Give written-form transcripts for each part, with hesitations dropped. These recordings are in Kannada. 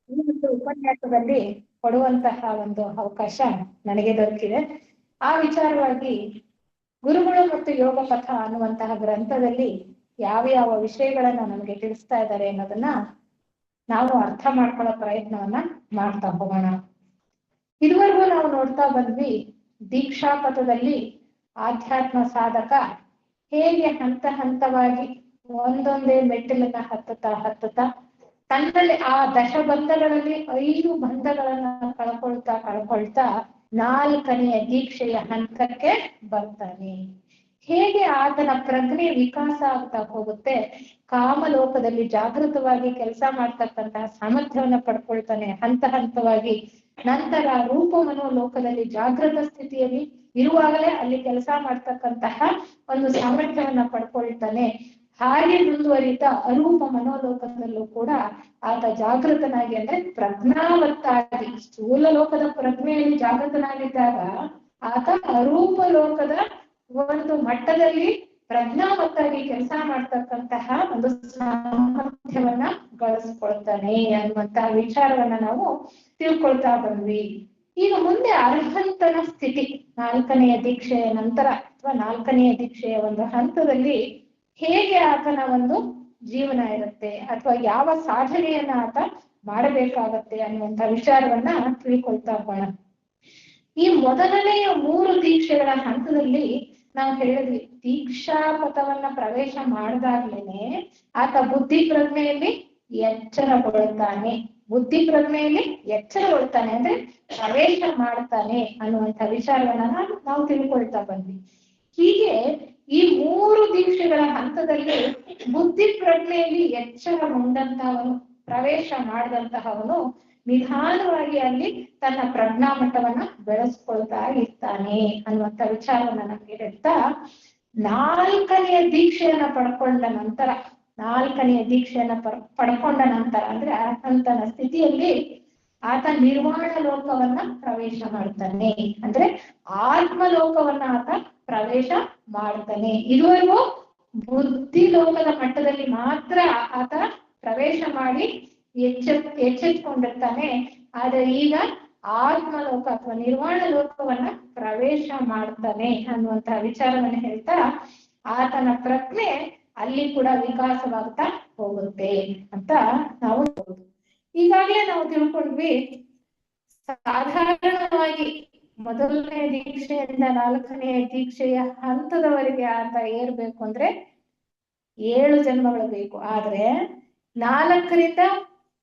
ಈ ಒಂದು ಉಪನ್ಯಾಸದಲ್ಲಿ ಕೊಡುವಂತಹ ಒಂದು ಅವಕಾಶ ನನಗೆ ದೊರಕಿದೆ. ಆ ವಿಚಾರವಾಗಿ ಗುರುಗಳು ಮತ್ತು ಯೋಗ ಪಥ ಅನ್ನುವಂತಹ ಗ್ರಂಥದಲ್ಲಿ ಯಾವ ಯಾವ ವಿಷಯಗಳನ್ನ ನಮಗೆ ತಿಳಿಸ್ತಾ ಇದ್ದಾರೆ ಅನ್ನೋದನ್ನ ನಾವು ಅರ್ಥ ಮಾಡ್ಕೊಳ್ಳೋ ಪ್ರಯತ್ನವನ್ನ ಮಾಡ್ತಾ ಹೋಗೋಣ. ಇದುವರೆಗೂ ನಾವು ನೋಡ್ತಾ ಬಂದ್ವಿ ದೀಕ್ಷಾ ಪಥದಲ್ಲಿ ಆಧ್ಯಾತ್ಮ ಸಾಧಕ ಹೇಗೆ ಹಂತ ಹಂತವಾಗಿ ಒಂದೊಂದೇ ಮೆಟ್ಟಿಲನ್ನ ಹತ್ತುತ್ತಾ ತನ್ನಲ್ಲಿ ಆ ದಶಬಂಧಗಳಲ್ಲಿ 5 ಬಂಧಗಳನ್ನ ಕಳ್ಕೊಳ್ತಾ 4ನೆಯ ದೀಕ್ಷೆಯ ಹಂತಕ್ಕೆ ಬರ್ತಾನೆ. ಹೇಗೆ ಆತನ ಪ್ರಜ್ಞೆ ವಿಕಾಸ ಆಗ್ತಾ ಹೋಗುತ್ತೆ, ಕಾಮಲೋಕದಲ್ಲಿ ಜಾಗೃತವಾಗಿ ಕೆಲಸ ಮಾಡ್ತಕ್ಕಂತಹ ಸಾಮರ್ಥ್ಯವನ್ನ ಪಡ್ಕೊಳ್ತಾನೆ ಹಂತ ಹಂತವಾಗಿ. ನಂತರ ರೂಪ ಮನೋಲೋಕದಲ್ಲಿ ಜಾಗೃತ ಸ್ಥಿತಿಯಲ್ಲಿ ಇರುವಾಗಲೇ ಅಲ್ಲಿ ಕೆಲಸ ಮಾಡ್ತಕ್ಕಂತಹ ಒಂದು ಸಾಮರ್ಥ್ಯವನ್ನ ಪಡ್ಕೊಳ್ತಾನೆ. ಹಾಗೆ ಮುಂದುವರಿತಾ ಅರೂಪ ಮನೋಲೋಕದಲ್ಲೂ ಕೂಡ ಆತ ಜಾಗೃತನಾಗಿ ಅಂದ್ರೆ ಪ್ರಜ್ಞಾವತ್ತಾಗಿ, ಸ್ಥೂಲ ಲೋಕದ ಪ್ರಜ್ಞೆಯಲ್ಲಿ ಜಾಗೃತನಾಗಿದ್ದಾಗ ಆತ ಅರೂಪ ಲೋಕದ ಒಂದು ಮಟ್ಟದಲ್ಲಿ ಪ್ರಜ್ಞಾವತ್ತಾಗಿ ಕೆಲಸ ಮಾಡ್ತಕ್ಕಂತಹ ಒಂದು ಸಾಮರ್ಥ್ಯವನ್ನ ಗಳಿಸ್ಕೊಳ್ತಾನೆ ಅನ್ನುವಂತಹ ವಿಚಾರವನ್ನ ನಾವು ತಿಳ್ಕೊಳ್ತಾ ಬಂದ್ವಿ. ಈಗ ಮುಂದೆ ಅರ್ಹಂತನ ಸ್ಥಿತಿ 4ನೆಯ ದೀಕ್ಷೆಯ ನಂತರ ಅಥವಾ 4ನೆಯ ದೀಕ್ಷೆಯ ಒಂದು ಹಂತದಲ್ಲಿ ಹೇಗೆ ಆತನ ಒಂದು ಜೀವನ ಇರುತ್ತೆ ಅಥವಾ ಯಾವ ಸಾಧನೆಯನ್ನ ಆತ ಮಾಡಬೇಕಾಗತ್ತೆ ಅನ್ನುವಂಥ ವಿಚಾರವನ್ನ ತಿಳ್ಕೊಳ್ತಾ ಹೋಗೋಣ. ಈ ಮೊದಲನೆಯ 3 ದೀಕ್ಷೆಗಳ ಹಂತದಲ್ಲಿ ನಾವು ಹೇಳಿದ್ವಿ, ದೀಕ್ಷಾ ಪಥವನ್ನ ಪ್ರವೇಶ ಮಾಡಿದಾಗ್ಲೇನೆ ಆತ ಬುದ್ಧಿ ಪ್ರಜ್ಞೆಯಲ್ಲಿ ಎಚ್ಚರಗೊಳ್ತಾನೆ. ಬುದ್ಧಿ ಪ್ರಜ್ಞೆಯಲ್ಲಿ ಎಚ್ಚರಗೊಳ್ತಾನೆ ಅಂದ್ರೆ ಪ್ರವೇಶ ಮಾಡ್ತಾನೆ ಅನ್ನುವಂಥ ವಿಚಾರವನ್ನ ನಾವು ತಿಳ್ಕೊಳ್ತಾ ಬಂದ್ವಿ. ಹೀಗೆ ಈ 3 ದೀಕ್ಷೆಗಳ ಹಂತದಲ್ಲಿ ಬುದ್ಧಿ ಪ್ರಜ್ಞೆಯಲ್ಲಿ ಎಚ್ಚರಗೊಂಡಂತಹವನು, ಪ್ರವೇಶ ಮಾಡಿದಂತಹವನು ನಿಧಾನವಾಗಿ ಅಲ್ಲಿ ತನ್ನ ಪ್ರಜ್ಞಾ ಮಟ್ಟವನ್ನ ಬೆಳೆಸ್ಕೊಳ್ತಾ ಇರ್ತಾನೆ ಅನ್ನುವಂಥ ವಿಚಾರವನ್ನ ನಮ್ಗೆ ಹೇಳ್ತಾ, 4ನೆಯ ದೀಕ್ಷೆಯನ್ನ ಪಡ್ಕೊಂಡ ನಂತರ 4ನೆಯ ದೀಕ್ಷೆಯನ್ನ ಪಡ್ಕೊಂಡ ನಂತರ ಅಂದ್ರೆ ಅರ್ಹಂತನ ಸ್ಥಿತಿಯಲ್ಲಿ ಆತ ನಿರ್ವಾಣ ಲೋಕವನ್ನ ಪ್ರವೇಶ ಮಾಡ್ತಾನೆ. ಅಂದ್ರೆ ಆತ್ಮಲೋಕವನ್ನ ಆತ ಪ್ರವೇಶ ಮಾಡ್ತಾನೆ. ಇದುವರೆಗೂ ಬುದ್ಧಿ ಲೋಕದ ಮಟ್ಟದಲ್ಲಿ ಮಾತ್ರ ಆತ ಪ್ರವೇಶ ಮಾಡಿ ಎಚ್ಚೆತ್ಕೊಂಡಿರ್ತಾನೆ. ಆದ್ರೆ ಈಗ ಆತ್ಮಲೋಕ ಅಥವಾ ನಿರ್ವಾಣ ಲೋಕವನ್ನ ಪ್ರವೇಶ ಮಾಡ್ತಾನೆ ಅನ್ನುವಂತಹ ವಿಚಾರವನ್ನ ಹೇಳ್ತಾ ಆತನ ಪ್ರಜ್ಞೆ ಅಲ್ಲಿ ಕೂಡ ವಿಕಾಸವಾಗ್ತಾ ಹೋಗುತ್ತೆ ಅಂತ ನಾವು ಈಗಾಗಲೇ ನಾವು ತಿಳ್ಕೊಂಡ್ವಿ. ಸಾಧಾರಣವಾಗಿ ಮೊದಲನೇ ದೀಕ್ಷೆಯಿಂದ 4ನೆಯ ದೀಕ್ಷೆಯ ಹಂತದವರೆಗೆ ಆತ ಏರ್ಬೇಕು ಅಂದ್ರೆ 7 ಜನ್ಮಗಳು ಬೇಕು. ಆದ್ರೆ 4ರಿಂದ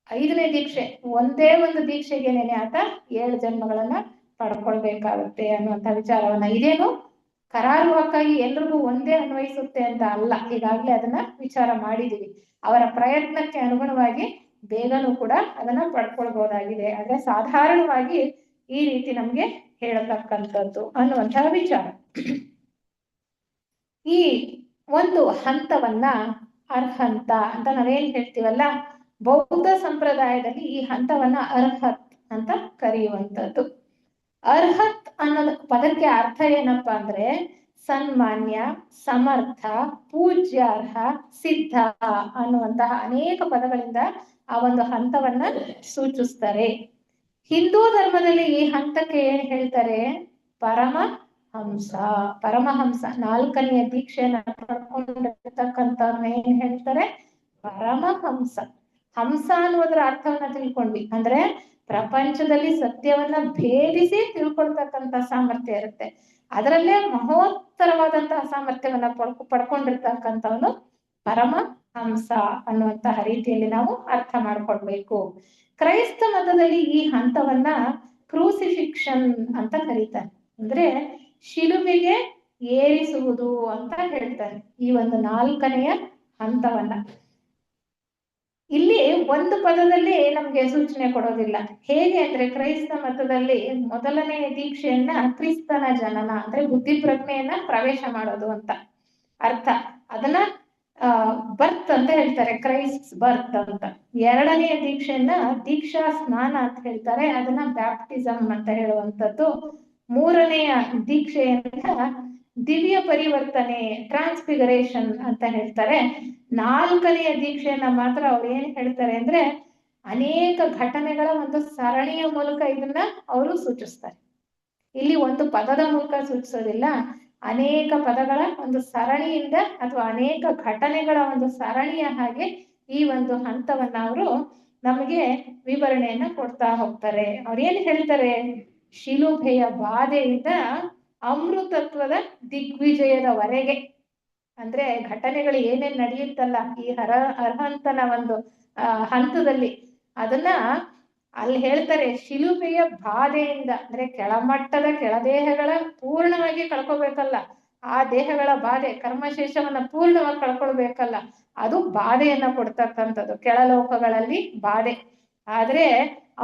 5ನೇ ದೀಕ್ಷೆ ಒಂದೇ ಒಂದು ದೀಕ್ಷೆಗೆನೇನೆ ಆತ 7 ಜನ್ಮಗಳನ್ನ ಪಡ್ಕೊಳ್ಬೇಕಾಗುತ್ತೆ ಅನ್ನುವಂಥ ವಿಚಾರವನ್ನ, ಇದೇನು ಕರಾರುವಕ್ಕಾಗಿ ಎಲ್ರಿಗೂ ಒಂದೇ ಅನ್ವಯಿಸುತ್ತೆ ಅಂತ ಅಲ್ಲ, ಈಗಾಗ್ಲೇ ಅದನ್ನ ವಿಚಾರ ಮಾಡಿದೀವಿ. ಅವರ ಪ್ರಯತ್ನಕ್ಕೆ ಅನುಗುಣವಾಗಿ ಬೇಗನೂ ಕೂಡ ಅದನ್ನ ಪಡ್ಕೊಳ್ಬಹುದಾಗಿದೆ. ಆದ್ರೆ ಸಾಧಾರಣವಾಗಿ ಈ ರೀತಿ ನಮ್ಗೆ ಹೇಳತಕ್ಕಂಥದ್ದು ಅನ್ನುವಂತಹ ವಿಚಾರ. ಈ ಒಂದು ಹಂತವನ್ನ ಅರ್ಹಂತ ಅಂತ ನಾವೇನ್ ಹೇಳ್ತೀವಲ್ಲ, ಬೌದ್ಧ ಸಂಪ್ರದಾಯದಲ್ಲಿ ಈ ಹಂತವನ್ನ ಅರ್ಹತ್ ಅಂತ ಕರೆಯುವಂಥದ್ದು. ಅರ್ಹತ್ ಅನ್ನೋದ ಪದಕ್ಕೆ ಅರ್ಥ ಏನಪ್ಪಾ ಅಂದ್ರೆ ಸನ್ಮಾನ್ಯ, ಸಮರ್ಥ, ಪೂಜ್ಯಾರ್ಹ, ಸಿದ್ಧ ಅನ್ನುವಂತಹ ಅನೇಕ ಪದಗಳಿಂದ ಆ ಒಂದು ಹಂತವನ್ನ ಸೂಚಿಸ್ತಾರೆ. ಹಿಂದೂ ಧರ್ಮದಲ್ಲಿ ಈ ಹಂತಕ್ಕೆ ಏನ್ ಹೇಳ್ತಾರೆ, ಪರಮಹಂಸ. ಪರಮಹಂಸ 4ನೆಯ ದೀಕ್ಷೆಯನ್ನ ಪಡ್ಕೊಂಡಿರ್ತಕ್ಕಂಥವ್ರನ್ನ ಏನ್ ಹೇಳ್ತಾರೆ, ಪರಮಹಂಸ. ಹಂಸ ಅನ್ನೋದ್ರ ಅರ್ಥವನ್ನ ತಿಳ್ಕೊಂಡ್ವಿ ಅಂದ್ರೆ ಪ್ರಪಂಚದಲ್ಲಿ ಸತ್ಯವನ್ನ ಭೇದಿಸಿ ತಿಳ್ಕೊಳ್ತಕ್ಕಂಥ ಸಾಮರ್ಥ್ಯ ಇರುತ್ತೆ. ಅದರಲ್ಲೇ ಮಹೋತ್ತರವಾದಂತಹ ಸಾಮರ್ಥ್ಯವನ್ನ ಪಡ್ಕೊಂಡಿರ್ತಕ್ಕಂಥವನು ಪರಮಹಂಸ ಅನ್ನುವಂತಹ ರೀತಿಯಲ್ಲಿ ನಾವು ಅರ್ಥ ಮಾಡ್ಕೊಳ್ಬೇಕು. ಕ್ರೈಸ್ತ ಮತದಲ್ಲಿ ಈ ಹಂತವನ್ನ ಕ್ರೂಸಿಫಿಕ್ಷನ್ ಅಂತ ಕರೀತಾರೆ. ಅಂದ್ರೆ ಶಿಲುಬೆಗೆ ಏರಿಸುವುದು ಅಂತ ಹೇಳ್ತಾರೆ ಈ ಒಂದು 4ನೆಯ ಹಂತವನ್ನ. ಇಲ್ಲಿ ಒಂದು ಪದದಲ್ಲಿ ನಮ್ಗೆ ಸೂಚನೆ ಕೊಡೋದಿಲ್ಲ. ಹೇಗೆ ಅಂದ್ರೆ ಕ್ರೈಸ್ತ ಮತದಲ್ಲಿ ಮೊದಲನೆಯ ದೀಕ್ಷೆಯನ್ನ ಕ್ರಿಸ್ತನ ಜನನ ಅಂದ್ರೆ ಬುದ್ಧಿ ಪ್ರಜ್ಞೆಯನ್ನ ಪ್ರವೇಶ ಮಾಡೋದು ಅಂತ ಅರ್ಥ. ಅದನ್ನ ಬರ್ತ್ ಅಂತ ಹೇಳ್ತಾರೆ, ಕ್ರೈಸ್ಟ್ ಬರ್ತ್ ಅಂತ. 2ನೆಯ ದೀಕ್ಷೆಯನ್ನ ದೀಕ್ಷಾ ಸ್ನಾನ ಅಂತ ಹೇಳ್ತಾರೆ, ಅದನ್ನ ಬ್ಯಾಪ್ಟಿಸಮ್ ಅಂತ ಹೇಳುವಂಥದ್ದು. 3ನೆಯ ದೀಕ್ಷೆಯನ್ನ ದಿವ್ಯ ಪರಿವರ್ತನೆ, ಟ್ರಾನ್ಸ್ಫಿಗರೇಷನ್ ಅಂತ ಹೇಳ್ತಾರೆ. 4ನೆಯ ದೀಕ್ಷೆಯನ್ನ ಮಾತ್ರ ಅವ್ರು ಏನ್ ಹೇಳ್ತಾರೆ ಅಂದ್ರೆ ಅನೇಕ ಘಟನೆಗಳ ಒಂದು ಸರಣಿಯ ಮೂಲಕ ಇದನ್ನ ಅವರು ಸೂಚಿಸ್ತಾರೆ. ಇಲ್ಲಿ ಒಂದು ಪದದ ಮೂಲಕ ಸೂಚಿಸೋದಿಲ್ಲ, ಅನೇಕ ಪದಗಳ ಒಂದು ಸರಣಿಯಿಂದ ಅಥವಾ ಅನೇಕ ಘಟನೆಗಳ ಒಂದು ಸರಣಿಯ ಹಾಗೆ ಈ ಒಂದು ಹಂತವನ್ನ ಅವರು ನಮಗೆ ವಿವರಣೆಯನ್ನ ಕೊಡ್ತಾ ಹೋಗ್ತಾರೆ. ಅವ್ರೇನ್ ಹೇಳ್ತಾರೆ, ಶಿಲುಬೆಯ ಬಾಧೆಯಿಂದ ಅಮೃತತ್ವದ ದಿಗ್ವಿಜಯದವರೆಗೆ, ಅಂದ್ರೆ ಘಟನೆಗಳು ಏನೇನ್ ನಡೆಯುತ್ತಲ್ಲ ಈ ಅರ್ಹಂತನ ಒಂದು ಹಂತದಲ್ಲಿ, ಅದನ್ನ ಅಲ್ಲಿ ಹೇಳ್ತಾರೆ ಶಿಲುಬೆಯ ಬಾಧೆಯಿಂದ, ಅಂದ್ರೆ ಕೆಳಮಟ್ಟದ ಕೆಳದೇಹಗಳ ಪೂರ್ಣವಾಗಿ ಕಳ್ಕೊಬೇಕಲ್ಲ, ಆ ದೇಹಗಳ ಬಾಧೆ ಕರ್ಮಶೇಷವನ್ನ ಪೂರ್ಣವಾಗಿ ಕಳ್ಕೊಳ್ಬೇಕಲ್ಲ, ಅದು ಬಾಧೆಯನ್ನ ಕೊಡ್ತಕ್ಕಂಥದ್ದು, ಕೆಳಲೋಕಗಳಲ್ಲಿ ಬಾಧೆ. ಆದ್ರೆ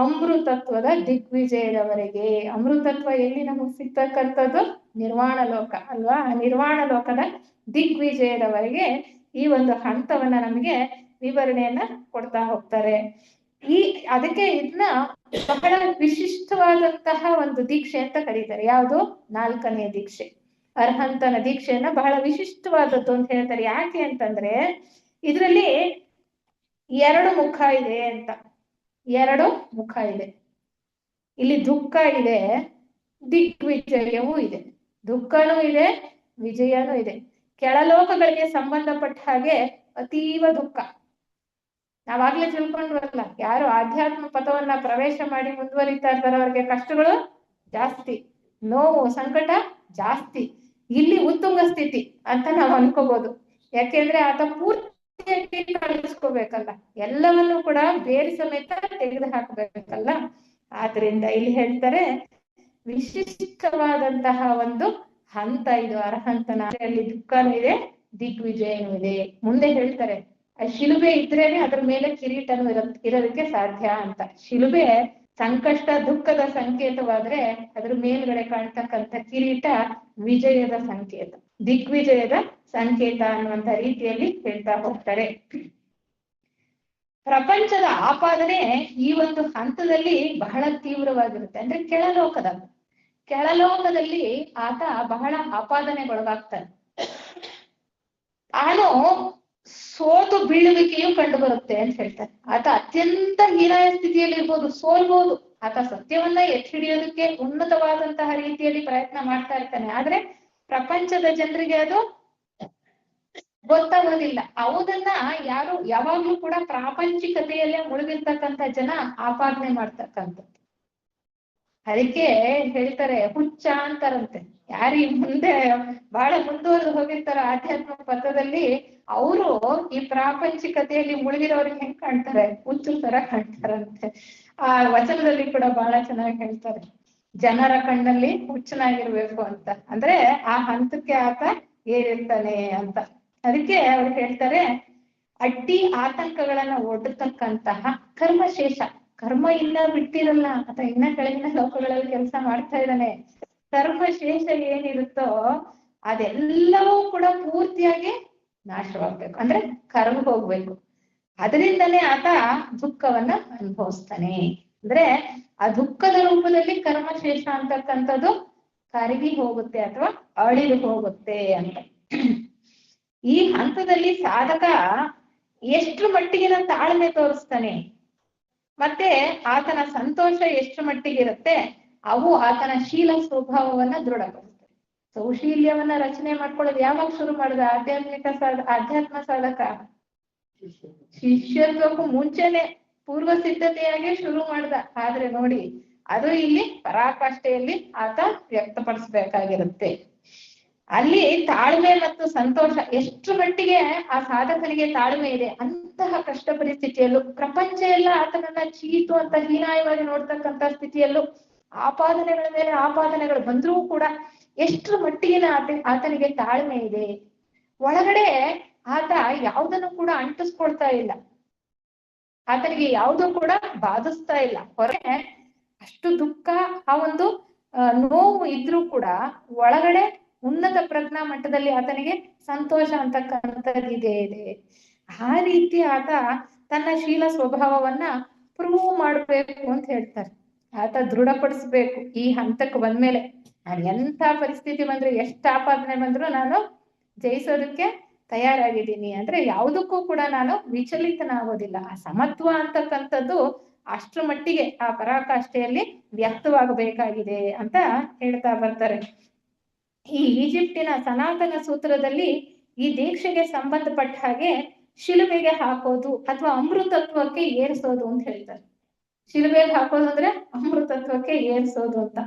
ಅಮೃತತ್ವದ ದಿಗ್ವಿಜಯದವರೆಗೆ, ಅಮೃತತ್ವ ಎಲ್ಲಿ ನಮಗ್ ಸಿಗ್ತಕ್ಕಂಥದ್ದು, ನಿರ್ವಾಣ ಲೋಕ ಅಲ್ವಾ, ನಿರ್ವಾಣ ಲೋಕದ ದಿಗ್ವಿಜಯದವರೆಗೆ ಈ ಒಂದು ಹಂತವನ್ನ ನಮಗೆ ವಿವರಣೆಯನ್ನ ಕೊಡ್ತಾ ಹೋಗ್ತಾರೆ. ಅದಕ್ಕೆ ಇದನ್ನ ಬಹಳ ವಿಶಿಷ್ಟವಾದಂತಹ ಒಂದು ದೀಕ್ಷೆ ಅಂತ ಕರೀತಾರೆ. ಯಾವುದು? 4ನೇ ದೀಕ್ಷೆ, ಅರ್ಹಂತನ ದೀಕ್ಷೆಯನ್ನ ಬಹಳ ವಿಶಿಷ್ಟವಾದದ್ದು ಅಂತ ಹೇಳ್ತಾರೆ. ಯಾಕೆ ಅಂತಂದ್ರೆ ಇದರಲ್ಲಿ 2 ಮುಖ ಇದೆ ಅಂತ. 2 ಮುಖ ಇದೆ. ಇಲ್ಲಿ ದುಃಖ ಇದೆ, ದಿಗ್ವಿಜಯವೂ ಇದೆ. ದುಃಖನೂ ಇದೆ, ವಿಜಯನೂ ಇದೆ. ಕೆಳಲೋಕಗಳಿಗೆ ಸಂಬಂಧಪಟ್ಟ ಹಾಗೆ ಅತೀವ ದುಃಖ. ನಾವಾಗ್ಲೇ ತಿಳ್ಕೊಂಡ್ವಲ್ಲ, ಯಾರು ಆಧ್ಯಾತ್ಮ ಪಥವನ್ನ ಪ್ರವೇಶ ಮಾಡಿ ಮುಂದುವರಿತಾ ಇರ್ತಾರ ಅವ್ರಿಗೆ ಕಷ್ಟಗಳು ಜಾಸ್ತಿ, ನೋವು ಸಂಕಟ ಜಾಸ್ತಿ. ಇಲ್ಲಿ ಉತ್ತುಂಗ ಸ್ಥಿತಿ ಅಂತ ನಾವು ಅನ್ಕೋಬಹುದು. ಯಾಕೆಂದ್ರೆ ಆತ ಪೂರ್ತಿಯಾಗಿ ಕಳಿಸ್ಕೋಬೇಕಲ್ಲ, ಎಲ್ಲವನ್ನೂ ಕೂಡ ಬೇರೆ ಸಮೇತ ತೆಗೆದು ಹಾಕಬೇಕಲ್ಲ. ಆದ್ರಿಂದ ಇಲ್ಲಿ ಹೇಳ್ತಾರೆ ವಿಶಿಷ್ಟವಾದಂತಹ ಒಂದು ಹಂತ ಇದು ಅರ್ಹಂತನ. ಅಲ್ಲಿ ದುಃಖನೂ ಇದೆ, ದಿಗ್ವಿಜಯನೂ ಇದೆ. ಮುಂದೆ ಹೇಳ್ತಾರೆ ಶಿಲುಬೆ ಇದ್ರೇನೆ ಅದ್ರ ಮೇಲೆ ಕಿರೀಟನು ಇರೋದಕ್ಕೆ ಸಾಧ್ಯ ಅಂತ. ಶಿಲುಬೆ ಸಂಕಷ್ಟ ದುಃಖದ ಸಂಕೇತವಾದ್ರೆ ಅದ್ರ ಮೇಲ್ಗಡೆ ಕಾಣ್ತಕ್ಕಂಥ ಕಿರೀಟ ವಿಜಯದ ಸಂಕೇತ, ದಿಗ್ವಿಜಯದ ಸಂಕೇತ ಅನ್ನುವಂತ ರೀತಿಯಲ್ಲಿ ಹೇಳ್ತಾ ಹೋಗ್ತಾರೆ. ಪ್ರಪಂಚದ ಆಪಾದನೆ ಈ ಒಂದು ಹಂತದಲ್ಲಿ ಬಹಳ ತೀವ್ರವಾಗಿರುತ್ತೆ. ಅಂದ್ರೆ ಕೆಳಲೋಕದಲ್ಲಿ ಆತ ಬಹಳ ಆಪಾದನೆಗೊಳಗಾಗ್ತಾನೆ. ಅವನು ಸೋತು ಬೀಳುವಿಕೆಯು ಕಂಡು ಬರುತ್ತೆ ಅಂತ ಹೇಳ್ತಾರೆ. ಆತ ಅತ್ಯಂತ ಹೀನಾಯ ಸ್ಥಿತಿಯಲ್ಲಿ ಇರ್ಬೋದು, ಸೋಲ್ಬಹುದು. ಆತ ಸತ್ಯವನ್ನ ಎತ್ತಿ ಹಿಡಿಯೋದಕ್ಕೆ ಉನ್ನತವಾದಂತಹ ರೀತಿಯಲ್ಲಿ ಪ್ರಯತ್ನ ಮಾಡ್ತಾ ಇರ್ತಾನೆ. ಆದ್ರೆ ಪ್ರಪಂಚದ ಜನರಿಗೆ ಅದು ಗೊತ್ತಾಗೋದಿಲ್ಲ. ಅವನನ್ನ ಯಾವಾಗ್ಲೂ ಕೂಡ ಪ್ರಾಪಂಚಿಕತೆಯಲ್ಲೇ ಮುಳುಗಿರ್ತಕ್ಕಂಥ ಜನ ಆಪಾದನೆ ಮಾಡ್ತಕ್ಕಂಥದ್ದು. ಅದಕ್ಕೆ ಹೇಳ್ತಾರೆ ಹುಚ್ಚ ಅಂತಾರಂತೆ. ಯಾರು ಮುಂದೆ ಬಹಳ ಮುಂದುವರೆದು ಹೋಗಿರ್ತಾರ ಆಧ್ಯಾತ್ಮ ಪಥದಲ್ಲಿ, ಅವರು ಈ ಪ್ರಾಪಂಚಿಕತೆಯಲ್ಲಿ ಮುಳುಗಿರೋರಿಗೆ ಹೆಂಗ್ ಕಾಣ್ತಾರೆ, ಹುಚ್ಚು ತರ ಕಾಣ್ತಾರಂತೆ. ಆ ವಚನದಲ್ಲಿ ಕೂಡ ಬಹಳ ಚೆನ್ನಾಗಿ ಹೇಳ್ತಾರೆ, ಜನರ ಕಣ್ಣಲ್ಲಿ ಹುಚ್ಚನಾಗಿರ್ಬೇಕು ಅಂತ. ಅಂದ್ರೆ ಆ ಹಂತಕ್ಕೆ ಆತ ಏರಿರ್ತಾನೆ ಅಂತ. ಅದಕ್ಕೆ ಅವ್ರು ಹೇಳ್ತಾರೆ ಅಡ್ಡಿ ಆತಂಕಗಳನ್ನ ಒಡ್ಡತಕ್ಕಂತಹ ಕರ್ಮಶೇಷ, ಕರ್ಮ ಇನ್ನ ಬಿಟ್ಟಿರಲ್ಲ, ಅಥವಾ ಇನ್ನ ಕೆಳಗಿನ ಲೋಕಗಳಲ್ಲಿ ಕೆಲಸ ಮಾಡ್ತಾ ಇದ್ದಾನೆ. ಕರ್ಮಶೇಷ ಏನಿರುತ್ತೋ ಅದೆಲ್ಲವೂ ಕೂಡ ಪೂರ್ತಿಯಾಗಿ ನಾಶವಾಗ್ಬೇಕು, ಅಂದ್ರೆ ಕರ್ಮ ಹೋಗ್ಬೇಕು. ಅದರಿಂದನೇ ಆತ ದುಃಖವನ್ನ ಅನುಭವಿಸ್ತಾನೆ. ಅಂದ್ರೆ ಆ ದುಃಖದ ರೂಪದಲ್ಲಿ ಕರ್ಮಶೇಷ ಅಂತಕ್ಕಂಥದ್ದು ಕರಗಿ ಹೋಗುತ್ತೆ ಅಥವಾ ಅಳಿದು ಹೋಗುತ್ತೆ ಅಂತ. ಈ ಹಂತದಲ್ಲಿ ಸಾಧಕ ಎಷ್ಟು ಮಟ್ಟಿಗಿನ ತಾಳ್ಮೆ ತೋರಿಸ್ತಾನೆ, ಮತ್ತೆ ಆತನ ಸಂತೋಷ ಎಷ್ಟು ಮಟ್ಟಿಗಿರುತ್ತೆ, ಅವು ಆತನ ಶೀಲ ಸ್ವಭಾವವನ್ನ ದೃಢಪಡಿಸ್ತವೆ. ಸೌಶೀಲ್ಯವನ್ನ ರಚನೆ ಮಾಡ್ಕೊಳ್ಳೋದು ಯಾವಾಗ ಶುರು ಮಾಡಿದ ಆಧ್ಯಾತ್ಮ ಸಾಧಕ? ಶಿಷ್ಯತ್ವಕ್ಕೂ ಮುಂಚೆನೆ ಪೂರ್ವ ಸಿದ್ಧತೆಯಾಗಿ ಶುರು ಮಾಡ್ದ. ಆದ್ರೆ ನೋಡಿ, ಅದು ಇಲ್ಲಿ ಪರಾಕಾಷ್ಠೆಯಲ್ಲಿ ಆತ ವ್ಯಕ್ತಪಡಿಸ್ಬೇಕಾಗಿರುತ್ತೆ. ಅಲ್ಲಿ ತಾಳ್ಮೆ ಮತ್ತು ಸಂತೋಷ ಎಷ್ಟು ಮಟ್ಟಿಗೆ ಆ ಸಾಧಕನಿಗೆ ತಾಳ್ಮೆ ಇದೆ, ಅಂತಹ ಕಷ್ಟ ಪರಿಸ್ಥಿತಿಯಲ್ಲೂ, ಪ್ರಪಂಚ ಎಲ್ಲ ಆತನನ್ನ ಚೀತು ಅಂತ ಹೀನಾಯವಾಗಿ ನೋಡ್ತಕ್ಕಂಥ ಸ್ಥಿತಿಯಲ್ಲೂ, ಆಪಾದನೆಗಳ ಮೇಲೆ ಆಪಾದನೆಗಳು ಬಂದ್ರೂ ಕೂಡ ಎಷ್ಟು ಮಟ್ಟಿಗಿನ ಆತನಿಗೆ ತಾಳ್ಮೆ ಇದೆ. ಒಳಗಡೆ ಆತ ಯಾವುದನ್ನು ಕೂಡ ಅಂಟಿಸ್ಕೊಳ್ತಾ ಇಲ್ಲ, ಆತನಿಗೆ ಯಾವುದೂ ಕೂಡ ಬಾಧಿಸ್ತಾ ಇಲ್ಲ. ಹೊರಗೆ ಅಷ್ಟು ದುಃಖ, ಆ ಒಂದು ನೋವು ಇದ್ರೂ ಕೂಡ ಒಳಗಡೆ ಉನ್ನತ ಪ್ರಜ್ಞಾ ಮಟ್ಟದಲ್ಲಿ ಆತನಿಗೆ ಸಂತೋಷ ಅಂತಕ್ಕಂಥದ್ದಿದೆ ಇದೆ. ಆ ರೀತಿ ಆತ ತನ್ನ ಶೀಲ ಸ್ವಭಾವವನ್ನ ಪ್ರೂವ್ ಮಾಡ್ಬೇಕು ಅಂತ ಹೇಳ್ತಾರೆ. ಆತ ದೃಢಪಡಿಸ್ಬೇಕು ಈ ಹಂತಕ್ಕೆ ಬಂದ್ಮೇಲೆ. ನಾನು ಎಂಥ ಪರಿಸ್ಥಿತಿ ಬಂದ್ರು, ಎಷ್ಟು ಆಪಾದನೆ ಬಂದ್ರು ನಾನು ಜಯಿಸೋದಕ್ಕೆ ತಯಾರಾಗಿದ್ದೀನಿ ಅಂದ್ರೆ ಯಾವುದಕ್ಕೂ ಕೂಡ ನಾನು ವಿಚಲಿತನಾಗೋದಿಲ್ಲ. ಆ ಸಮತ್ವ ಅಂತಕ್ಕಂಥದ್ದು ಅಷ್ಟರ ಮಟ್ಟಿಗೆ ಆ ಪರಾಕಾಷ್ಠೆಯಲ್ಲಿ ವ್ಯಕ್ತವಾಗಬೇಕಾಗಿದೆ ಅಂತ ಹೇಳ್ತಾ ಬರ್ತಾರೆ. ಈ ಈಜಿಪ್ಟಿನ ಸನಾತನ ಸೂತ್ರದಲ್ಲಿ ಈ ದೀಕ್ಷೆಗೆ ಸಂಬಂಧಪಟ್ಟ ಹಾಗೆ ಶಿಲುಬೆಗೆ ಹಾಕೋದು ಅಥವಾ ಅಮೃತತ್ವಕ್ಕೆ ಏರಿಸೋದು ಅಂತ ಹೇಳ್ತಾರೆ. ಶಿಲುಬೆಗೆ ಹಾಕೋದು ಅಂದ್ರೆ ಅಮೃತತ್ವಕ್ಕೆ ಏರಿಸೋದು ಅಂತ.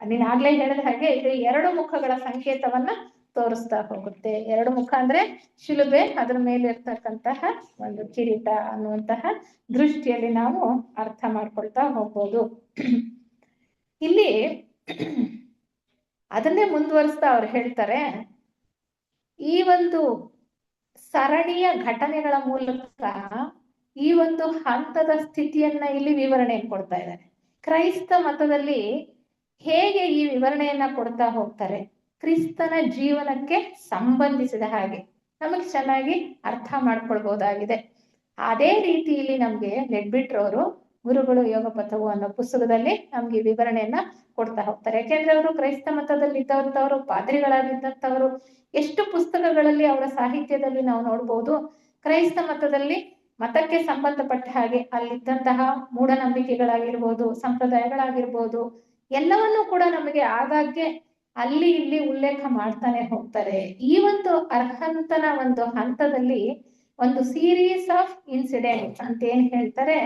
ನೀನ್ ಆಗ್ಲೇ ಹೇಳಿದ ಹಾಗೆ ಇದು 2 ಮುಖಗಳ ಸಂಕೇತವನ್ನ ತೋರಿಸ್ತಾ ಹೋಗುತ್ತೆ. 2 ಮುಖ ಅಂದ್ರೆ ಶಿಲುಬೆ, ಅದ್ರ ಮೇಲೆ ಇರ್ತಕ್ಕಂತಹ ಒಂದು ಕಿರೀಟ ಅನ್ನುವಂತಹ ದೃಷ್ಟಿಯಲ್ಲಿ ನಾವು ಅರ್ಥ ಮಾಡ್ಕೊಳ್ತಾ ಹೋಗ್ಬೋದು. ಇಲ್ಲಿ ಅದನ್ನೇ ಮುಂದುವರಿಸ್ತಾ ಅವ್ರು ಹೇಳ್ತಾರೆ, ಈ ಒಂದು ಸರಣಿಯ ಘಟನೆಗಳ ಮೂಲಕ ಈ ಒಂದು ಹಂತದ ಸ್ಥಿತಿಯನ್ನ ಇಲ್ಲಿ ವಿವರಣೆ ಕೊಡ್ತಾ ಇದ್ದಾರೆ. ಕ್ರೈಸ್ತ ಮತದಲ್ಲಿ ಹೇಗೆ ಈ ವಿವರಣೆಯನ್ನ ಕೊಡ್ತಾ ಹೋಗ್ತಾರೆ, ಕ್ರಿಸ್ತನ ಜೀವನಕ್ಕೆ ಸಂಬಂಧಿಸಿದ ಹಾಗೆ ನಮಗೆ ಚೆನ್ನಾಗಿ ಅರ್ಥ ಮಾಡ್ಕೊಳ್ಬಹುದಾಗಿದೆ. ಅದೇ ರೀತಿಯಲ್ಲಿ ನಮ್ಗೆ ಲೆಡ್ಬಿಟ್ರವರು ಗುರುಗಳು ಯೋಗ ಪಥವು ಅನ್ನೋ ಪುಸ್ತಕದಲ್ಲಿ ನಮ್ಗೆ ವಿವರಣೆಯನ್ನ ಕೊಡ್ತಾ ಹೋಗ್ತಾರೆ. ಯಾಕೆಂದ್ರೆ ಅವರು ಕ್ರೈಸ್ತ ಮತದಲ್ಲಿ ಇದ್ದವಂತವರು, ಪಾದ್ರಿಗಳಾಗಿದ್ದಂಥವರು. ಎಷ್ಟು ಪುಸ್ತಕಗಳಲ್ಲಿ ಅವರ ಸಾಹಿತ್ಯದಲ್ಲಿ ನಾವು ನೋಡ್ಬೋದು, ಕ್ರೈಸ್ತ ಮತಕ್ಕೆ ಸಂಬಂಧಪಟ್ಟ ಹಾಗೆ ಅಲ್ಲಿದ್ದಂತಹ ಮೂಢನಂಬಿಕೆಗಳಾಗಿರ್ಬೋದು, ಸಂಪ್ರದಾಯಗಳಾಗಿರ್ಬೋದು, ಎಲ್ಲವನ್ನೂ ಕೂಡ ನಮಗೆ ಆಗಾಗ್ಗೆ ಅಲ್ಲಿ ಇಲ್ಲಿ ಉಲ್ಲೇಖ ಮಾಡ್ತಾನೆ ಹೋಗ್ತಾರೆ. ಈ ಒಂದು ಅರ್ಹಂತನ ಒಂದು ಹಂತದಲ್ಲಿ ಒಂದು ಸೀರೀಸ್ ಆಫ್ ಇನ್ಸಿಡೆಂಟ್ಸ್ ಅಂತ ಏನ್ ಹೇಳ್ತಾರೆ,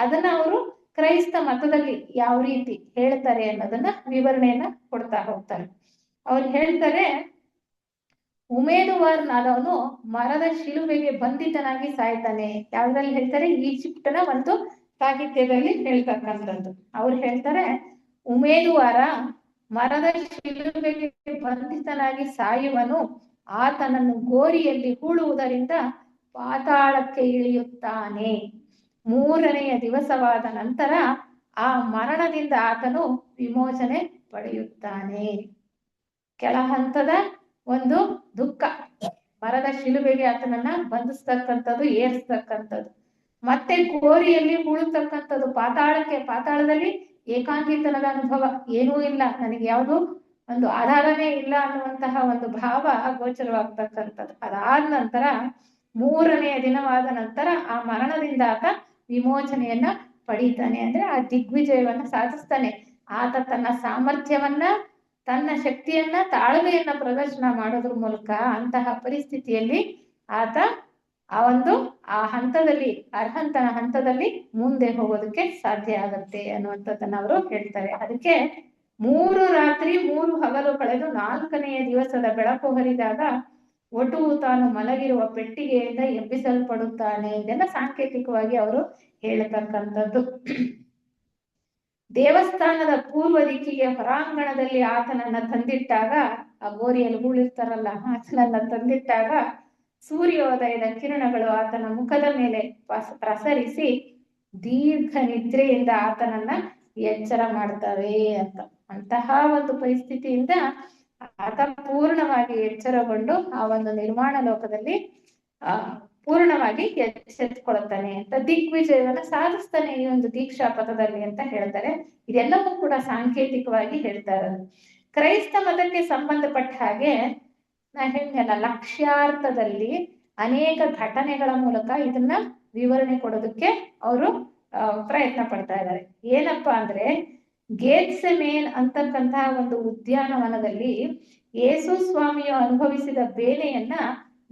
ಅದನ್ನ ಅವರು ಕ್ರೈಸ್ತ ಮತದಲ್ಲಿ ಯಾವ ರೀತಿ ಹೇಳ್ತಾರೆ ಅನ್ನೋದನ್ನ ವಿವರಣೆಯನ್ನ ಕೊಡ್ತಾ ಹೋಗ್ತಾರೆ. ಅವ್ರು ಹೇಳ್ತಾರೆ, ಉಮೇದುವಾರನಾದವನು ಮರದ ಶಿಲುಬೆಗೆ ಬಂಧಿತನಾಗಿ ಸಾಯ್ತಾನೆ. ಯಾವ್ದ್ರಲ್ಲಿ ಹೇಳ್ತಾರೆ, ಈಜಿಪ್ಟನ ಒಂದು ಸಾಹಿತ್ಯದಲ್ಲಿ ಹೇಳ್ತಕ್ಕಂಥದ್ದು. ಅವ್ರು ಹೇಳ್ತಾರೆ, ಉಮೇದುವಾರ ಮರದ ಶಿಲುಬೆಗೆ ಬಂಧಿತನಾಗಿ ಸಾಯುವನು, ಆತನನ್ನು ಗೋರಿಯಲ್ಲಿ ಹೂಳುವುದರಿಂದ ಪಾತಾಳಕ್ಕೆ ಇಳಿಯುತ್ತಾನೆ. 3ನೆಯ ದಿವಸವಾದ ನಂತರ ಆ ಮರಣದಿಂದ ಆತನು ವಿಮೋಚನೆ ಪಡೆಯುತ್ತಾನೆ. ಕೆಳ ಹಂತದ ಒಂದು ದುಃಖ, ಮರದ ಶಿಲುಬೆಗೆ ಆತನನ್ನ ಬಂಧಿಸ್ತಕ್ಕಂಥದ್ದು, ಏರಿಸ್ತಕ್ಕಂಥದ್ದು, ಮತ್ತೆ ಗೋರಿಯಲ್ಲಿ ಹೂಳತಕ್ಕಂಥದ್ದು, ಪಾತಾಳದಲ್ಲಿ ಏಕಾಂಗಿತನದ ಅನುಭವ, ಏನೂ ಇಲ್ಲ, ನನಗೆ ಯಾವುದು ಒಂದು ಆಧಾರನೇ ಇಲ್ಲ ಅನ್ನುವಂತಹ ಒಂದು ಭಾವ ಗೋಚರವಾಗ್ತಕ್ಕಂಥದ್ದು. ಅದಾದ ನಂತರ 3ನೆಯ ದಿನವಾದ ನಂತರ ಆ ಮರಣದಿಂದ ಆತ ವಿಮೋಚನೆಯನ್ನ ಪಡೀತಾನೆ. ಅಂದ್ರೆ ಆ ದಿಗ್ವಿಜಯವನ್ನ ಸಾಧಿಸ್ತಾನೆ. ಆತ ತನ್ನ ಸಾಮರ್ಥ್ಯವನ್ನ, ತನ್ನ ಶಕ್ತಿಯನ್ನ, ತಾಳ್ಮೆಯನ್ನ ಪ್ರದರ್ಶನ ಮಾಡೋದ್ರ ಮೂಲಕ ಅಂತಹ ಪರಿಸ್ಥಿತಿಯಲ್ಲಿ ಆತ ಆ ಹಂತದಲ್ಲಿ, ಅರ್ಹಂತನ ಹಂತದಲ್ಲಿ ಮುಂದೆ ಹೋಗೋದಕ್ಕೆ ಸಾಧ್ಯ ಆಗತ್ತೆ ಅನ್ನುವಂಥದ್ದನ್ನ ಅವರು ಹೇಳ್ತಾರೆ. ಅದಕ್ಕೆ 3 ರಾತ್ರಿ 3 ಹಗಲು ಕಳೆದು 4ನೆಯ ದಿವಸದ ಬೆಳಕು ಹರಿದಾಗ ಒಟುವು ತಾನು ಮಲಗಿರುವ ಪೆಟ್ಟಿಗೆಯಿಂದ ಎಬ್ಬಿಸಲ್ಪಡುತ್ತಾನೆ. ಇದೆಲ್ಲ ಸಾಂಕೇತಿಕವಾಗಿ ಅವರು ಹೇಳತಕ್ಕಂಥದ್ದು. ದೇವಸ್ಥಾನದ ಪೂರ್ವ ದಿಕ್ಕಿಗೆ ಹೊರಾಂಗಣದಲ್ಲಿ ಆತನನ್ನ ತಂದಿಟ್ಟಾಗ, ಆ ಗೋರಿಯಲ್ಲಿ ಹೂಳಿರ್ತಾರಲ್ಲ, ಆತನನ್ನ ತಂದಿಟ್ಟಾಗ ಸೂರ್ಯೋದಯದ ಕಿರಣಗಳು ಆತನ ಮುಖದ ಮೇಲೆ ಪ್ರಸರಿಸಿ ದೀರ್ಘ ನಿದ್ರೆಯಿಂದ ಆತನನ್ನ ಎಚ್ಚರ ಮಾಡ್ತವೆ ಅಂತ. ಅಂತಹ ಒಂದು ಪರಿಸ್ಥಿತಿಯಿಂದ ಆತ ಪೂರ್ಣವಾಗಿ ಎಚ್ಚರಗೊಂಡು ಆ ಒಂದು ನಿರ್ಮಾಣ ಲೋಕದಲ್ಲಿ ಪೂರ್ಣವಾಗಿ ಎಚ್ಚೆತ್ಕೊಳ್ತಾನೆ ಅಂತ, ದಿಗ್ವಿಜಯವನ್ನ ಸಾಧಿಸ್ತಾನೆ ಈ ಒಂದು ದೀಕ್ಷಾ ಪಥದಲ್ಲಿ ಅಂತ ಹೇಳ್ತಾರೆ. ಇದೆಲ್ಲವೂ ಕೂಡ ಸಾಂಕೇತಿಕವಾಗಿ ಹೇಳ್ತಾ ಇರೋದು. ಕ್ರೈಸ್ತ ಮತಕ್ಕೆ ಸಂಬಂಧಪಟ್ಟ ಹಾಗೆ ನಾ ಹೇಳಿದ್ನಲ್ಲ, ಲಕ್ಷ್ಯಾರ್ಥದಲ್ಲಿ ಅನೇಕ ಘಟನೆಗಳ ಮೂಲಕ ಇದನ್ನ ವಿವರಣೆ ಕೊಡೋದಕ್ಕೆ ಅವರು ಪ್ರಯತ್ನ ಪಡ್ತಾ ಇದ್ದಾರೆ. ಏನಪ್ಪಾ ಅಂದ್ರೆ, ಗೆತ್ಸೆಮನೆ ಅಂತಕ್ಕಂತಹ ಒಂದು ಉದ್ಯಾನವನದಲ್ಲಿ ಯೇಸು ಸ್ವಾಮಿಯು ಅನುಭವಿಸಿದ ಬೇನೆಯನ್ನ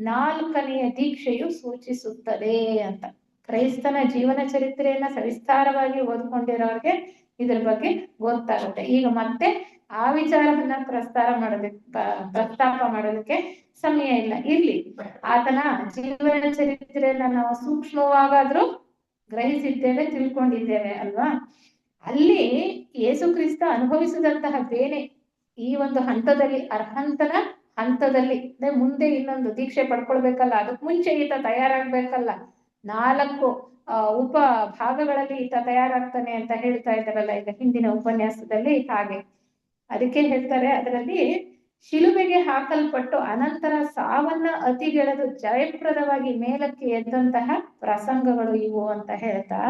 4ನೆಯ ದೀಕ್ಷೆಯು ಸೂಚಿಸುತ್ತದೆ ಅಂತ. ಕ್ರೈಸ್ತನ ಜೀವನ ಚರಿತ್ರೆಯನ್ನ ಸವಿಸ್ತಾರವಾಗಿ ಓದ್ಕೊಂಡಿರೋರಿಗೆ ಇದ್ರ ಬಗ್ಗೆ ಗೊತ್ತಾಗುತ್ತೆ. ಈಗ ಮತ್ತೆ ಆ ವಿಚಾರವನ್ನ ಪ್ರಸ್ತಾಪ ಮಾಡೋದಕ್ಕೆ ಸಮಯ ಇಲ್ಲ. ಇರ್ಲಿ, ಆತನ ಜೀವನ ಚರಿತ್ರೆಯನ್ನ ನಾವು ಸೂಕ್ಷ್ಮವಾಗಾದ್ರೂ ಗ್ರಹಿಸಿದ್ದೇವೆ, ತಿಳ್ಕೊಂಡಿದ್ದೇವೆ ಅಲ್ವಾ. ಅಲ್ಲಿ ಯೇಸು ಕ್ರಿಸ್ತ ಅನುಭವಿಸಿದಂತಹ ಬೇನೆ ಈ ಒಂದು ಹಂತದಲ್ಲಿ, ಅರ್ಹಂತನ ಹಂತದಲ್ಲಿ, ಮುಂದೆ ಇನ್ನೊಂದು ದೀಕ್ಷೆ ಪಡ್ಕೊಳ್ಬೇಕಲ್ಲ, ಅದಕ್ ಮುಂಚೆ ಈತ ತಯಾರಾಗ್ಬೇಕಲ್ಲ, 4 ಉಪ ಭಾಗಗಳಲ್ಲಿ ಈತ ತಯಾರಾಗ್ತಾನೆ ಅಂತ ಹೇಳ್ತಾ ಇದ್ದಾರಲ್ಲ ಈಗ ಹಿಂದಿನ ಉಪನ್ಯಾಸದಲ್ಲಿ. ಹಾಗೆ ಅದಕ್ಕೆ ಹೇಳ್ತಾರೆ, ಅದರಲ್ಲಿ ಶಿಲುಬೆಗೆ ಹಾಕಲ್ಪಟ್ಟು ಅನಂತರ ಸಾವನ್ನ ಅತಿಗೆಳೆದು ಜಯಪ್ರದವಾಗಿ ಮೇಲಕ್ಕೆ ಎದ್ದಂತಹ ಪ್ರಸಂಗಗಳು ಇವು ಅಂತ ಹೇಳ್ತಾ,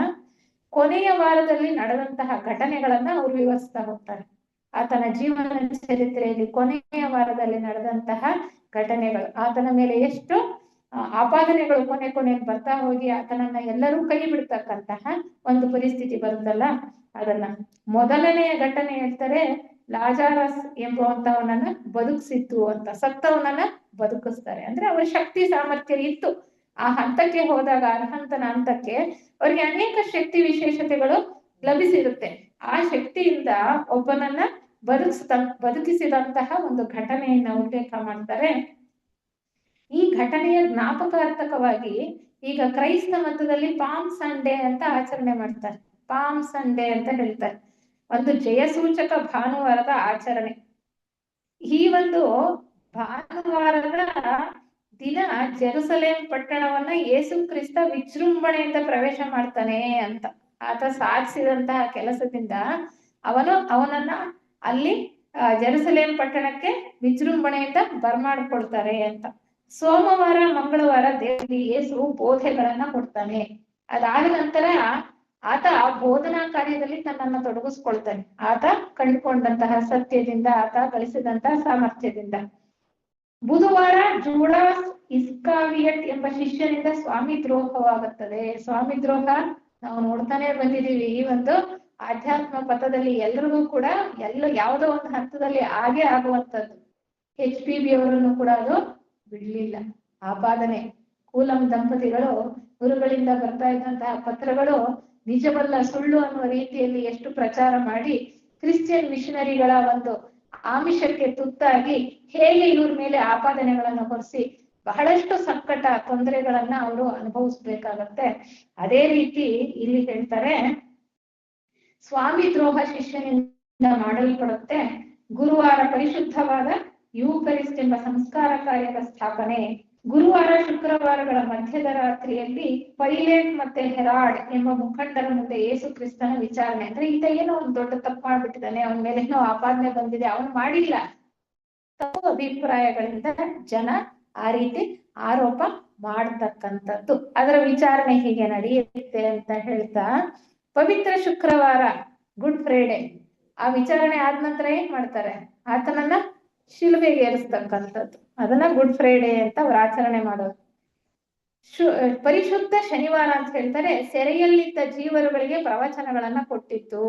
ಕೊನೆಯ ವಾರದಲ್ಲಿ ನಡೆದಂತಹ ಘಟನೆಗಳನ್ನ ಅವ್ರು ವಿವರಿಸ್ತಾ ಹೋಗ್ತಾರೆ. ಆತನ ಜೀವನ ಚರಿತ್ರೆಯಲ್ಲಿ ಕೊನೆಯ ವಾರದಲ್ಲಿ ನಡೆದಂತಹ ಘಟನೆಗಳು, ಆತನ ಮೇಲೆ ಎಷ್ಟು ಆಪಾದನೆಗಳು ಕೊನೆಯಲ್ಲಿ ಬರ್ತಾ ಹೋಗಿ ಆತನನ್ನ ಎಲ್ಲರೂ ಕೈ ಬಿಡ್ತಕ್ಕಂತಹ ಒಂದು ಪರಿಸ್ಥಿತಿ ಬರುತ್ತಲ್ಲ, ಅದನ್ನ ಮೊದಲನೆಯ ಘಟನೆ ಹೇಳ್ತಾರೆ, ಲಾಜಾರಸ್ ಎಂಬುವಂತವನನ್ನ ಬದುಕಿಸಿತ್ತು ಅಂತ. ಸತ್ತವನನ್ನ ಬದುಕಿಸ್ತಾರೆ ಅಂದ್ರೆ ಅವರ ಶಕ್ತಿ ಸಾಮರ್ಥ್ಯ ಇತ್ತು. ಆ ಹಂತಕ್ಕೆ ಹೋದಾಗ ಅರ್ಹಂತನ ಹಂತಕ್ಕೆ ಅವ್ರಿಗೆ ಅನೇಕ ಶಕ್ತಿ ವಿಶೇಷತೆಗಳು ಲಭಿಸಿರುತ್ತೆ. ಆ ಶಕ್ತಿಯಿಂದ ಒಬ್ಬನನ್ನ ಬದುಕಿಸಿದಂತಹ ಒಂದು ಘಟನೆಯನ್ನ ಉಲ್ಲೇಖ ಮಾಡ್ತಾರೆ. ಈ ಘಟನೆಯ ಜ್ಞಾಪಕಾರ್ಥಕವಾಗಿ ಈಗ ಕ್ರೈಸ್ತ ಮತದಲ್ಲಿ ಪಾಮ್ ಸಂಡೇ ಅಂತ ಆಚರಣೆ ಮಾಡ್ತಾರೆ. ಪಾಮ್ ಸಂಡೇ ಅಂತ ಹೇಳ್ತಾರೆ, ಒಂದು ಜಯಸೂಚಕ ಭಾನುವಾರದ ಆಚರಣೆ. ಈ ಒಂದು ಭಾನುವಾರದ ದಿನ ಜೆರುಸಲೇಂ ಪಟ್ಟಣವನ್ನ ಯೇಸು ಕ್ರಿಸ್ತ ವಿಜೃಂಭಣೆಯಿಂದ ಪ್ರವೇಶ ಮಾಡ್ತಾನೆ ಅಂತ. ಆತ ಸಾಧಿಸಿದಂತಹ ಕೆಲಸದಿಂದ ಅವನನ್ನ ಅಲ್ಲಿ ಜೆರುಸಲೇಂ ಪಟ್ಟಣಕ್ಕೆ ವಿಜೃಂಭಣೆಯಿಂದ ಬರ್ಮಾಡ್ಕೊಳ್ತಾರೆ ಅಂತ. ಸೋಮವಾರ ಮಂಗಳವಾರ ದೇವರಿಗೆ ಯೇಸು ಬೋಧೆಗಳನ್ನ ಕೊಡ್ತಾನೆ. ಅದಾದ ನಂತರ ಆತ ಬೋಧನಾ ಕಾರ್ಯದಲ್ಲಿ ತನ್ನನ್ನು ತೊಡಗಿಸ್ಕೊಳ್ತಾನೆ. ಆತ ಕಂಡುಕೊಂಡಂತಹ ಸತ್ಯದಿಂದ, ಆತ ಗಳಿಸಿದಂತಹ ಸಾಮರ್ಥ್ಯದಿಂದ. ಬುಧವಾರ ಜೂಡಾಸ್ ಇಸ್ಕಾರಿಯಟ್ ಎಂಬ ಶಿಷ್ಯನಿಂದ ಸ್ವಾಮಿ ದ್ರೋಹವಾಗುತ್ತದೆ. ಸ್ವಾಮಿ ದ್ರೋಹ ನಾವು ನೋಡ್ತಾನೆ ಬಂದಿದೀವಿ. ಈ ಒಂದು ಆಧ್ಯಾತ್ಮ ಪಥದಲ್ಲಿ ಎಲ್ರಿಗೂ ಕೂಡ ಯಾವುದೋ ಒಂದು ಹಂತದಲ್ಲಿ ಆಗೇ ಆಗುವಂತದ್ದು. HPB ಅವರನ್ನು ಕೂಡ ಅದು ಬಿಡ್ಲಿಲ್ಲ. ಆಪಾದನೆ ಕೂಲಂ ದಂಪತಿಗಳು ಗುರುಗಳಿಂದ ಬರ್ತಾ ಇದ್ದಂತಹ ಪತ್ರಗಳು ನಿಜವಲ್ಲ ಸುಳ್ಳು ಅನ್ನುವ ರೀತಿಯಲ್ಲಿ ಎಷ್ಟು ಪ್ರಚಾರ ಮಾಡಿ ಕ್ರಿಶ್ಚಿಯನ್ ಮಿಷನರಿಗಳ ಒಂದು ಆಮಿಷಕ್ಕೆ ತುತ್ತಾಗಿ ಹೇಗೆ ಇವ್ರ ಮೇಲೆ ಆಪಾದನೆಗಳನ್ನು ಹೊರಿಸಿ ಬಹಳಷ್ಟು ಸಂಕಟ ತೊಂದರೆಗಳನ್ನ ಅವರು ಅನುಭವಿಸ್ಬೇಕಾಗತ್ತೆ. ಅದೇ ರೀತಿ ಇಲ್ಲಿ ಹೇಳ್ತಾರೆ, ಸ್ವಾಮಿ ದ್ರೋಹ ಶಿಷ್ಯನಿಂದ ಮಾಡಲ್ಪಡುತ್ತೆ. ಗುರುವಾರ ಪರಿಶುದ್ಧವಾದ ಯೂಕರಿಸ್ಟ್ ಎಂಬ ಸಂಸ್ಕಾರ ಕಾರ್ಯದ ಸ್ಥಾಪನೆ. ಗುರುವಾರ ಶುಕ್ರವಾರಗಳ ಮಧ್ಯದ ರಾತ್ರಿಯಲ್ಲಿ ಪೈಲೇಟ್ ಮತ್ತೆ ಹೆರಾಡ್ ಎಂಬ ಮುಖಂಡರ ಮುಂದೆ ಯೇಸು ಕ್ರಿಸ್ತನ ವಿಚಾರಣೆ. ಅಂದ್ರೆ ಈತ ಏನೋ ಒಂದು ದೊಡ್ಡ ತಪ್ಪು ಮಾಡ್ಬಿಟ್ಟಿದ್ದಾನೆ, ಅವನ ಮೇಲೆ ಏನೋ ಆಪಾದನೆ ಬಂದಿದೆ, ಅವನು ಮಾಡಿಲ್ಲ. ತಪ್ಪು ಅಭಿಪ್ರಾಯಗಳಿಂದ ಜನ ಆ ರೀತಿ ಆರೋಪ ಮಾಡ್ತಕ್ಕಂಥದ್ದು. ಅದರ ವಿಚಾರಣೆ ಹೀಗೆ ನಡೆಯುತ್ತೆ ಅಂತ ಹೇಳ್ತಾ, ಪವಿತ್ರ ಶುಕ್ರವಾರ ಗುಡ್ ಫ್ರೈಡೆ ಆ ವಿಚಾರಣೆ ಆದ ನಂತರ ಏನ್ ಮಾಡ್ತಾರೆ, ಆತನನ್ನ ಶಿಲುಬೆಗೆ ಏರಿಸ್ತಕ್ಕಂಥದ್ದು. ಅದನ್ನ ಗುಡ್ ಫ್ರೈಡೆ ಅಂತ ಅವ್ರು ಆಚರಣೆ ಮಾಡೋದು. ಪರಿಶುದ್ಧ ಶನಿವಾರ ಅಂತ ಹೇಳ್ತಾರೆ, ಸೆರೆಯಲ್ಲಿದ್ದ ಜೀವರುಗಳಿಗೆ ಪ್ರವಚನಗಳನ್ನ ಕೊಟ್ಟಿತ್ತು.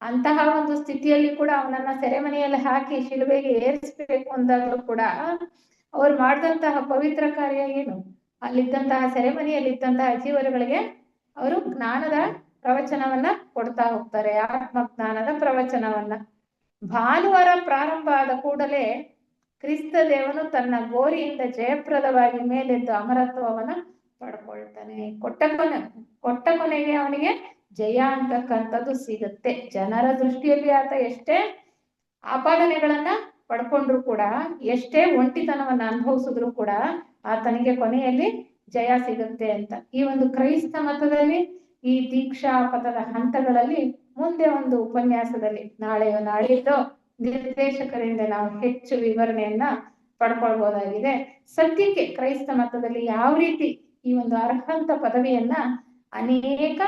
ಅಂತಹ ಒಂದು ಸ್ಥಿತಿಯಲ್ಲಿ ಕೂಡ ಅವನನ್ನ ಸೆರೆಮನೆಯಲ್ಲಿ ಹಾಕಿ ಶಿಲುಬೆಗೆ ಏರಿಸ್ಬೇಕು ಅಂದಾಗಲೂ ಕೂಡ ಅವ್ರು ಮಾಡಿದಂತಹ ಪವಿತ್ರ ಕಾರ್ಯ ಏನು, ಅಲ್ಲಿದ್ದಂತಹ ಸೆರೆಮನೆಯಲ್ಲಿದ್ದಂತಹ ಜೀವರುಗಳಿಗೆ ಅವರು ಜ್ಞಾನದ ಪ್ರವಚನವನ್ನ ಕೊಡ್ತಾ ಹೋಗ್ತಾರೆ, ಆತ್ಮ ಜ್ಞಾನದ ಪ್ರವಚನವನ್ನ. ಭಾನುವಾರ ಪ್ರಾರಂಭ ಆದ ಕೂಡಲೇ ಕ್ರಿಸ್ತ ದೇವನು ತನ್ನ ಗೋರಿಯಿಂದ ಜಯಪ್ರದವಾಗಿ ಮೇಲೆದ್ದು ಅಮರತ್ವವನ್ನ ಪಡ್ಕೊಳ್ತಾನೆ. ಕೊಟ್ಟ ಕೊನೆಗೆ ಅವನಿಗೆ ಜಯ ಅಂತಕ್ಕಂಥದ್ದು ಸಿಗುತ್ತೆ. ಜನರ ದೃಷ್ಟಿಯಲ್ಲಿ ಆತ ಎಷ್ಟೇ ಆಪಾದನೆಗಳನ್ನ ಪಡ್ಕೊಂಡ್ರು ಕೂಡ, ಎಷ್ಟೇ ಒಂಟಿತನವನ್ನ ಅನುಭವಿಸಿದ್ರು ಕೂಡ ಆತನಿಗೆ ಕೊನೆಯಲ್ಲಿ ಜಯ ಸಿಗುತ್ತೆ ಅಂತ. ಈ ಒಂದು ಕ್ರೈಸ್ತ ಮತದಲ್ಲಿ ಈ ದೀಕ್ಷಾ ಪಥದ ಹಂತಗಳಲ್ಲಿ ಮುಂದೆ ಒಂದು ಉಪನ್ಯಾಸದಲ್ಲಿ ನಾಳಿದ್ದು ನಿರ್ದೇಶಕರಿಂದ ನಾವು ಹೆಚ್ಚು ವಿವರಣೆಯನ್ನ ಪಡ್ಕೊಳ್ಬಹುದಾಗಿದೆ. ಸದ್ಯಕ್ಕೆ ಕ್ರೈಸ್ತ ಮತದಲ್ಲಿ ಯಾವ ರೀತಿ ಈ ಒಂದು ಅರ್ಹಂತ ಪದವಿಯನ್ನ ಅನೇಕ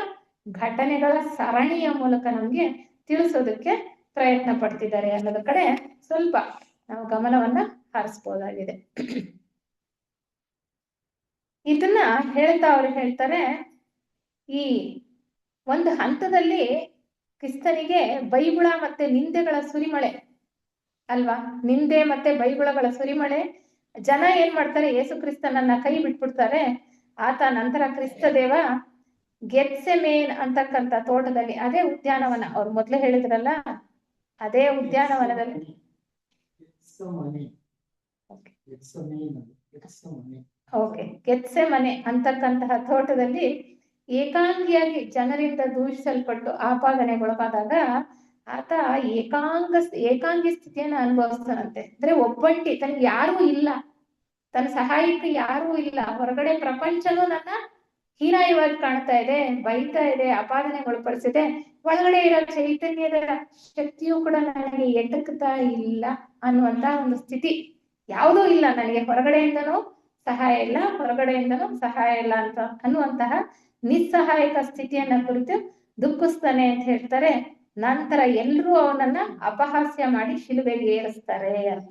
ಘಟನೆಗಳ ಸರಣಿಯ ಮೂಲಕ ನಮ್ಗೆ ತಿಳಿಸೋದಕ್ಕೆ ಪ್ರಯತ್ನ ಪಡ್ತಿದ್ದಾರೆ ಅನ್ನೋದ ಕಡೆ ಸ್ವಲ್ಪ ನಾವು ಗಮನವನ್ನ ಹರಿಸ್ಬೋದಾಗಿದೆ. ಇದನ್ನ ಅವ್ರು ಹೇಳ್ತಾರೆ, ಈ ಒಂದು ಹಂತದಲ್ಲಿ ಕ್ರಿಸ್ತನಿಗೆ ಬೈಗುಳ ಮತ್ತೆ ನಿಂದೆಗಳ ಸುರಿಮಳೆ ಅಲ್ವಾ, ನಿಂದೆ ಮತ್ತೆ ಬೈಗುಳಗಳ ಸುರಿಮಳೆ. ಜನ ಏನ್ ಮಾಡ್ತಾರೆ, ಯೇಸು ಕ್ರಿಸ್ತನನ್ನ ಕೈ ಬಿಟ್ಬಿಡ್ತಾರೆ. ಆತ ನಂತರ ಕ್ರಿಸ್ತ ದೇವ ಗೆತ್ಸೆಮೇನ್ ಅಂತಕ್ಕಂಥ ತೋಟದಲ್ಲಿ, ಅದೇ ಉದ್ಯಾನವನ ಅವ್ರು ಮೊದ್ಲೇ ಹೇಳಿದ್ರಲ್ಲ, ಅದೇ ಉದ್ಯಾನವನದಲ್ಲಿ ಗೆತ್ಸೆಮನೆ ಅಂತಕ್ಕಂತಹ ತೋಟದಲ್ಲಿ ಏಕಾಂಗಿಯಾಗಿ ಜನರಿಂದ ದೂಷಿಸಲ್ಪಟ್ಟು ಆಪಾದನೆಗೊಳಗಾದಾಗ ಆತ ಏಕಾಂಗಿ ಸ್ಥಿತಿಯನ್ನ ಅನುಭವಿಸ್ತಾನಂತೆ. ಅಂದ್ರೆ ಒಬ್ಬಂಟಿ, ತನಗೆ ಯಾರೂ ಇಲ್ಲ, ತನ್ನ ಸಹಾಯಕ್ಕೆ ಯಾರೂ ಇಲ್ಲ, ಹೊರಗಡೆ ಪ್ರಪಂಚನೂ ನನ್ನ ಹೀನಾಯವಾಗಿ ಕಾಣ್ತಾ ಇದೆ, ಬೈತಾ ಇದೆ, ಆಪಾದನೆಗೊಳಪಡಿಸಿದೆ, ಒಳಗಡೆ ಇರೋ ಚೈತನ್ಯದ ಶಕ್ತಿಯೂ ಕೂಡ ನನಗೆ ಎಟಕ್ತಾ ಇಲ್ಲ ಅನ್ನುವಂತ ಒಂದು ಸ್ಥಿತಿ. ಯಾವುದೂ ಇಲ್ಲ ನನಗೆ, ಹೊರಗಡೆಯಿಂದನೂ ಸಹಾಯ ಇಲ್ಲ, ಹೊರಗಡೆಯಿಂದನೂ ಸಹಾಯ ಇಲ್ಲ ಅಂತ ಅನ್ನುವಂತಹ ನಿಸ್ಸಹಾಯಕ ಸ್ಥಿತಿಯನ್ನ ಕುರಿತು ದುಃಖಿಸ್ತಾನೆ ಅಂತ ಹೇಳ್ತಾರೆ. ನಂತರ ಎಲ್ರೂ ಅವನನ್ನ ಅಪಹಾಸ್ಯ ಮಾಡಿ ಶಿಲುಬೆಗೆ ಏರಿಸ್ತಾರೆ ಅಂತ.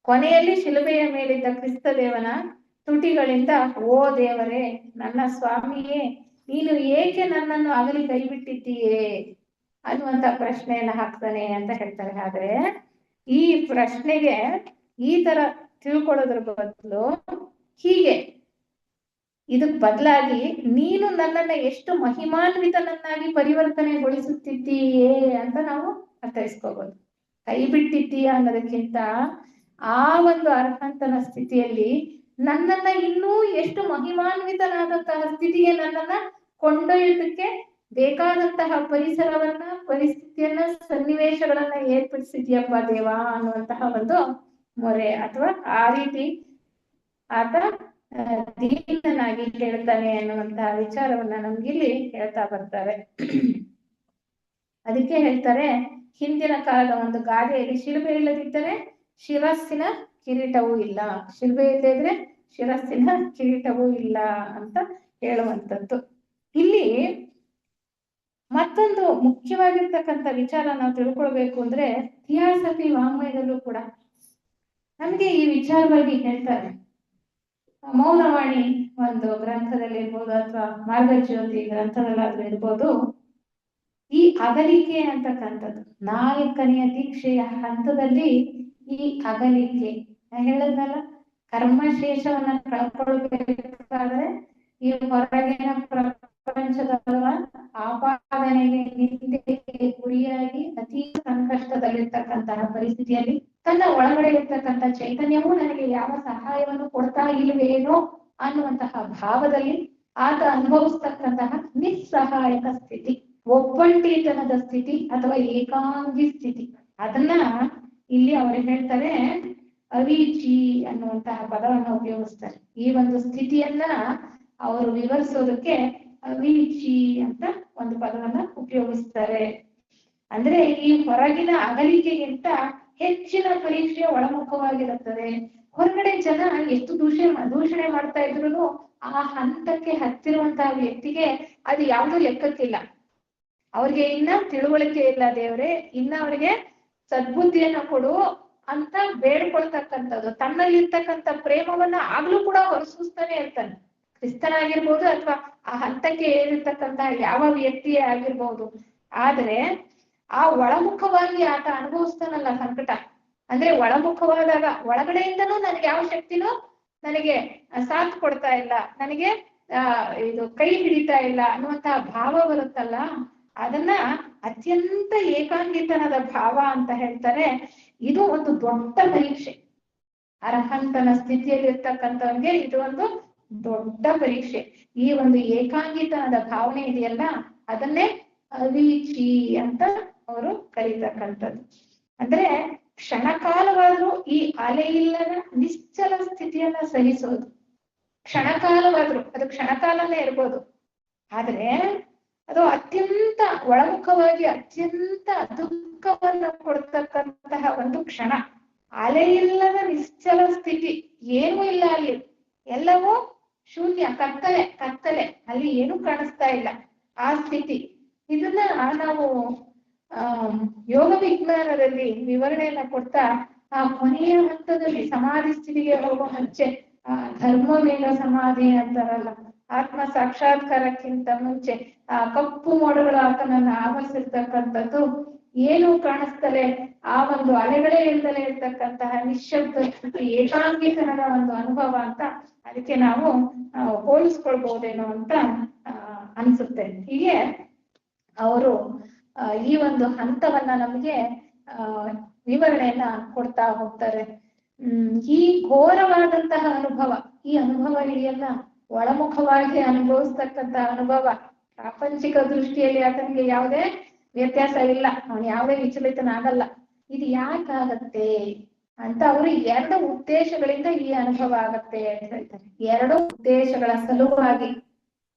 ಕೊನೆಯಲ್ಲಿ ಶಿಲುಬೆಯ ಮೇಲಿದ್ದ ಕ್ರಿಸ್ತ ದೇವನ ತುಟಿಗಳಿಂದ ಓ ದೇವರೇ, ನನ್ನ ಸ್ವಾಮಿಯೇ, ನೀನು ಏಕೆ ನನ್ನನ್ನು ಅಗಲಿ ಕೈ ಬಿಟ್ಟಿದ್ದೀಯೇ ಅನ್ನುವಂತ ಪ್ರಶ್ನೆಯನ್ನ ಹಾಕ್ತಾನೆ ಅಂತ ಹೇಳ್ತಾರೆ. ಆದ್ರೆ ಈ ಪ್ರಶ್ನೆಗೆ ಈ ತರ ತಿಳ್ಕೊಳ್ಳೋದ್ರ ಬದಲು ಹೀಗೆ ಇದಕ್ ಬದಲಾಗಿ ನೀನು ನನ್ನನ್ನ ಎಷ್ಟು ಮಹಿಮಾನ್ವಿತನನ್ನಾಗಿ ಪರಿವರ್ತನೆಗೊಳಿಸುತ್ತಿದ್ದೀಯೇ ಅಂತ ನಾವು ಅರ್ಥೈಸ್ಕೋಬಹುದು. ಕೈ ಬಿಟ್ಟಿದ್ದೀಯ ಅನ್ನೋದಕ್ಕಿಂತ ಆ ಒಂದು ಅರ್ಹಂತನ ಸ್ಥಿತಿಯಲ್ಲಿ ನನ್ನನ್ನ ಇನ್ನೂ ಎಷ್ಟು ಮಹಿಮಾನ್ವಿತನಾದಂತಹ ಸ್ಥಿತಿಗೆ ನನ್ನನ್ನ ಕೊಂಡೊಯ್ಯೋದಕ್ಕೆ ಬೇಕಾದಂತಹ ಪರಿಸ್ಥಿತಿಯನ್ನ ಸನ್ನಿವೇಶಗಳನ್ನ ಏರ್ಪಡಿಸಿದ್ಯಪ್ಪ ದೇವ ಅನ್ನುವಂತಹ ಒಂದು ಮೊರೆ, ಅಥವಾ ಆ ರೀತಿ ಆತ ದೀನನಾಗಿ ಕೇಳ್ತಾನೆ ಅನ್ನುವಂತಹ ವಿಚಾರವನ್ನ ನಮ್ಗಿಲ್ಲಿ ಹೇಳ್ತಾ ಬರ್ತಾರೆ. ಅದಕ್ಕೆ ಹೇಳ್ತಾರೆ, ಹಿಂದಿನ ಕಾಲದ ಒಂದು ಗಾದೆಯಲ್ಲಿ ಶಿಲುಬೆ ಇಲ್ಲದಿದ್ದರೆ ಶಿರಸ್ಸಿನ ಕಿರೀಟವೂ ಇಲ್ಲ, ಶಿಲುಬೆ ಇಲ್ಲದಿದ್ರೆ ಶಿರಸ್ಸಿನ ಕಿರೀಟವೂ ಇಲ್ಲ ಅಂತ ಹೇಳುವಂಥದ್ದು. ಇಲ್ಲಿ ಮತ್ತೊಂದು ಮುಖ್ಯವಾಗಿರ್ತಕ್ಕಂಥ ವಿಚಾರ ನಾವು ತಿಳ್ಕೊಳ್ಬೇಕು ಅಂದ್ರೆ, ಥಿಯಾಸಫಿ ವಾಂಗ್ಮಯದಲ್ಲೂ ಕೂಡ ನಮ್ಗೆ ಈ ವಿಚಾರವಾಗಿ ಹೇಳ್ತಾರೆ. ಮೌನವಾಣಿ ಒಂದು ಗ್ರಂಥದಲ್ಲಿ ಇರ್ಬೋದು, ಅಥವಾ ಮಾರ್ಗಜ್ಯೋತಿ ಗ್ರಂಥದಲ್ಲಾದ್ರೂ ಇರ್ಬೋದು, ಈ ಅಗಲಿಕೆ ಅಂತಕ್ಕಂಥದ್ದು 4ನೆಯ ದೀಕ್ಷೆಯ ಹಂತದಲ್ಲಿ ಈ ಅಗಲಿಕೆ ಹೇಳದ್ನಲ್ಲ, ಕರ್ಮಶೇಷವನ್ನ ಕಳ್ಕೊಳ್ಬೇಕಾದ್ರೆ ಈ ಹೊರಗಿನ ಪ್ರಪಂಚದ ಆಪಾದನೆಗೆ ನಿಂದೆಗೆ ಗುರಿಯಾಗಿ ಅತಿ ಸಂಕಷ್ಟದಲ್ಲಿರ್ತಕ್ಕಂತಹ ಪರಿಸ್ಥಿತಿಯಲ್ಲಿ ತನ್ನ ಒಳಗಡೆ ಇರ್ತಕ್ಕಂಥ ಚೈತನ್ಯವೂ ನನಗೆ ಯಾವ ಸಹಾಯವನ್ನು ಕೊಡ್ತಾ ಇಲ್ವೇನೋ ಅನ್ನುವಂತಹ ಭಾವದಲ್ಲಿ ಆತ ಅನುಭವಿಸ್ತಕ್ಕಂತಹ ನಿಸ್ಸಹಾಯಕ ಸ್ಥಿತಿ, ಒಬ್ಬಂಟಿತನದ ಸ್ಥಿತಿ ಅಥವಾ ಏಕಾಂಗಿ ಸ್ಥಿತಿ, ಅದನ್ನ ಇಲ್ಲಿ ಅವರು ಹೇಳ್ತಾರೆ ಅವೀಚಿ ಅನ್ನುವಂತಹ ಪದವನ್ನು ಉಪಯೋಗಿಸ್ತಾರೆ. ಈ ಒಂದು ಸ್ಥಿತಿಯನ್ನ ಅವರು ವಿವರಿಸೋದಕ್ಕೆ ಅವೀಚಿ ಅಂತ ಒಂದು ಪದವನ್ನ ಉಪಯೋಗಿಸ್ತಾರೆ. ಅಂದ್ರೆ ಈ ಹೊರಗಿನ ಅಗಲಿಕೆಗಿಂತ ಹೆಚ್ಚಿನ ಪರೀಕ್ಷೆ ಒಳಮುಖವಾಗಿರುತ್ತದೆ. ಹೊರಗಡೆ ಜನ ಎಷ್ಟು ದೂಷಣೆ ಮಾಡ್ತಾ ಇದ್ರು ಆ ಹಂತಕ್ಕೆ ಹತ್ತಿರುವಂತಹ ವ್ಯಕ್ತಿಗೆ ಅದು ಯಾವ್ದು ಲೆಕ್ಕಕ್ಕಿಲ್ಲ. ಅವ್ರಿಗೆ ಇನ್ನ ತಿಳುವಳಿಕೆ ಇಲ್ಲ, ದೇವ್ರೆ ಇನ್ನ ಅವ್ರಿಗೆ ಸದ್ಬುದ್ಧಿಯನ್ನ ಕೊಡು ಅಂತ ಬೇಡ್ಕೊಳ್ತಕ್ಕಂಥದ್ದು, ತನ್ನಲ್ಲಿರ್ತಕ್ಕಂಥ ಪ್ರೇಮವನ್ನ ಆಗ್ಲೂ ಕೂಡ ಹೊರಸೂಸ್ತಾನೆ ಇರ್ತಾನೆ. ಕ್ರಿಸ್ತನಾಗಿರ್ಬೋದು ಅಥವಾ ಆ ಹಂತಕ್ಕೆ ಏರಿರ್ತಕ್ಕಂತಹ ಯಾವ ವ್ಯಕ್ತಿಯೇ ಆಗಿರ್ಬೋದು. ಆದ್ರೆ ಆ ಒಳಮುಖವಾಗಿ ಆತ ಅನುಭವಿಸ್ತಾನಲ್ಲ ಸಂಕಟ, ಅಂದ್ರೆ ಒಳಮುಖವಾದಾಗ ಒಳಗಡೆಯಿಂದನೂ ನನಗೆ ಯಾವ ಶಕ್ತಿನೂ ನನಗೆ ಸಾಥ್ ಕೊಡ್ತಾ ಇಲ್ಲ, ನನಗೆ ಇದು ಕೈ ಹಿಡಿತಾ ಇಲ್ಲ ಅನ್ನುವಂತಹ ಭಾವ ಬರುತ್ತಲ್ಲ, ಅದನ್ನ ಅತ್ಯಂತ ಏಕಾಂಗಿತನದ ಭಾವ ಅಂತ ಹೇಳ್ತಾರೆ. ಇದು ಒಂದು ದೊಡ್ಡ ಪರೀಕ್ಷೆ. ಅರ್ಹಂತನ ಸ್ಥಿತಿಯಲ್ಲಿ ಇರ್ತಕ್ಕಂಥವ್ರಿಗೆ ಇದು ಒಂದು ದೊಡ್ಡ ಪರೀಕ್ಷೆ. ಈ ಒಂದು ಏಕಾಂಗಿತನದ ಭಾವನೆ ಇದೆಯಲ್ಲ, ಅದನ್ನೇ ಅವೀಚಿ ಅಂತ ಅವರು ಕರೀತಕ್ಕಂಥದ್ದು. ಅಂದ್ರೆ ಕ್ಷಣಕಾಲವಾದ್ರೂ ಈ ಅಲೆಯಿಲ್ಲದ ನಿಶ್ಚಲ ಸ್ಥಿತಿಯನ್ನ ಸಹಿಸೋದು. ಕ್ಷಣಕಾಲವಾದ್ರೂ ಅದು ಕ್ಷಣಕಾಲನೇ ಇರ್ಬೋದು, ಆದ್ರೆ ಅದು ಅತ್ಯಂತ ಒಳಮುಖವಾಗಿ ಅತ್ಯಂತ ದುಃಖವನ್ನ ಕೊಡ್ತಕ್ಕಂತಹ ಒಂದು ಕ್ಷಣ. ಅಲೆಯಿಲ್ಲದ ನಿಶ್ಚಲ ಸ್ಥಿತಿ, ಏನೂ ಇಲ್ಲ ಅಲ್ಲಿ, ಎಲ್ಲವೂ ಶೂನ್ಯ, ಕತ್ತಲೆ, ಅಲ್ಲಿ ಏನೂ ಕಾಣಿಸ್ತಾ ಇಲ್ಲ ಆ ಸ್ಥಿತಿ. ಇದನ್ನ ನಾವು ಯೋಗ ವಿಜ್ಞಾನದಲ್ಲಿ ವಿವರಣೆಯನ್ನ ಕೊಡ್ತಾ ಆ ಕೊನೆಯ ಹಂತದಲ್ಲಿ ಸಮಾಧಿ ಸ್ಥಿತಿಗೆ ಹೋಗೋ ಮುಂಚೆ ಧರ್ಮವೇಗ ಸಮಾಧಿ ಅಂತಾರಲ್ಲ, ಆತ್ಮ ಸಾಕ್ಷಾತ್ಕಾರಕ್ಕಿಂತ ಮುಂಚೆ ಆ ಕಪ್ಪು ಮೋಡಗಳು ಆತನನ್ನ ಆವರಿಸಿರ್ತಕ್ಕಂಥದ್ದು, ಏನು ಕಾಣಿಸ್ತಲೇ ಆ ಒಂದು ಅಲೆಗಳೇ ಇಲ್ದಲೇ ಇರ್ತಕ್ಕಂತಹ ನಿಶ್ಶಬ್ದ ಏಕಾಂಗಿತನದ ಒಂದು ಅನುಭವ ಅಂತ ಅದಕ್ಕೆ ನಾವು ಹೋಲಿಸ್ಕೊಳ್ಬಹುದೇನೋ ಅಂತ ಅನ್ಸುತ್ತೆ. ಹೀಗೆ ಅವರು ಈ ಒಂದು ಹಂತವನ್ನ ನಮಗೆ ವಿವರಣೆಯನ್ನ ಕೊಡ್ತಾ ಹೋಗ್ತಾರೆ. ಈ ಘೋರವಾದಂತಹ ಅನುಭವ, ಈ ಅನುಭವ ಇದೆಯಲ್ಲ, ಒಳಮುಖವಾಗಿ ಅನುಭವಿಸ್ತಕ್ಕಂತಹ ಅನುಭವ, ಪ್ರಾಪಂಚಿಕ ದೃಷ್ಟಿಯಲ್ಲಿ ಆತನಿಗೆ ಯಾವುದೇ ವ್ಯತ್ಯಾಸ ಇಲ್ಲ, ಅವನು ಯಾವುದೇ ವಿಚಲಿತನಾಗಲ್ಲ. ಇದು ಯಾಕಾಗತ್ತೆ ಅಂತ ಅವರು 2 ಉದ್ದೇಶಗಳಿಂದ ಈ ಅನುಭವ ಆಗತ್ತೆ ಅಂತ ಹೇಳ್ತಾರೆ. 2 ಉದ್ದೇಶಗಳ ಸಲುವಾಗಿ.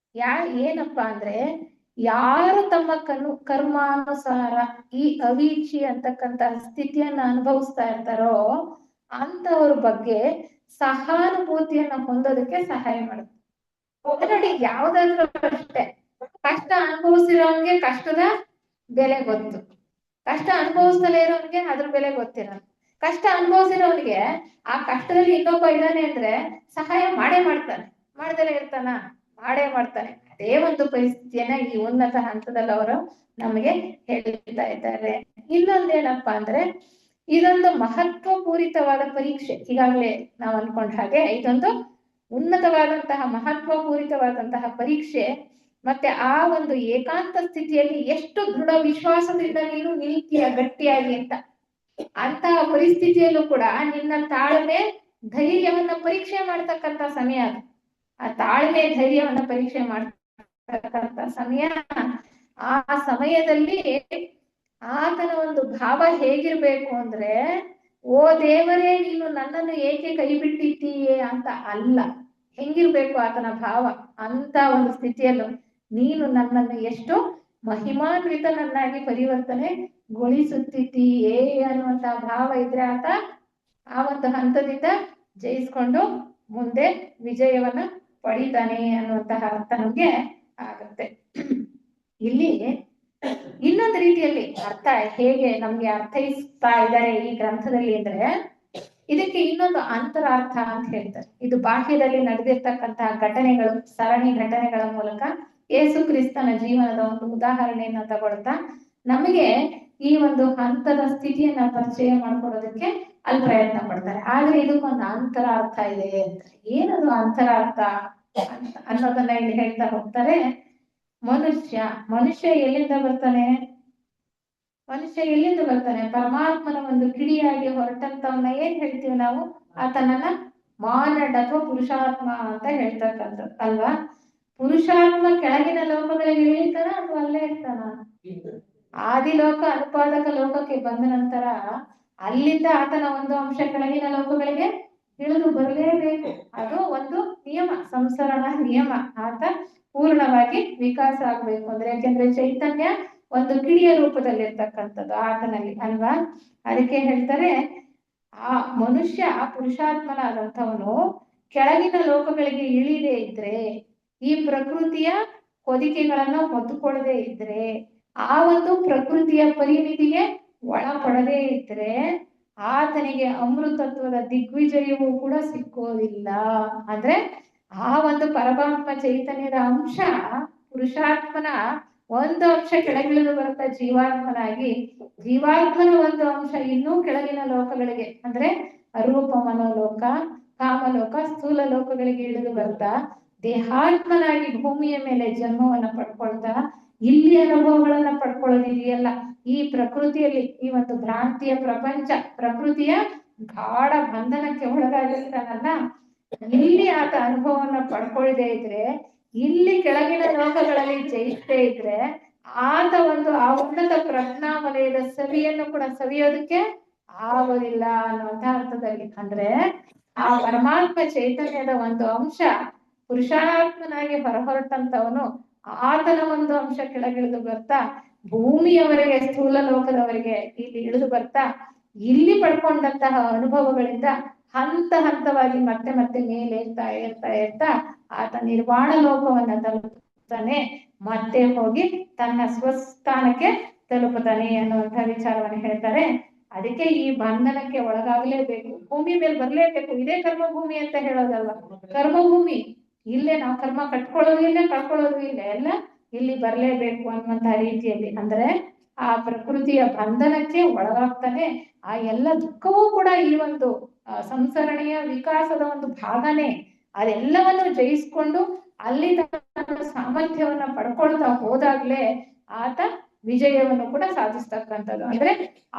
ಏನಪ್ಪಾ ಅಂದ್ರೆ, ಯಾರು ತಮ್ಮ ಕರ್ಮಾನುಸಾರ ಈ ಅವೀಚಿ ಅಂತಕ್ಕಂತ ಸ್ಥಿತಿಯನ್ನ ಅನುಭವಿಸ್ತಾ ಇರ್ತಾರೋ ಅಂತವ್ರ ಬಗ್ಗೆ ಸಹಾನುಭೂತಿಯನ್ನ ಹೊಂದೋದಕ್ಕೆ ಸಹಾಯ ಮಾಡುತ್ತೆ. ನೋಡಿ, ಯಾವ್ದಾದ್ರು ಅಷ್ಟೇ, ಕಷ್ಟ ಅನುಭವಿಸಿರೋನ್ಗೆ ಕಷ್ಟದ ಬೆಲೆ ಗೊತ್ತು, ಕಷ್ಟ ಅನುಭವಿಸ್ದಲೇ ಇರೋನ್ಗೆ ಅದ್ರ ಬೆಲೆ ಗೊತ್ತಿರಲ್ಲ. ಕಷ್ಟ ಅನುಭವಿಸಿರೋನಿಗೆ ಆ ಕಷ್ಟದಲ್ಲಿ ಇನ್ನೊಬ್ಬ ಇದ್ದಾನೆ ಅಂದ್ರೆ ಸಹಾಯ ಮಾಡೇ ಮಾಡ್ತಾನೆ, ಮಾಡ್ದಲೇ ಇರ್ತಾನ, ಮಾಡೇ ಮಾಡ್ತಾನೆ. ಅದೇ ಒಂದು ಪರಿಸ್ಥಿತಿಯನ್ನ ಈ ಉನ್ನತ ಹಂತದಲ್ಲಿ ಅವರು ನಮಗೆ ಹೇಳ್ತಾ ಇದ್ದಾರೆ. ಇನ್ನೊಂದೇನಪ್ಪಾ ಅಂದ್ರೆ ಇದೊಂದು ಮಹತ್ವಪೂರಿತವಾದ ಪರೀಕ್ಷೆ. ಈಗಾಗಲೇ ನಾವು ಅನ್ಕೊಂಡ ಹಾಗೆ ಇದೊಂದು ಉನ್ನತವಾದಂತಹ ಮಹತ್ವಪೂರಿತವಾದಂತಹ ಪರೀಕ್ಷೆ. ಮತ್ತೆ ಆ ಒಂದು ಏಕಾಂತ ಸ್ಥಿತಿಯಲ್ಲಿ ಎಷ್ಟು ದೃಢ ವಿಶ್ವಾಸದಿಂದ ನೀನು ನಿಲ್ತೀಯ ಗಟ್ಟಿಯಾಗಿ ಅಂತಹ ಪರಿಸ್ಥಿತಿಯಲ್ಲೂ ಕೂಡ ನಿನ್ನ ತಾಳ್ಮೆ ಧೈರ್ಯವನ್ನ ಪರೀಕ್ಷೆ ಮಾಡ್ತಕ್ಕಂತ ಸಮಯ ಅದು. ಆ ತಾಳ್ಮೆ ಧೈರ್ಯವನ್ನ ಪರೀಕ್ಷೆ ಮಾಡ್ತಕ್ಕಂತ ಸಮಯ. ಆ ಸಮಯದಲ್ಲಿ ಆತನ ಒಂದು ಭಾವ ಹೇಗಿರ್ಬೇಕು ಅಂದ್ರೆ, ಓ ದೇವರೇ ನೀನು ನನ್ನನ್ನು ಏಕೆ ಕೈ ಬಿಟ್ಟಿದ್ದೀಯೇ ಅಂತ ಅಲ್ಲ. ಹೆಂಗಿರ್ಬೇಕು ಆತನ ಭಾವ? ಅಂತ ಒಂದು ಸ್ಥಿತಿಯಲ್ಲೂ ನೀನು ನನ್ನನ್ನು ಎಷ್ಟು ಮಹಿಮಾನ್ವಿತನನ್ನಾಗಿ ಪರಿವರ್ತನೆ ಗೊಳಿಸುತ್ತಿದ್ದೀಯೇ ಅನ್ನುವಂತ ಭಾವ ಇದ್ರೆ ಆತ ಆ ಒಂದು ಹಂತದಿಂದ ಜಯಿಸ್ಕೊಂಡು ಮುಂದೆ ವಿಜಯವನ್ನ ಪಡಿತಾನೆ ಅನ್ನುವಂತಹ ಅರ್ಥ ನಮ್ಗೆ ಆಗುತ್ತೆ. ಇಲ್ಲಿ ಇನ್ನೊಂದು ರೀತಿಯಲ್ಲಿ ಅರ್ಥ ಹೇಗೆ ನಮ್ಗೆ ಅರ್ಥೈಸ್ತಾ ಇದ್ದಾರೆ ಈ ಗ್ರಂಥದಲ್ಲಿ ಅಂದ್ರೆ, ಇದಕ್ಕೆ ಇನ್ನೊಂದು ಅಂತರಾರ್ಥ ಅಂತ ಹೇಳ್ತಾರೆ. ಇದು ಬಾಹ್ಯದಲ್ಲಿ ನಡೆದಿರ್ತಕ್ಕಂತಹ ಘಟನೆಗಳು, ಸರಣಿ ಘಟನೆಗಳ ಮೂಲಕ ಯೇಸು ಕ್ರಿಸ್ತನ ಜೀವನದ ಒಂದು ಉದಾಹರಣೆಯನ್ನ ತಗೊಳ್ತಾ ನಮಗೆ ಈ ಒಂದು ಹಂತದ ಸ್ಥಿತಿಯನ್ನ ಪರಿಚಯ ಮಾಡ್ಕೊಡೋದಕ್ಕೆ ಅಲ್ಲಿ ಪ್ರಯತ್ನ ಪಡ್ತಾರೆ. ಆದ್ರೆ ಇದಕ್ಕೊಂದು ಅಂತರಾರ್ಥ ಇದೆ ಅಂತ. ಏನದು ಅಂತರಾರ್ಥ ಅಂತ ಅನ್ನೋದನ್ನ ಇಲ್ಲಿ ಹೇಳ್ತಾ ಹೋಗ್ತಾರೆ. ಮನುಷ್ಯ ಎಲ್ಲಿಂದ ಬರ್ತಾನೆ? ಪರಮಾತ್ಮನ ಒಂದು ಕಿಡಿಯಾಗಿ ಹೊರಟಂತವನ್ನ ಏನ್ ಹೇಳ್ತೀವಿ ನಾವು? ಆತನನ್ನ ಮಾನಡ್ ಅಥವಾ ಪುರುಷಾತ್ಮ ಅಂತ ಹೇಳ್ತಕ್ಕಂಥದ್ದು ಅಲ್ವಾ? ಪುರುಷಾತ್ಮ ಕೆಳಗಿನ ಲೋಕಗಳಿಗೆ ಇಳಿತಾನ ಅಥವಾ ಅಲ್ಲೇ ಇರ್ತಾನ? ಆದಿಲೋಕ ಅನುಪಾದಕ ಲೋಕಕ್ಕೆ ಬಂದ ನಂತರ ಅಲ್ಲಿಂದ ಆತನ ಒಂದು ಅಂಶ ಕೆಳಗಿನ ಲೋಕಗಳಿಗೆ ಇಳಿದು ಬರಲೇಬೇಕು. ಅದು ಒಂದು ನಿಯಮ, ಸಂಸರಣ ನಿಯಮ. ಆತ ಪೂರ್ಣವಾಗಿ ವಿಕಾಸ ಆಗ್ಬೇಕು ಅಂದ್ರೆ, ಯಾಕೆಂದ್ರೆ ಚೈತನ್ಯ ಒಂದು ಕಿಡಿಯ ರೂಪದಲ್ಲಿ ಇರ್ತಕ್ಕಂಥದ್ದು ಆತನಲ್ಲಿ ಅಲ್ವಾ? ಅದಕ್ಕೆ ಹೇಳ್ತಾರೆ, ಆ ಮನುಷ್ಯ ಪುರುಷಾತ್ಮನಾದಂಥವನು ಕೆಳಗಿನ ಲೋಕಗಳಿಗೆ ಇಳಿದೇ ಇದ್ರೆ, ಈ ಪ್ರಕೃತಿಯ ಹೊದಿಕೆಗಳನ್ನ ಹೊತ್ತುಕೊಳ್ಳದೆ ಇದ್ರೆ, ಆ ಒಂದು ಪ್ರಕೃತಿಯ ಪರಿಮಿತಿಗೆ ಒಳಪಡದೇ ಇದ್ರೆ ಆತನಿಗೆ ಅಮೃತತ್ವದ ದಿಗ್ವಿಜಯವೂ ಕೂಡ ಸಿಕ್ಕೋದಿಲ್ಲ. ಅಂದ್ರೆ ಆ ಒಂದು ಪರಮಾತ್ಮ ಚೈತನ್ಯದ ಅಂಶ ಪುರುಷಾತ್ಮನ ಒಂದು ಅಂಶ ಕೆಳಗಿಳಿದು ಬರುತ್ತಾ ಜೀವಾತ್ಮನಾಗಿ, ಜೀವಾತ್ಮನ ಒಂದು ಅಂಶ ಇನ್ನೂ ಕೆಳಗಿನ ಲೋಕಗಳಿಗೆ ಅಂದ್ರೆ ಅರೂಪ ಮನೋಲೋಕ, ಕಾಮಲೋಕ, ಸ್ಥೂಲ ಲೋಕಗಳಿಗೆ ಇಳಿದು ಬರ್ತಾ ದೇಹಾತ್ಮನಾಗಿ ಭೂಮಿಯ ಮೇಲೆ ಜನ್ಮವನ್ನ ಪಡ್ಕೊಳ್ತಾ ಇಲ್ಲಿ ಅನುಭವಗಳನ್ನ ಪಡ್ಕೊಳ್ಳೋದಿದೆಯಲ್ಲ, ಈ ಪ್ರಕೃತಿಯಲ್ಲಿ ಈ ಒಂದು ಭ್ರಾಂತಿಯ ಪ್ರಪಂಚ, ಪ್ರಕೃತಿಯ ಗಾಢ ಬಂಧನಕ್ಕೆ ಒಳಗಾಗಿರ್ತಾನಲ್ಲ, ಇಲ್ಲಿ ಆತ ಅನುಭವವನ್ನ ಪಡ್ಕೊಳ್ದೇ ಇದ್ರೆ, ಇಲ್ಲಿ ಕೆಳಗಿನ ಲೋಕಗಳಲ್ಲಿ ಜಯಿಸದೇ ಇದ್ರೆ ಆತ ಒಂದು ಆ ಉನ್ನತ ಪ್ರಜ್ಞಾವಲಯದ ಸವಿಯನ್ನು ಕೂಡ ಸವಿಯೋದಕ್ಕೆ ಆಗೋದಿಲ್ಲ ಅನ್ನುವಂಥ ಅರ್ಥದಲ್ಲಿ. ಅಂದ್ರೆ ಆ ಪರಮಾತ್ಮ ಚೈತನ್ಯದ ಒಂದು ಅಂಶ ಪುರುಷಾತ್ಮನಾಗಿ ಹೊರಹೊರಟಂತವನು ಆತನ ಒಂದು ಅಂಶ ಕೆಳಗಿಳಿದು ಬರ್ತಾ ಭೂಮಿಯವರೆಗೆ, ಸ್ಥೂಲ ಲೋಕದವರೆಗೆ ಇಲ್ಲಿ ಇಳಿದು ಬರ್ತಾ ಇಲ್ಲಿ ಪಡ್ಕೊಂಡಂತಹ ಅನುಭವಗಳಿಂದ ಹಂತ ಹಂತವಾಗಿ ಮತ್ತೆ ಮತ್ತೆ ಮೇಲೆ ಏರ್ತಾ ಆತ ನಿರ್ವಾಣ ಲೋಕವನ್ನ ತಲುಪುತ್ತಾನೆ, ಮತ್ತೆ ಹೋಗಿ ತನ್ನ ಸ್ವಸ್ಥಾನಕ್ಕೆ ತಲುಪುತ್ತಾನೆ ಅನ್ನುವಂಥ ವಿಚಾರವನ್ನು ಹೇಳ್ತಾರೆ. ಅದಕ್ಕೆ ಈ ಬಂಧನಕ್ಕೆ ಒಳಗಾಗಲೇಬೇಕು, ಭೂಮಿ ಮೇಲೆ ಬರ್ಲೇಬೇಕು. ಇದೇ ಕರ್ಮಭೂಮಿ ಅಂತ ಹೇಳೋದಲ್ವ, ಕರ್ಮಭೂಮಿ. ಇಲ್ಲೇ ನಾವು ಕರ್ಮ ಕಟ್ಕೊಳ್ಳೋದು ಇಲ್ಲ, ಕಳ್ಕೊಳ್ಳೋದು ಇಲ್ಲ, ಎಲ್ಲ ಇಲ್ಲಿ ಬರ್ಲೇಬೇಕು ಅನ್ನುವಂತ ರೀತಿಯಲ್ಲಿ. ಅಂದ್ರೆ ಆ ಪ್ರಕೃತಿಯ ಬಂಧನಕ್ಕೆ ಒಳಗಾಗ್ತಾನೆ. ಆ ಎಲ್ಲ ದುಃಖವೂ ಕೂಡ ಈ ಒಂದು ಸಂಸರಣೆಯ ವಿಕಾಸದ ಒಂದು ಭಾಗನೇ. ಅದೆಲ್ಲವನ್ನು ಜಯಿಸ್ಕೊಂಡು ಅಲ್ಲಿ ತನ್ನ ಸಾಮರ್ಥ್ಯವನ್ನ ಪಡ್ಕೊಳ್ತಾ ಹೋದಾಗ್ಲೇ ಆತ ವಿಜಯವನ್ನು ಕೂಡ ಸಾಧಿಸ್ತಕ್ಕಂಥದ್ದು. ಅಂದ್ರೆ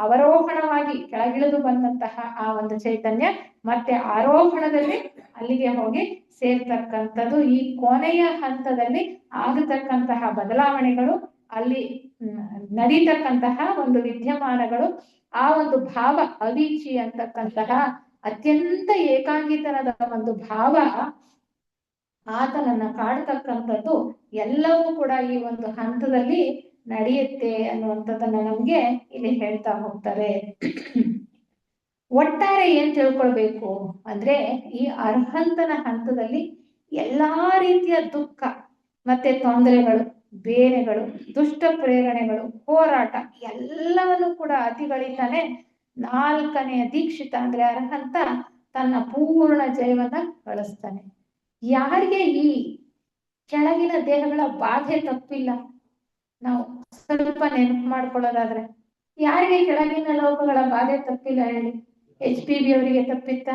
ಅವರೋಹಣವಾಗಿ ಕೆಳಗಿಳಿದು ಬಂದಂತಹ ಆ ಒಂದು ಚೈತನ್ಯ ಮತ್ತೆ ಆರೋಹಣದಲ್ಲಿ ಅಲ್ಲಿಗೆ ಹೋಗಿ ಸೇರ್ತಕ್ಕಂಥದ್ದು. ಈ ಕೊನೆಯ ಹಂತದಲ್ಲಿ ಆಗತಕ್ಕಂತಹ ಬದಲಾವಣೆಗಳು, ಅಲ್ಲಿ ನಡೀತಕ್ಕಂತಹ ಒಂದು ವಿದ್ಯಮಾನಗಳು, ಆ ಒಂದು ಭಾವ ಅವೀಚಿ ಅಂತಕ್ಕಂತಹ ಅತ್ಯಂತ ಏಕಾಂಗಿತನದ ಒಂದು ಭಾವ ಆತನನ್ನ ಕಾಡ್ತಕ್ಕಂಥದ್ದು ಎಲ್ಲವೂ ಕೂಡ ಈ ಒಂದು ಹಂತದಲ್ಲಿ ನಡೆಯುತ್ತೆ ಅನ್ನುವಂಥದ್ದನ್ನ ನಮ್ಗೆ ಇಲ್ಲಿ ಹೇಳ್ತಾ ಹೋಗ್ತಾರೆ. ಒಟ್ಟಾರೆ ಏನ್ ತಿಳ್ಕೊಳ್ಬೇಕು ಅಂದ್ರೆ, ಈ ಅರ್ಹಂತನ ಹಂತದಲ್ಲಿ ಎಲ್ಲಾ ರೀತಿಯ ದುಃಖ ಮತ್ತೆ ತೊಂದರೆಗಳು, ಬೇರೆಗಳು, ದುಷ್ಟ ಪ್ರೇರಣೆಗಳು, ಹೋರಾಟ ಎಲ್ಲವನ್ನು ಕೂಡ ಅತಿಗಳಿತಾನೆ ನಾಲ್ಕನೆಯ ದೀಕ್ಷಿತ ಅಂದ್ರೆ ಅರ್ಹಂತ ತನ್ನ ಪೂರ್ಣ ಜಯವನ್ನ ಗಳಿಸ್ತಾನೆ. ಯಾರಿಗೆ ಈ ಕೆಳಗಿನ ದೇಹಗಳ ಬಾಧೆ ತಪ್ಪಿಲ್ಲ, ನಾವು ಸ್ವಲ್ಪ ನೆನಪು ಮಾಡ್ಕೊಳ್ಳೋದಾದ್ರೆ ಯಾರಿಗೆ ಕೆಳಗಿನ ಲೋಕಗಳ ಬಾಧೆ ತಪ್ಪಿಲ್ಲ ಹೇಳಿ? HPV ಅವರಿಗೆ ತಪ್ಪಿತ್ತ?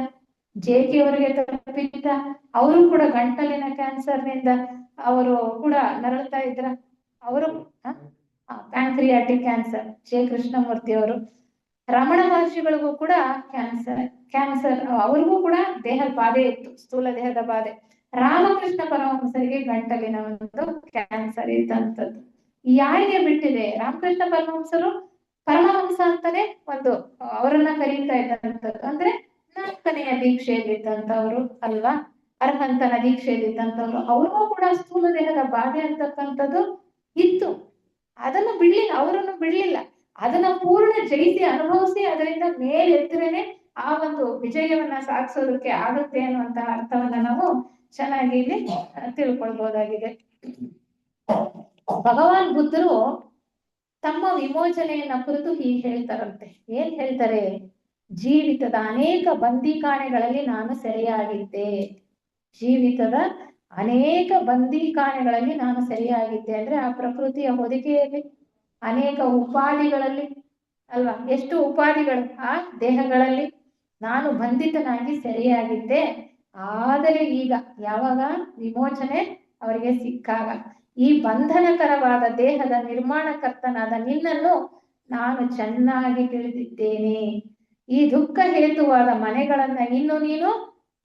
JK ಅವರಿಗೆ ತಪ್ಪಿತ್ತ? ಅವರು ಕೂಡ ಗಂಟಲಿನ ಕ್ಯಾನ್ಸರ್ನಿಂದ ಅವರು ಕೂಡ ನರಳ್ತಾ ಇದ್ರ. ಅವರು ಪ್ಯಾಂಕ್ರಿಯಾಟಿಕ್ ಕ್ಯಾನ್ಸರ್, J. ಕೃಷ್ಣಮೂರ್ತಿ ಅವರು. ರಮಣ ಮಹರ್ಷಿಗಳಿಗೂ ಕೂಡ ಕ್ಯಾನ್ಸರ್ ಅವ್ರಿಗೂ ಕೂಡ ದೇಹದ ಬಾಧೆ ಇತ್ತು, ಸ್ಥೂಲ ದೇಹದ ಬಾಧೆ. ರಾಮಕೃಷ್ಣ ಪರಮಹಂಸರಿಗೆ ಗಂಟಲಿನ ಒಂದು ಕ್ಯಾನ್ಸರ್ ಇದ್ದಂಥದ್ದು. ಯಾರಿಗೆ ಬಿಟ್ಟಿದೆ? ರಾಮಕೃಷ್ಣ ಪರಮಹಂಸ ಅಂತಾನೆ ಒಂದು ಅವರನ್ನ ಕರೀತಾ ಇದ್ದಂಥದ್ದು. ಅಂದ್ರೆ ನಾಲ್ಕನೆಯ ದೀಕ್ಷೆಯಲ್ಲಿದ್ದಂಥವ್ರು ಅಲ್ವಾ, ಅರ್ಹಂತನ ದೀಕ್ಷೆಯಲ್ಲಿದ್ದಂಥವ್ರು. ಅವ್ರಿಗೂ ಕೂಡ ಸ್ಥೂಲ ದೇಹದ ಬಾಧೆ ಅಂತಕ್ಕಂಥದ್ದು ಇತ್ತು. ಅದನ್ನು ಬಿಡ್ಲಿಲ್ಲ, ಅವರನ್ನು ಬಿಡ್ಲಿಲ್ಲ. ಅದನ್ನ ಪೂರ್ಣ ಜಯಿಸಿ ಅನುಭವಿಸಿ ಅದರಿಂದ ಮೇಲೆತ್ತರೇನೆ ಆ ಒಂದು ವಿಜಯವನ್ನ ಸಾಧಿಸೋದಕ್ಕೆ ಆಗುತ್ತೆ ಅನ್ನುವಂತಹ ಅರ್ಥವನ್ನ ನಾವು ಚೆನ್ನಾಗಿ ಇಲ್ಲಿ ತಿಳ್ಕೊಳ್ಬಹುದಾಗಿದೆ. ಭಗವಾನ್ ಬುದ್ಧರು ತಮ್ಮ ವಿಮೋಚನೆಯನ್ನ ಕುರಿತು ಹೀಗೆ ಹೇಳ್ತಾರಂತೆ. ಏನ್ ಹೇಳ್ತಾರೆ? ಜೀವಿತದ ಅನೇಕ ಬಂದಿಖಾನೆಗಳಲ್ಲಿ ನಾನು ಸೆರೆಯಾಗಿದ್ದೆ. ಜೀವಿತದ ಅನೇಕ ಬಂದಿಖಾನೆಗಳಲ್ಲಿ ನಾನು ಸೆರೆಯಾಗಿದ್ದೆ ಅಂದ್ರೆ ಆ ಪ್ರಕೃತಿಯ ಹೊದಿಕೆಯಲ್ಲಿ, ಅನೇಕ ಉಪಾಧಿಗಳಲ್ಲಿ ಅಲ್ವಾ, ಎಷ್ಟು ಉಪಾಧಿಗಳು ಆ ದೇಹಗಳಲ್ಲಿ ನಾನು ಬಂಧಿತನಾಗಿ ಸೆರೆಯಾಗಿದ್ದೆ. ಆದರೆ ಈಗ ಯಾವಾಗ ವಿಮೋಚನೆ ಅವರಿಗೆ ಸಿಕ್ಕಾಗ ಈ ಬಂಧನಕರವಾದ ದೇಹದ ನಿರ್ಮಾಣಕರ್ತನಾದ ನಿನ್ನನ್ನು ನಾನು ಚೆನ್ನಾಗಿ ತಿಳಿದಿದ್ದೇನೆ. ಈ ದುಃಖ ಹೇತುವಾದ ಮನೆಗಳನ್ನ ಇನ್ನು ನೀನು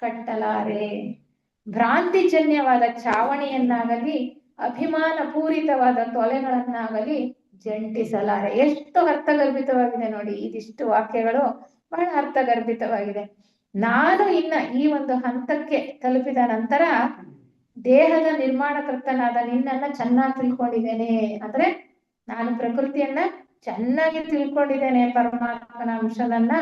ಕಟ್ಟಲಾರೆ. ಭ್ರಾಂತಿಜನ್ಯವಾದ ಚಾವಣಿಯನ್ನಾಗಲಿ ಅಭಿಮಾನ ಪೂರಿತವಾದ ತೊಲೆಗಳನ್ನಾಗಲಿ ಜಂಟಿಸಲಾರೆ. ಎಷ್ಟು ಅರ್ಥಗರ್ಭಿತವಾಗಿದೆ ನೋಡಿ, ಇದಿಷ್ಟು ವಾಕ್ಯಗಳು ಬಹಳ ಅರ್ಥಗರ್ಭಿತವಾಗಿದೆ. ನಾನು ಇನ್ನ ಈ ಒಂದು ಹಂತಕ್ಕೆ ತಲುಪಿದ ನಂತರ ದೇಹದ ನಿರ್ಮಾಣಕರ್ತನಾದ ನಿನ್ನನ್ನ ಚೆನ್ನಾಗಿ ತಿಳ್ಕೊಂಡಿದ್ದೇನೆ. ಅಂದ್ರೆ ನಾನು ಪ್ರಕೃತಿಯನ್ನ ಚೆನ್ನಾಗಿ ತಿಳ್ಕೊಂಡಿದ್ದೇನೆ, ಪರಮಾತ್ಮನ ಅಂಶವನ್ನ.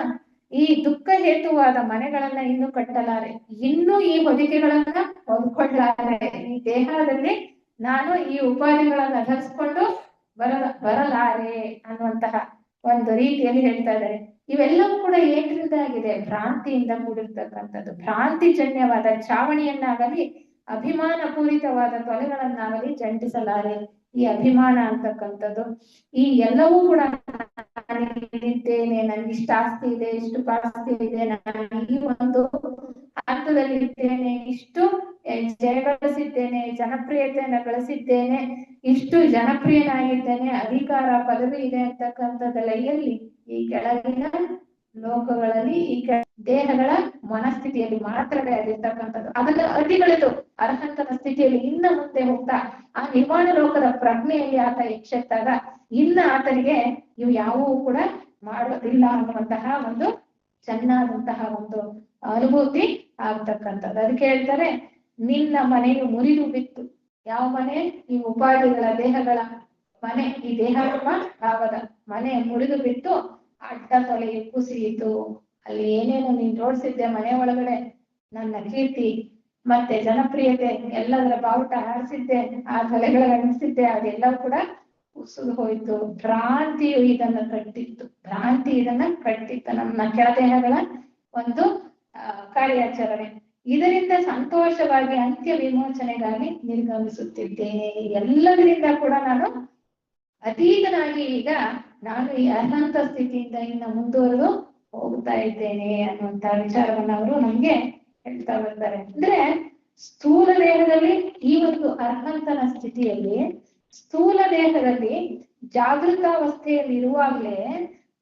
ಈ ದುಃಖ ಹೇತುವಾದ ಮನೆಗಳನ್ನ ಇನ್ನು ಕಟ್ಟಲಾರೆ, ಇನ್ನು ಈ ಹೊದಿಕೆಗಳನ್ನ ಹೊಂದ್ಕೊಳ್ಳಾರೆ. ಈ ದೇಹದಲ್ಲಿ ನಾನು ಈ ಉಪಾಧಿಗಳನ್ನ ಧರಿಸ್ಕೊಂಡು ಬರಲಾರೆ ಅನ್ನುವಂತಹ ಒಂದು ರೀತಿಯಲ್ಲಿ ಹೇಳ್ತಾ ಇದ್ದಾರೆ. ಇವೆಲ್ಲವೂ ಕೂಡ ಏನ್ರಿಂದಾಗಿದೆ? ಭ್ರಾಂತಿಯಿಂದ ಕೂಡಿರ್ತಕ್ಕಂಥದ್ದು. ಭ್ರಾಂತಿಜನ್ಯವಾದ ಚಾವಣಿಯನ್ನಾಗಲಿ ಅಭಿಮಾನ ಪೂರಿತವಾದ ತೊಲೆಗಳನ್ನಾಗಲಿ ಜಂಟಿಸಲಾರೆ. ಈ ಅಭಿಮಾನ ಅಂತಕ್ಕಂಥದ್ದು, ಈ ಎಲ್ಲವೂ ಕೂಡ ಇದ್ದೇನೆ, ನನ್ಗೆ ಇಷ್ಟ ಆಸ್ತಿ ಇದೆ, ಇಷ್ಟು ಆಸ್ತಿ ಇದೆ, ನಾನು ಈ ಒಂದು ಹಂತದಲ್ಲಿ ಇದ್ದೇನೆ, ಇಷ್ಟು ಜಯ ಗಳಿಸಿದ್ದೇನೆ, ಜನಪ್ರಿಯತೆಯನ್ನ ಗಳಿಸಿದ್ದೇನೆ, ಇಷ್ಟು ಜನಪ್ರಿಯನಾಗಿದ್ದೇನೆ, ಅಧಿಕಾರ ಪದವಿ ಇದೆ ಅಂತಕ್ಕಂಥದ್ದೆಲ್ಲ ಎಲ್ಲಿ? ಈ ಕೆಳಗಿನ ಲೋಕಗಳಲ್ಲಿ, ಈ ದೇಹಗಳ ಮನಸ್ಥಿತಿಯಲ್ಲಿ ಮಾತ್ರವೇ ಅದಿರ್ತಕ್ಕಂಥದ್ದು. ಅದನ್ನ ಅತಿಗಳಿದು ಅರ್ಹಂತನ ಸ್ಥಿತಿಯಲ್ಲಿ ಇನ್ನ ಮುಂದೆ ಹೋಗ್ತಾ ಆ ನಿರ್ಮಾಣ ಲೋಕದ ಪ್ರಜ್ಞೆಯಲ್ಲಿ ಆತ ಎಚ್ಚೆತ್ತಾಗ ಇನ್ನ ಆತನಿಗೆ ಇವು ಯಾವುವು ಕೂಡ ಮಾಡೋದಿಲ್ಲ ಅನ್ನುವಂತಹ ಒಂದು ಚೆನ್ನಾದಂತಹ ಒಂದು ಅನುಭೂತಿ ಆಗ್ತಕ್ಕಂಥದ್ದು. ಅದಕ್ಕೆ ಹೇಳ್ತಾರೆ, ನಿನ್ನ ಮನೆಯು ಮುರಿದು ಬಿತ್ತು. ಯಾವ ಮನೆ? ಈ ಉಪಾಧಿಗಳ ದೇಹಗಳ ಮನೆ, ಈ ದೇಹಗಳ ಭಾವದ ಮನೆ ಮುರಿದು ಬಿತ್ತು, ಅಡ್ಡ ತೊಲೆಯು ಕುಸಿಯಿತು. ಅಲ್ಲಿ ಏನೇನು ನೀನ್ ಜೋಡಿಸಿದ್ದೆ ಮನೆ ಒಳಗಡೆ, ನನ್ನ ಕೀರ್ತಿ ಮತ್ತೆ ಜನಪ್ರಿಯತೆ ಎಲ್ಲದರ ಬಾವುಟ ಹಾರಿಸಿದ್ದೆ, ಆ ತೊಲೆಗಳ ಅನಿಸಿದ್ದೆ, ಅದೆಲ್ಲವೂ ಕೂಡ ಕುಸಿದು ಹೋಯ್ತು. ಭ್ರಾಂತಿಯು ಇದನ್ನ ಕಟ್ಟಿತ್ತು. ಭ್ರಾಂತಿ ಇದನ್ನ ಕಟ್ಟಿತ್ತು, ನಮ್ಮ ಕೆಳದೇಹಗಳ ಒಂದು ಕಾರ್ಯಾಚರಣೆ. ಇದರಿಂದ ಸಂತೋಷವಾಗಿ ಅಂತ್ಯ ವಿಮೋಚನೆಗಾಗಿ ನಿರ್ಗಮಿಸುತ್ತಿದ್ದೇನೆ. ಎಲ್ಲದರಿಂದ ಕೂಡ ನಾನು ಅತೀತನಾಗಿ ಈಗ ನಾನು ಈ ಅನಂತ ಸ್ಥಿತಿಯಿಂದ ಇನ್ನು ಮುಂದುವರೆದು ಹೋಗ್ತಾ ಇದ್ದೇನೆ ಅನ್ನುವಂತ ವಿಚಾರವನ್ನ ಅವರು ನಮ್ಗೆ ಹೇಳ್ತಾ ಬರ್ತಾರೆ. ಅಂದ್ರೆ ಸ್ಥೂಲ ದೇಹದಲ್ಲಿ ಈ ಒಂದು ಅರ್ಹಂತನ ಸ್ಥಿತಿಯಲ್ಲಿ, ಸ್ಥೂಲ ದೇಹದಲ್ಲಿ ಜಾಗೃತಾವಸ್ಥೆಯಲ್ಲಿ ಇರುವಾಗಲೇ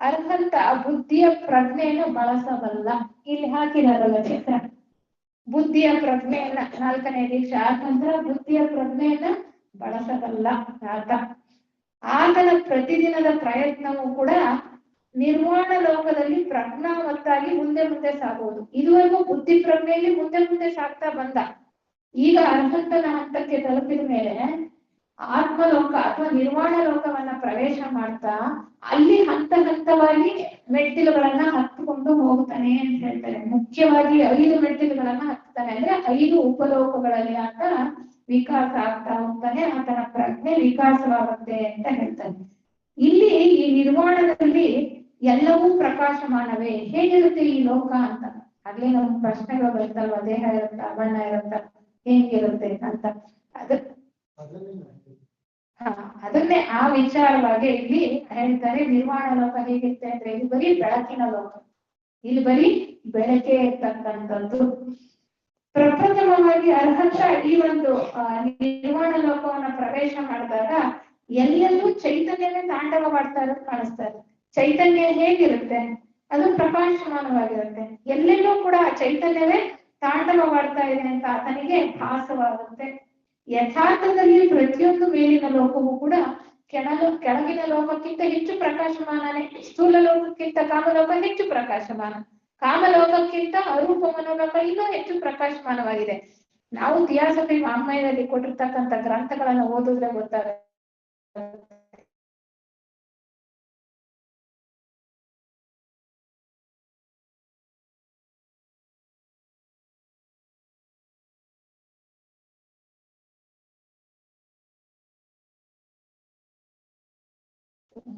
ಅರ್ಹಂತ ಬುದ್ಧಿಯ ಪ್ರಜ್ಞೆಯನ್ನು ಬಳಸಬಲ್ಲ. ಇಲ್ಲಿ ಹಾಕಿದಾರಲ್ಲ ಚಿತ್ರ, ಬುದ್ಧಿಯ ಪ್ರಜ್ಞೆಯನ್ನ, ನಾಲ್ಕನೇ ದೀಕ್ಷೆ ಆದ ನಂತರ ಬುದ್ಧಿಯ ಪ್ರಜ್ಞೆಯನ್ನ ಬಳಸಬಲ್ಲ ಆತ. ಆತನ ಪ್ರತಿದಿನದ ಪ್ರಯತ್ನವೂ ಕೂಡ ನಿರ್ವಾಣ ಲೋಕದಲ್ಲಿ ಪ್ರಜ್ಞಾವತ್ತಾಗಿ ಮುಂದೆ ಮುಂದೆ ಸಾಗುವುದು. ಇದುವರೆಗೂ ಬುದ್ಧಿ ಪ್ರಜ್ಞೆಯಲ್ಲಿ ಮುಂದೆ ಮುಂದೆ ಸಾಗ್ತಾ ಬಂದ. ಈಗ ಅರ್ಹಂತನ ಹಂತಕ್ಕೆ ತಲುಪಿದ ಮೇಲೆ ಆತ್ಮಲೋಕ ಅಥವಾ ನಿರ್ವಾಣ ಲೋಕವನ್ನ ಪ್ರವೇಶ ಮಾಡ್ತಾ ಅಲ್ಲಿ ಹಂತ ಹಂತವಾಗಿ ಮೆಟ್ಟಿಲುಗಳನ್ನ ಹತ್ತುಕೊಂಡು ಹೋಗ್ತಾನೆ ಅಂತ ಹೇಳ್ತಾರೆ. ಮುಖ್ಯವಾಗಿ 5 ಮೆಟ್ಟಿಲುಗಳನ್ನ ಹತ್ತಾನೆ. ಅಂದ್ರೆ 5 ಉಪಲೋಕಗಳಲ್ಲಿ ಆತ ವಿಕಾಸ ಆಗ್ತಾ ಹೋಗ್ತಾನೆ, ಆತನ ಪ್ರಜ್ಞೆ ವಿಕಾಸವಾಗುತ್ತೆ ಅಂತ ಹೇಳ್ತಾನೆ. ಇಲ್ಲಿ ಈ ನಿರ್ಮಾಣದಲ್ಲಿ ಎಲ್ಲವೂ ಪ್ರಕಾಶಮಾನವೇ, ಹೇಗಿರುತ್ತೆ ಈ ಲೋಕ ಅಂತ. ಆಗ್ಲೇ ನಮ್ಗೆ ಪ್ರಶ್ನೆಗಳು ಬರ್ತಲ್ವ, ದೇಹ ಇರುತ್ತ, ಬಣ್ಣ ಇರುತ್ತ, ಹೇಗಿರುತ್ತೆ ಅಂತ. ಅದನ್ನೇ ಆ ವಿಚಾರವಾಗಿ ಇಲ್ಲಿ ಹೇಳ್ತಾರೆ. ನಿರ್ವಾಣ ಲೋಕ ಹೇಗಿರುತ್ತೆ ಅಂದ್ರೆ ಇದು ಬರೀ ಬೆಳಕಿನ ಲೋಕ, ಇಲ್ಲಿ ಬರೀ ಬೆಳಕೆ ಇರ್ತಕ್ಕಂಥದ್ದು. ಪ್ರಪ್ರಥಮವಾಗಿ ಅರ್ಹತ ಈ ಒಂದು ನಿರ್ವಾಣ ಲೋಕವನ್ನ ಪ್ರವೇಶ ಮಾಡಿದಾಗ ಎಲ್ಲೆಲ್ಲೂ ಚೈತನ್ಯವೇ ತಾಂಡವ ಮಾಡ್ತಾ ಇರೋದು ಕಾಣಿಸ್ತಾ ಇದೆ. ಚೈತನ್ಯ ಹೇಗಿರುತ್ತೆ, ಅದು ಪ್ರಕಾಶಮಾನವಾಗಿರುತ್ತೆ. ಎಲ್ಲೆಲ್ಲೂ ಕೂಡ ಚೈತನ್ಯವೇ ತಾಂಡವ ಮಾಡ್ತಾ ಇದೆ ಅಂತ ಆತನಿಗೆ ಭಾಸವಾಗುತ್ತೆ. ಯಥಾರ್ಥದಲ್ಲಿ ಪ್ರತಿಯೊಂದು ಮೇಲಿನ ಲೋಕವೂ ಕೂಡ ಕೆಳಗಿನ ಲೋಕಕ್ಕಿಂತ ಹೆಚ್ಚು ಪ್ರಕಾಶಮಾನನೇ. ಸ್ಥೂಲ ಲೋಕಕ್ಕಿಂತ ಕಾಮಲೋಕ ಹೆಚ್ಚು ಪ್ರಕಾಶಮಾನ, ಕಾಮಲೋಕಕ್ಕಿಂತ ಅರೂಪ ಮನೋಲೋಕ ಇನ್ನೂ ಹೆಚ್ಚು ಪ್ರಕಾಶಮಾನವಾಗಿದೆ. ನಾವು ಥಿಯಾಸಫಿ ವಾಂಗ್ಮಯದಲ್ಲಿ ಕೊಟ್ಟಿರ್ತಕ್ಕಂಥ ಗ್ರಂಥಗಳನ್ನ ಓದಿದ್ರೆ ಗೊತ್ತಾಗುತ್ತೆ.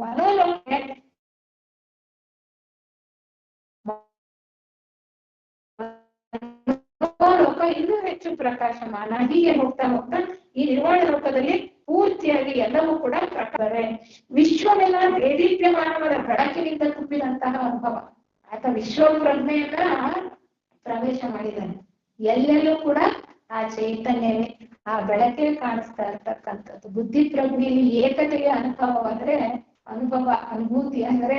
ಮನೋಲೋಕ ಇನ್ನೂ ಹೆಚ್ಚು ಪ್ರಕಾಶಮಾನ. ಹೀಗೆ ಹೋಗ್ತಾ ಹೋಗ್ತಾ ಈ ನಿರ್ವಾಣ ಲೋಕದಲ್ಲಿ ಪೂರ್ತಿಯಾಗಿ ಎಲ್ಲವೂ ಕೂಡ ಪ್ರಕಾರ ವಿಶ್ವವೆಲ್ಲ ದೇದೀಪ್ಯಮಾನವಾದ ಬೆಳಕಿನಿಂದ ತುಂಬಿದಂತಹ ಅನುಭವ. ಆತ ವಿಶ್ವ ಪ್ರಜ್ಞೆಯನ್ನ ಪ್ರವೇಶ ಮಾಡಿದ್ದಾನೆ. ಎಲ್ಲೆಲ್ಲೂ ಕೂಡ ಆ ಚೈತನ್ಯವೇ, ಆ ಬೆಳಕೆ ಕಾಣಿಸ್ತಾ ಇರ್ತಕ್ಕಂಥದ್ದು. ಬುದ್ಧಿ ಪ್ರಜ್ಞೆಯಲ್ಲಿ ಏಕತೆಯ ಅನುಭೂತಿ ಅಂದ್ರೆ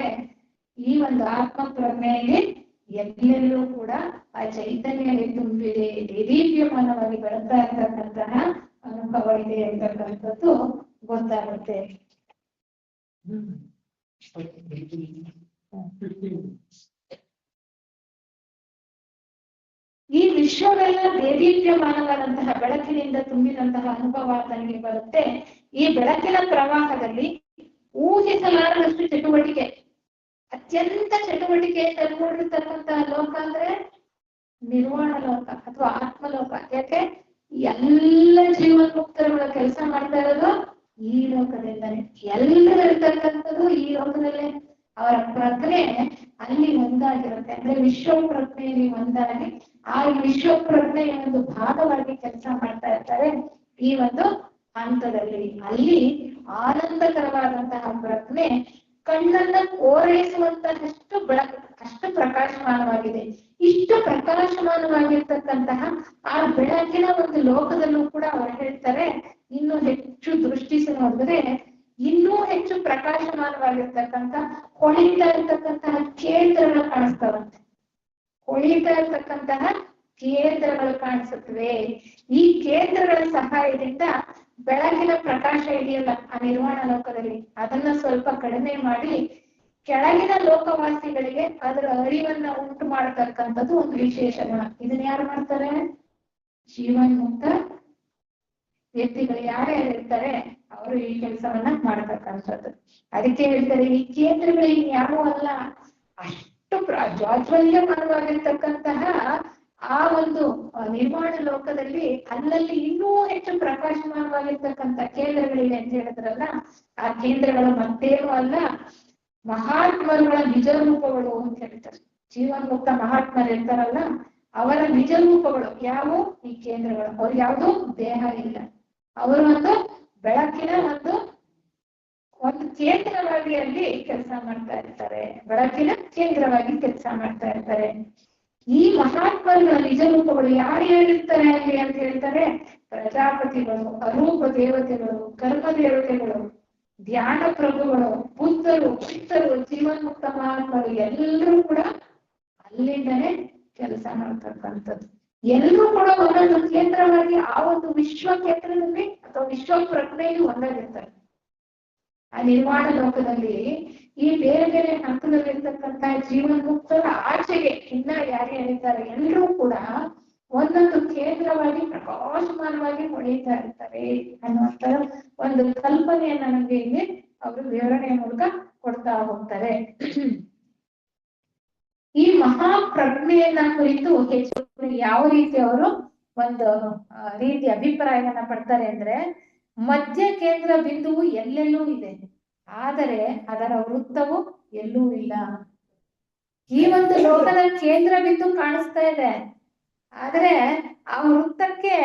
ಈ ಒಂದು ಆತ್ಮ ಪ್ರಜ್ಞೆಯಲ್ಲಿ ಎಲ್ಲೆಲ್ಲೂ ಕೂಡ ಆ ಚೈತನ್ಯ ತುಂಬಿದೆ, ದೇದೀಪ್ಯಮಾನವಾಗಿ ಬರ್ತಾ ಇರ್ತಕ್ಕಂತಹ ಅನುಭವ ಇದೆ ಅಂತಕ್ಕಂಥದ್ದು ಗೊತ್ತಾಗುತ್ತೆ. ಈ ವಿಶ್ವವೆಲ್ಲ ದೇದೀಪ್ಯಮಾನವಾದಂತಹ ಬೆಳಕಿನಿಂದ ತುಂಬಿದಂತಹ ಅನುಭವ ತನಗೆ ಬರುತ್ತೆ. ಈ ಬೆಳಕಿನ ಪ್ರವಾಹದಲ್ಲಿ ಊಹಿಸಲಾರದಷ್ಟು ಚಟುವಟಿಕೆ, ಅತ್ಯಂತ ಚಟುವಟಿಕೆಯಿಂದ ಕೂಡಿರ್ತಕ್ಕಂತಹ ಲೋಕ ಅಂದ್ರೆ ನಿರ್ವಾಣ ಲೋಕ ಅಥವಾ ಆತ್ಮಲೋಕ. ಯಾಕೆ ಎಲ್ಲ ಜೀವನ್ಮುಕ್ತರುಗಳ ಕೆಲಸ ಮಾಡ್ತಾ ಇರೋದು ಈ ಲೋಕದಿಂದಾನೆ. ಎಲ್ಲರೂ ಇರ್ತಕ್ಕಂಥದ್ದು ಈ ಲೋಕದಲ್ಲೇ. ಅವರ ಪ್ರಜ್ಞೆ ಅಲ್ಲಿ ಒಂದಾಗಿರುತ್ತೆ. ಅಂದ್ರೆ ವಿಶ್ವ ಪ್ರಜ್ಞೆಯಲ್ಲಿ ಒಂದಾಗಿ ಆ ವಿಶ್ವ ಪ್ರಜ್ಞೆಯ ಒಂದು ಭಾಗವಾಗಿ ಕೆಲಸ ಮಾಡ್ತಾ ಇರ್ತಾರೆ ಈ ಒಂದು ಹಂತದಲ್ಲಿ. ಅಲ್ಲಿ ಆನಂದಕರವಾದಂತಹ ಪ್ರಜ್ಞೆ ಕಣ್ಣನ್ನ ಕೋರೈಸುವಂತಹಷ್ಟು ಅಷ್ಟು ಪ್ರಕಾಶಮಾನವಾಗಿದೆ. ಇಷ್ಟು ಪ್ರಕಾಶಮಾನವಾಗಿರ್ತಕ್ಕಂತಹ ಆ ಬೆಳಕಿನ ಒಂದು ಲೋಕದಲ್ಲೂ ಕೂಡ ಅವರು ಹೇಳ್ತಾರೆ, ಇನ್ನು ಹೆಚ್ಚು ದೃಷ್ಟಿಸಿ ನೋಡಿದ್ರೆ ಇನ್ನೂ ಹೆಚ್ಚು ಪ್ರಕಾಶಮಾನವಾಗಿರ್ತಕ್ಕಂಥ ಹೊಳಿತಾ ಇರ್ತಕ್ಕಂತಹ ಕೇಂದ್ರಗಳು ಕಾಣಿಸ್ತಾವಂತೆ. ಹೊಳಿತಾ ಇರ್ತಕ್ಕಂತಹ ಕೇಂದ್ರಗಳು ಕಾಣಿಸುತ್ತವೆ. ಈ ಕೇಂದ್ರಗಳ ಸಹಾಯದಿಂದ ಬೆಳಕಿನ ಪ್ರಕಾಶ ಇದೆಯಲ್ಲ ಆ ನಿರ್ವಾಣ ಲೋಕದಲ್ಲಿ, ಅದನ್ನ ಸ್ವಲ್ಪ ಕಡಿಮೆ ಮಾಡಿ ಕೆಳಗಿನ ಲೋಕವಾಸಿಗಳಿಗೆ ಅದರ ಅರಿವನ್ನ ಉಂಟು ಮಾಡತಕ್ಕಂಥದ್ದು ಒಂದು ವಿಶೇಷ ಗುಣ. ಇದನ್ನ ಯಾರು ಮಾಡ್ತಾರೆ? ಜೀವನ್ಮುಕ್ತ ವ್ಯಕ್ತಿಗಳು ಯಾರ್ಯಾರು ಇರ್ತಾರೆ ಅವರು ಈ ಕೆಲಸವನ್ನ ಮಾಡತಕ್ಕಂಥದ್ದು. ಅದಕ್ಕೆ ಹೇಳ್ತಾರೆ ಈ ಕೇಂದ್ರಗಳಿಗೆ ಯಾರು ಅಲ್ಲ, ಅಷ್ಟು ಜಾಜ್ವಲ್ಯಮಾನವಾಗಿರ್ತಕ್ಕಂತಹ ಆ ಒಂದು ನಿರ್ಮಾಣ ಲೋಕದಲ್ಲಿ ಅಲ್ಲಲ್ಲಿ ಇನ್ನೂ ಹೆಚ್ಚು ಪ್ರಕಾಶಮಾನವಾಗಿರ್ತಕ್ಕಂಥ ಕೇಂದ್ರಗಳಿವೆ ಅಂತ ಹೇಳಿದ್ರಲ್ಲ, ಆ ಕೇಂದ್ರಗಳು ಮತ್ತೇನು ಅಲ್ಲ, ಮಹಾತ್ಮರುಗಳ ನಿಜ ರೂಪಗಳು ಅಂತ ಹೇಳ್ತಾರೆ. ಜೀವನ್ಮುಕ್ತ ಮಹಾತ್ಮರು ಇರ್ತಾರಲ್ಲ ಅವರ ನಿಜ ರೂಪಗಳು ಯಾವುವು? ಈ ಕೇಂದ್ರಗಳು. ಅವ್ರು ಯಾವುದು ದೇಹ ಇಲ್ಲ, ಅವರು ಒಂದು ಬೆಳಕಿನ ಒಂದು ಕೇಂದ್ರವಾಗಿ ಅಲ್ಲಿ ಕೆಲಸ ಮಾಡ್ತಾ ಇರ್ತಾರೆ. ಬೆಳಕಿನ ಕೇಂದ್ರವಾಗಿ ಕೆಲಸ ಮಾಡ್ತಾ ಇರ್ತಾರೆ. ಈ ಮಹಾತ್ಮರುಗಳ ನಿಜ ರೂಪಗಳು ಯಾರು ಹೇಳಿರ್ತಾರೆ ಅಲ್ಲಿ ಅಂತ ಹೇಳ್ತಾರೆ? ಪ್ರಜಾಪತಿಗಳು, ಅರೂಪ ದೇವತೆಗಳು, ಕರ್ಮ ದೇವತೆಗಳು, ಧ್ಯಾನ ಪ್ರಭುಗಳು, ಬುದ್ಧರು, ಚಿತ್ತರು, ಜೀವನ್ಮುಕ್ತ ಮಹಾತ್ಮರು ಎಲ್ಲರೂ ಕೂಡ ಅಲ್ಲಿಂದನೇ ಕೆಲಸ ಮಾಡ್ತಕ್ಕಂಥದ್ದು. ಎಲ್ಲರೂ ಕೂಡ ಒಂದೊಂದು ಕೇಂದ್ರವಾಗಿ ಆ ಒಂದು ವಿಶ್ವ ಕೇಂದ್ರದಲ್ಲಿ ಅಥವಾ ವಿಶ್ವ ಪ್ರಜ್ಞೆಯಲ್ಲಿ ಒಂದಾಗಿರ್ತಾರೆ. ಆ ನಿರ್ಮಾಣ ಲೋಕದಲ್ಲಿ ಈ ಬೇರೆ ಬೇರೆ ಹಂತದಲ್ಲಿರ್ತಕ್ಕಂಥ ಜೀವನ್ಮುಕ್ತರ ಆಚೆಗೆ ಇನ್ನ ಯಾರು ಹೇಳಿದ್ದಾರೆ ಎಲ್ಲರೂ ಕೂಡ ಒಂದೊಂದು ಕೇಂದ್ರವಾಗಿ ಪ್ರಕಾಶಮಾನವಾಗಿ ಹೊಳೆಯುತ್ತಾ ಇರ್ತಾರೆ ಅನ್ನುವಂತ ಒಂದು ಕಲ್ಪನೆಯನ್ನ ನಮ್ಗೆ ಇಲ್ಲಿ ಅವರು ವಿವರಣೆಯ ಮೂಲಕ ಕೊಡ್ತಾ ಹೋಗ್ತಾರೆ. ಈ ಮಹಾಪ್ರಜ್ಞೆಯನ್ನ ಕುರಿತು ಹೆಚ್ಚು ಯಾವ ರೀತಿ ಅವರು ಒಂದು ರೀತಿ ಅಭಿಪ್ರಾಯವನ್ನ ಪಡ್ತಾರೆ ಅಂದ್ರೆ, ಮಧ್ಯ ಕೇಂದ್ರ ಬಿಂದುವು ಎಲ್ಲೆಲ್ಲೂ ಇದೆ. ಆದರೆ ಅದರ ವೃತ್ತವು ಎಲ್ಲೂ ಇಲ್ಲ. ಈ ಒಂದು ಲೋಕದ ಕೇಂದ್ರ ಬಿಂದು ಕಾಣಿಸ್ತಾ ಇದೆ, ಆದ್ರೆ ಆ ವೃತ್ತಕ್ಕೆ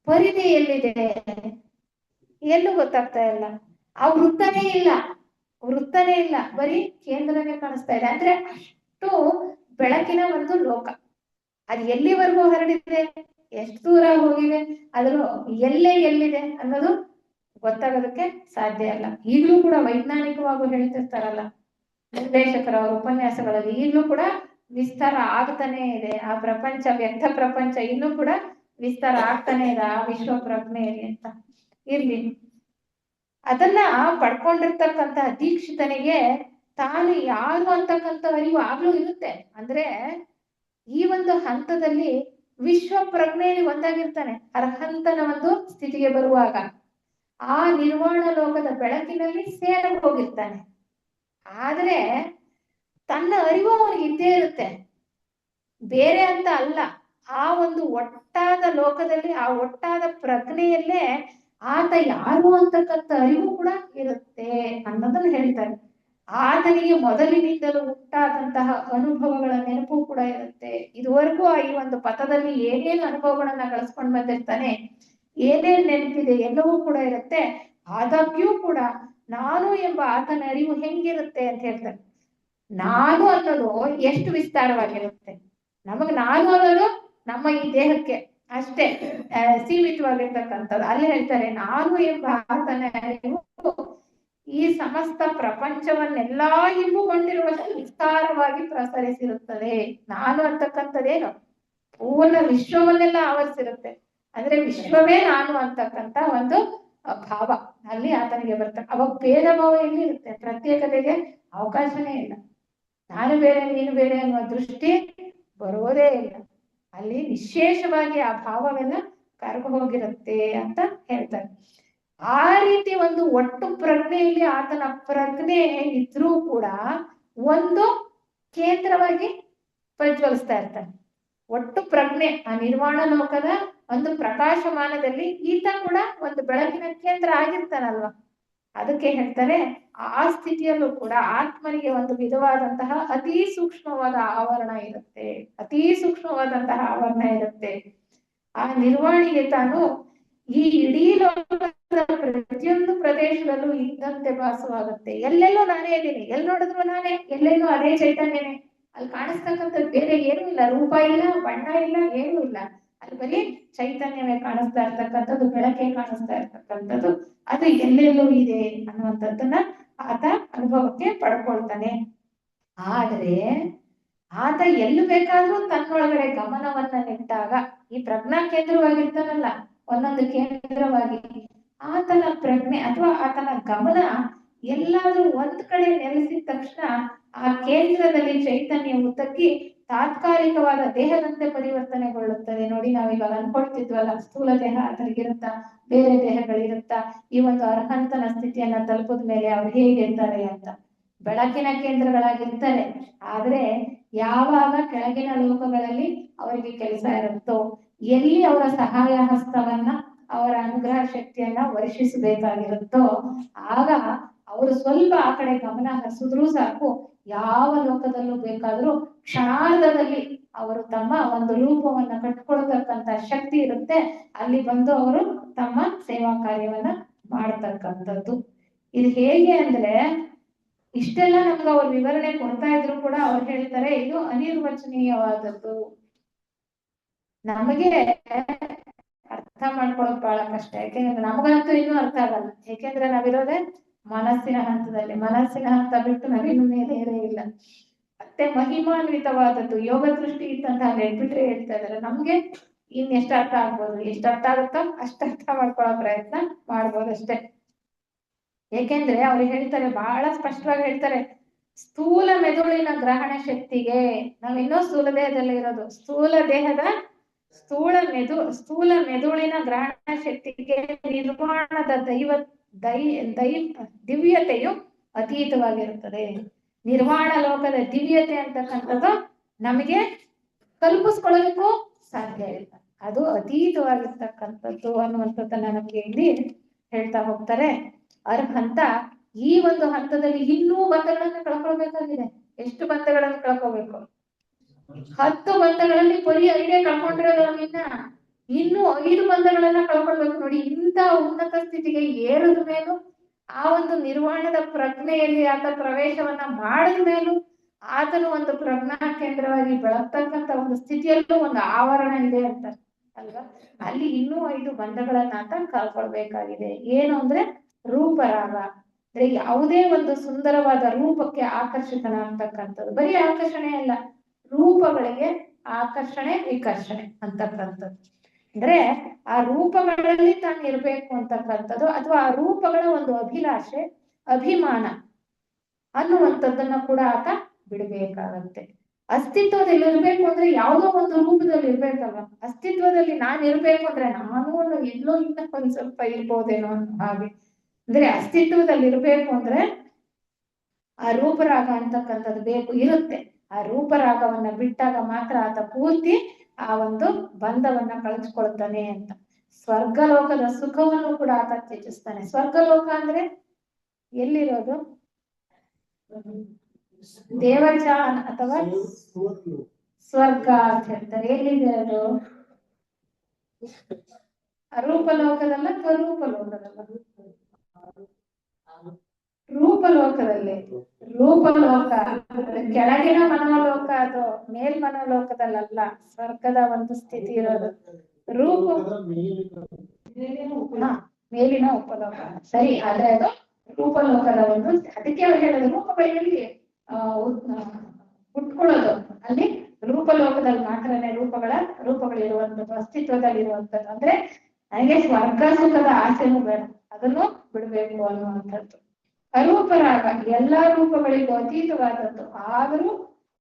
ಪರಿಧಿ ಎಲ್ಲಿದೆ ಎಲ್ಲೂ ಗೊತ್ತಾಗ್ತಾ ಇಲ್ಲ. ಆ ವೃತ್ತನೇ ಇಲ್ಲ, ವೃತ್ತನೇ ಇಲ್ಲ, ಬರೀ ಕೇಂದ್ರನೇ ಕಾಣಿಸ್ತಾ ಇದೆ. ಅಂದ್ರೆ ಅಷ್ಟು ಬೆಳಕಿನ ಒಂದು ಲೋಕ. ಅದು ಎಲ್ಲಿವರೆಗೂ ಹರಡಿದೆ, ಎಷ್ಟು ದೂರ ಹೋಗಿದೆ, ಅದ್ರ ಎಲ್ಲಿದೆ ಅನ್ನೋದು ಗೊತ್ತಾಗೋದಕ್ಕೆ ಸಾಧ್ಯ ಇಲ್ಲ. ಈಗಲೂ ಕೂಡ ವೈಜ್ಞಾನಿಕವಾಗಿ ಹೇಳ್ತಿರ್ತಾರಲ್ಲ ನಿರ್ದೇಶಕರ ಉಪನ್ಯಾಸಗಳಲ್ಲಿ, ಈಗಲೂ ಕೂಡ ವಿಸ್ತಾರ ಆಗ್ತಾನೆ ಇದೆ ಆ ಪ್ರಪಂಚ, ವ್ಯಕ್ತ ಪ್ರಪಂಚ ಇನ್ನೂ ಕೂಡ ವಿಸ್ತಾರ ಆಗ್ತಾನೆ ಇದೆ ಆ ವಿಶ್ವ ಪ್ರಜ್ಞೆಯಲ್ಲಿ ಅಂತ. ಇರ್ಲಿ, ಅದನ್ನ ಪಡ್ಕೊಂಡಿರ್ತಕ್ಕಂತ ದೀಕ್ಷಿತನಿಗೆ ತಾನು ಯಾರು ಅಂತಕ್ಕಂಥ ಅರಿವು ಆಗ್ಲೂ ಇರುತ್ತೆ. ಅಂದ್ರೆ ಈ ಒಂದು ಹಂತದಲ್ಲಿ ವಿಶ್ವ ಪ್ರಜ್ಞೆಯಲ್ಲಿ ಒಂದಾಗಿರ್ತಾನೆ. ಅರ್ಹಂತನ ಒಂದು ಸ್ಥಿತಿಗೆ ಬರುವಾಗ ಆ ನಿರ್ವಾಣ ಲೋಕದ ಬೆಳಕಿನಲ್ಲಿ ಸೇರ ಹೋಗಿರ್ತಾನೆ. ಆದ್ರೆ ತನ್ನ ಅರಿವು ಅವನಿಗೆ ಇದ್ದೇ ಇರುತ್ತೆ, ಬೇರೆ ಅಂತ ಅಲ್ಲ. ಆ ಒಂದು ಒಟ್ಟಾದ ಲೋಕದಲ್ಲಿ, ಆ ಒಟ್ಟಾದ ಪ್ರಜ್ಞೆಯಲ್ಲೇ ಆತ ಯಾರು ಅಂತಕ್ಕಂಥ ಅರಿವು ಕೂಡ ಇರುತ್ತೆ ಅನ್ನೋದನ್ನ ಹೇಳ್ತಾರೆ. ಆತನಿಗೆ ಮೊದಲಿನಿಂದಲೂ ಉಂಟಾದಂತಹ ಅನುಭವಗಳ ನೆನಪು ಕೂಡ ಇರುತ್ತೆ. ಇದುವರೆಗೂ ಈ ಒಂದು ಪಥದಲ್ಲಿ ಏನೇನು ಅನುಭವಗಳನ್ನ ಗಳಿಸ್ಕೊಂಡು ಬಂದಿರ್ತಾನೆ, ಏನೇನ್ ನೆನಪಿದೆ ಎಲ್ಲವೂ ಕೂಡ ಇರುತ್ತೆ. ಆದಾಗ್ಯೂ ಕೂಡ ನಾನು ಎಂಬ ಆತನ ಅರಿವು ಹೆಂಗಿರುತ್ತೆ ಅಂತ ಹೇಳ್ತಾರೆ. ನಾನು ಅನ್ನೋದು ಎಷ್ಟು ವಿಸ್ತಾರವಾಗಿರುತ್ತೆ. ನಮಗ್ ನಾನು ಅನ್ನೋದು ನಮ್ಮ ಈ ದೇಹಕ್ಕೆ ಅಷ್ಟೇ ಸೀಮಿತವಾಗಿರ್ತಕ್ಕಂಥದ್ದು. ಅಲ್ಲಿ ಹೇಳ್ತಾರೆ ನಾನು ಎಂಬ ಆತನ ಅರಿವು ಈ ಸಮಸ್ತ ಪ್ರಪಂಚವನ್ನೆಲ್ಲಾ ಹಿಂಬುಗೊಂಡಿರುವಷ್ಟು ವಿಸ್ತಾರವಾಗಿ ಪ್ರಸರಿಸಿರುತ್ತದೆ. ನಾನು ಅಂತಕ್ಕಂಥದ್ದೇನು ಪೂರ್ಣ ವಿಶ್ವವನ್ನೆಲ್ಲ ಆವರಿಸಿರುತ್ತೆ. ಅಂದ್ರೆ ವಿಶ್ವವೇ ನಾನು ಅಂತಕ್ಕಂಥ ಒಂದು ಭಾವ ಅಲ್ಲಿ ಆತನಿಗೆ ಬರ್ತದೆ. ಅವಾಗ ಭೇದ ಭಾವ ಎಲ್ಲಿರುತ್ತೆ, ಪ್ರತ್ಯೇಕತೆಗೆ ಅವಕಾಶನೇ ಇಲ್ಲ. ನಾನು ಬೇರೆ ನೀನು ಬೇರೆ ಅನ್ನುವ ದೃಷ್ಟಿ ಬರೋದೇ ಇಲ್ಲ. ಅಲ್ಲಿ ವಿಶೇಷವಾಗಿ ಆ ಭಾವವೆಲ್ಲ ಕರಗು ಹೋಗಿರುತ್ತೆ ಅಂತ ಹೇಳ್ತಾರೆ. ಆ ರೀತಿ ಒಂದು ಒಟ್ಟು ಪ್ರಜ್ಞೆಯಲ್ಲಿ ಆತನ ಪ್ರಜ್ಞೆ ಇದ್ರೂ ಕೂಡ ಒಂದು ಕೇಂದ್ರವಾಗಿ ಪ್ರಜ್ವಲಿಸ್ತಾ ಇರ್ತಾನೆ. ಒಟ್ಟು ಪ್ರಜ್ಞೆ ಆ ನಿರ್ವಾಣ ಲೋಕದ ಒಂದು ಪ್ರಕಾಶಮಾನದಲ್ಲಿ ಈತ ಕೂಡ ಒಂದು ಬೆಳಕಿನ ಕೇಂದ್ರ ಆಗಿರ್ತಾನಲ್ವಾ. ಅದಕ್ಕೆ ಹೇಳ್ತಾರೆ ಆ ಸ್ಥಿತಿಯಲ್ಲೂ ಕೂಡ ಆತ್ಮನಿಗೆ ಒಂದು ವಿಧವಾದಂತಹ ಅತಿ ಸೂಕ್ಷ್ಮವಾದ ಆವರಣ ಇರುತ್ತೆ, ಅತಿ ಸೂಕ್ಷ್ಮವಾದಂತಹ ಆವರಣ ಇರುತ್ತೆ. ಆ ನಿರ್ವಾಣಿಗೆ ತಾನು ಈ ಇಡೀ ಲೋಕದ ಪ್ರತಿಯೊಂದು ಪ್ರದೇಶದಲ್ಲೂ ಇದ್ದಂತೆ ಭಾಸವಾಗುತ್ತೆ. ಎಲ್ಲೆಲ್ಲೂ ನಾನೇ ಇದ್ದೀನಿ, ಎಲ್ಲಿ ನೋಡಿದ್ರು ನಾನೇ, ಎಲ್ಲೆಲ್ಲೂ ಅದೇ ಚೈತನ್ಯನೇ. ಅಲ್ಲಿ ಕಾಣಿಸ್ತಕ್ಕಂಥದ್ದು ಬೇರೆ ಏನೂ ಇಲ್ಲ, ರೂಪ ಇಲ್ಲ, ಬಣ್ಣ ಇಲ್ಲ, ಏನೂ ಇಲ್ಲ. ಅಲ್ಲಿ ಬರೀ ಚೈತನ್ಯವೇ ಕಾಣಿಸ್ತಾ ಇರ್ತಕ್ಕಂಥದ್ದು, ಬೆಳಕೆ ಕಾಣಿಸ್ತಾ ಇರ್ತಕ್ಕಂಥದ್ದು. ಅದು ಎಲ್ಲೆಲ್ಲೂ ಇದೆ ಅನ್ನುವಂಥದ್ದನ್ನ ಆತ ಅನುಭವಕ್ಕೆ ಪಡ್ಕೊಳ್ತಾನೆ. ಆದ್ರೆ ಆತ ಎಲ್ಲಿ ಬೇಕಾದ್ರೂ ತನ್ನೊಳಗಡೆ ಗಮನವನ್ನ ನೆಟ್ಟಾಗ, ಈ ಪ್ರಜ್ಞಾ ಕೇಂದ್ರವಾಗಿರ್ತಾನಲ್ಲ ಒಂದೊಂದು ಕೇಂದ್ರವಾಗಿ, ಆತನ ಪ್ರಜ್ಞೆ ಅಥವಾ ಆತನ ಗಮನ ಎಲ್ಲಾದ್ರೂ ಒಂದ್ ಕಡೆ ನೆಲೆಸಿದ ತಕ್ಷಣ ಆ ಕೇಂದ್ರದಲ್ಲಿ ಚೈತನ್ಯವು ತಗ್ಗಿ ತಾತ್ಕಾಲಿಕವಾದ ದೇಹದಂತೆ ಪರಿವರ್ತನೆಗೊಳ್ಳುತ್ತದೆ. ನೋಡಿ, ನಾವೀಗ ಅನ್ಕೊಳ್ತಿದ್ವಲ್ಲ, ಸ್ಥೂಲ ದೇಹ ಆತನಿಗಿರುತ್ತಾ, ಬೇರೆ ದೇಹಗಳಿರುತ್ತಾ, ಈ ಒಂದು ಅರ್ಹಂತನ ಸ್ಥಿತಿಯನ್ನ ತಲುಪದ ಮೇಲೆ ಅವ್ರು ಹೇಗಿರ್ತಾರೆ ಅಂತ. ಬೆಳಕಿನ ಕೇಂದ್ರಗಳಾಗಿರ್ತಾರೆ. ಆದ್ರೆ ಯಾವಾಗ ಕೆಳಗಿನ ಲೋಕಗಳಲ್ಲಿ ಅವರಿಗೆ ಕೆಲಸ ಇರುತ್ತೋ, ಎಲ್ಲಿ ಅವರ ಸಹಾಯ ಹಸ್ತವನ್ನ, ಅವರ ಅನುಗ್ರಹ ಶಕ್ತಿಯನ್ನ ವರ್ಷಿಸಬೇಕಾಗಿರುತ್ತೋ, ಆಗ ಅವರು ಸ್ವಲ್ಪ ಆ ಕಡೆ ಗಮನ ಹರಿಸಿದ್ರೂ ಸಾಕು, ಯಾವ ಲೋಕದಲ್ಲೂ ಬೇಕಾದ್ರೂ ಕ್ಷಣಾರ್ಧದಲ್ಲಿ ಅವರು ತಮ್ಮ ಒಂದು ರೂಪವನ್ನ ಕಟ್ಕೊಳ್ತಕ್ಕಂತ ಶಕ್ತಿ ಇರುತ್ತೆ. ಅಲ್ಲಿ ಬಂದು ಅವರು ತಮ್ಮ ಸೇವಾ ಕಾರ್ಯವನ್ನ ಮಾಡ್ತಕ್ಕಂಥದ್ದು. ಇದು ಹೇಗೆ ಅಂದ್ರೆ, ಇಷ್ಟೆಲ್ಲ ನಮ್ಗೆ ಅವ್ರ ವಿವರಣೆ ಕೊಡ್ತಾ ಇದ್ರು ಕೂಡ ಅವ್ರು ಹೇಳ್ತಾರೆ ಇದು ಅನಿರ್ವಚನೀಯವಾದದ್ದು, ನಮಗೆ ಅರ್ಥ ಮಾಡ್ಕೊಳ್ಳೋದು ಬಹಳ ಕಷ್ಟ. ಯಾಕೆಂದ್ರೆ ನಮಗಂತೂ ಇನ್ನೂ ಅರ್ಥ ಆಗಲ್ಲ. ಯಾಕೆಂದ್ರೆ ನಾವಿರೋದೇ ಮನಸ್ಸಿನ ಹಂತದಲ್ಲಿ, ಮನಸ್ಸಿನ ಹಂತ ಬಿಟ್ಟು ನಾವಿನ್ನು ಮೇಲೆ ಇಲ್ಲ. ಮತ್ತೆ ಮಹಿಮಾನ್ವಿತವಾದದ್ದು ಯೋಗ ದೃಷ್ಟಿ ಇತ್ತಂತ ಅಲ್ಲಿ ಹೇಳ್ಬಿಟ್ರೆ ಹೇಳ್ತಾ ಇದಾರೆ. ನಮ್ಗೆ ಎಷ್ಟು ಅರ್ಥ ಆಗ್ಬೋದು, ಎಷ್ಟು ಅರ್ಥ ಆಗುತ್ತೋ ಅಷ್ಟು ಅರ್ಥ ಮಾಡ್ಕೊಳ್ಳೋ ಪ್ರಯತ್ನ ಮಾಡ್ಬೋದು ಅಷ್ಟೇ. ಏಕೆಂದ್ರೆ ಅವ್ರು ಹೇಳ್ತಾರೆ, ಬಹಳ ಸ್ಪಷ್ಟವಾಗಿ ಹೇಳ್ತಾರೆ, ಸ್ಥೂಲ ಮೆದುಳಿನ ಗ್ರಹಣ ಶಕ್ತಿಗೆ, ನಾವಿನ್ನೂ ಸ್ಥೂಲ ದೇಹದಲ್ಲಿ ಇರೋದು, ಸ್ಥೂಲ ದೇಹದ ಸ್ಥೂಲ ಮೆದುಳಿನ ಗ್ರಹಣ ಶಕ್ತಿಗೆ ನಿರ್ಮಾಣದ ದಿವ್ಯತೆಯು ಅತೀತವಾಗಿರುತ್ತದೆ. ನಿರ್ವಾಣ ಲೋಕದ ದಿವ್ಯತೆ ಅಂತಕ್ಕಂಥದ್ದು ನಮಗೆ ಕಲ್ಪಿಸ್ಕೊಳ್ಳೋದಕ್ಕೂ ಸಾಧ್ಯ ಇಲ್ಲ, ಅದು ಅತೀತವಾಗಿರ್ತಕ್ಕಂಥದ್ದು ಅನ್ನುವಂಥದ್ದನ್ನ ನಮ್ಗೆ ಇಲ್ಲಿ ಹೇಳ್ತಾ ಹೋಗ್ತಾರೆ. ಅರ್ಹಂತ ಈ ಒಂದು ಹಂತದಲ್ಲಿ ಇನ್ನೂ ಬಂಧಗಳನ್ನ ಕಳ್ಕೊಳ್ಬೇಕಾಗಿದೆ. ಎಷ್ಟು ಬಂಧಗಳನ್ನು ಕಳ್ಕೋಬೇಕು? 10 ಬಂಧಗಳಲ್ಲಿ ಬರೀ 5 ಕಳ್ಕೊಂಡಿರೋದು ಇನ್ನು 5 ಬಂಧಗಳನ್ನ ಕಳ್ಕೊಳ್ಬೇಕು. ನೋಡಿ, ಇಂಥ ಉನ್ನತ ಸ್ಥಿತಿಗೆ ಏರಿದ ಮೇಲೂ, ಆ ಒಂದು ನಿರ್ವಾಣದ ಪ್ರಜ್ಞೆಯಲ್ಲಿ ಆತ ಪ್ರವೇಶವನ್ನ ಮಾಡಿದ ಮೇಲೂ ಆತನು ಒಂದು ಪ್ರಜ್ಞಾ ಕೇಂದ್ರವಾಗಿ ಬೆಳಗ್ತಕ್ಕಂಥ ಒಂದು ಸ್ಥಿತಿಯಲ್ಲೂ ಒಂದು ಆವರಣ ಇದೆ ಅಂತ ಅಲ್ವಾ? ಅಲ್ಲಿ ಇನ್ನೂ 5 ಬಂಧಗಳನ್ನ ಆತ ಕಳ್ಕೊಳ್ಬೇಕಾಗಿದೆ. ಏನು ಅಂದ್ರೆ ರೂಪರಾಗ. ಅಂದ್ರೆ ಯಾವುದೇ ಒಂದು ಸುಂದರವಾದ ರೂಪಕ್ಕೆ ಆಕರ್ಷಿತನಾಗ್ತಕ್ಕಂಥದ್ದು. ಬರೀ ಆಕರ್ಷಣೆ ಅಲ್ಲ, ರೂಪಗಳಿಗೆ ಆಕರ್ಷಣೆ ವಿಕರ್ಷಣೆ ಅಂತಕ್ಕಂಥದ್ದು. ಅಂದ್ರೆ ಆ ರೂಪಗಳಲ್ಲಿ ತಾನು ಇರ್ಬೇಕು ಅಂತಕ್ಕಂಥದ್ದು, ಅಥವಾ ಆ ರೂಪಗಳ ಒಂದು ಅಭಿಲಾಷೆ, ಅಭಿಮಾನ ಅನ್ನುವಂಥದ್ದನ್ನ ಕೂಡ ಆತ ಬಿಡಬೇಕಾಗತ್ತೆ. ಅಸ್ತಿತ್ವದಲ್ಲಿ ಇರ್ಬೇಕು ಅಂದ್ರೆ ಯಾವುದೋ ಒಂದು ರೂಪದಲ್ಲಿ ಇರ್ಬೇಕಲ್ವ? ಅಸ್ತಿತ್ವದಲ್ಲಿ ನಾನು ಇರ್ಬೇಕು ಅಂದ್ರೆ ನಾನು ಎಲ್ಲೋ ಇನ್ನ ಒಂದ್ ಸ್ವಲ್ಪ ಇರ್ಬೋದೇನೋ ಅನ್ನೋ ಹಾಗೆ. ಅಂದ್ರೆ ಅಸ್ತಿತ್ವದಲ್ಲಿ ಇರ್ಬೇಕು ಅಂದ್ರೆ ಆ ರೂಪರಾಗ ಅಂತಕ್ಕಂಥದ್ದು ಬೇಕು, ಇರುತ್ತೆ. ಆ ರೂಪರಾಗವನ್ನ ಬಿಟ್ಟಾಗ ಮಾತ್ರ ಆತ ಪೂರ್ತಿ ಆ ಒಂದು ಬಂಧವನ್ನ ಕಳಿಸ್ಕೊಳ್ತಾನೆ ಅಂತ. ಸ್ವರ್ಗಲೋಕದ ಸುಖವನ್ನು ಕೂಡ ಆತ ತ್ಯಜಿಸ್ತಾನೆ. ಸ್ವರ್ಗಲೋಕ ಅಂದ್ರೆ ಎಲ್ಲಿರೋದು? ದೇವಚಾನ ಅಥವಾ ಸ್ವರ್ಗ ಅಂತ ಹೇಳ್ತಾರೆ. ಎಲ್ಲಿದೆ ಅದು? ಅರೂಪಲೋಕದಲ್ಲ, ಸ್ವರೂಪಲೋಕದಲ್ಲ? ರೂಪಲೋಕದಲ್ಲಿ. ರೂಪಲೋಕ ಕೆಳಗಿನ ಮನೋಲೋಕ, ಅದು ಮೇಲ್ ಮನೋಲೋಕದಲ್ಲ. ಸ್ವರ್ಗದ ಒಂದು ಸ್ಥಿತಿ ಇರೋದು ರೂಪ, ಮೇಲಿನ ಉಪಲೋಕ. ಸರಿ, ಆದ್ರೆ ಅದು ರೂಪಲೋಕದ ಒಂದು, ಅದಕ್ಕೆ ಅವ್ರು ಹೇಳೋದು ರೂಪಗಳಲ್ಲಿ ಹುಟ್ಕೊಳ್ಳೋದು ಅಲ್ಲಿ ರೂಪಲೋಕದಲ್ಲಿ ಮಾತ್ರನೇ ರೂಪಗಳಿರುವಂಥದ್ದು, ಅಸ್ತಿತ್ವದಲ್ಲಿರುವಂಥದ್ದು. ಅಂದ್ರೆ ನನಗೆ ಸ್ವರ್ಗ ಸುಖದ ಆಸೆನೂ ಬೇಡ, ಅದನ್ನು ಬಿಡ್ಬೇಕು ಅನ್ನುವಂಥದ್ದು. ಅರೂಪರಾಗ ಎಲ್ಲಾ ರೂಪಗಳಿಗೂ ಅತೀತವಾದದ್ದು, ಆದರೂ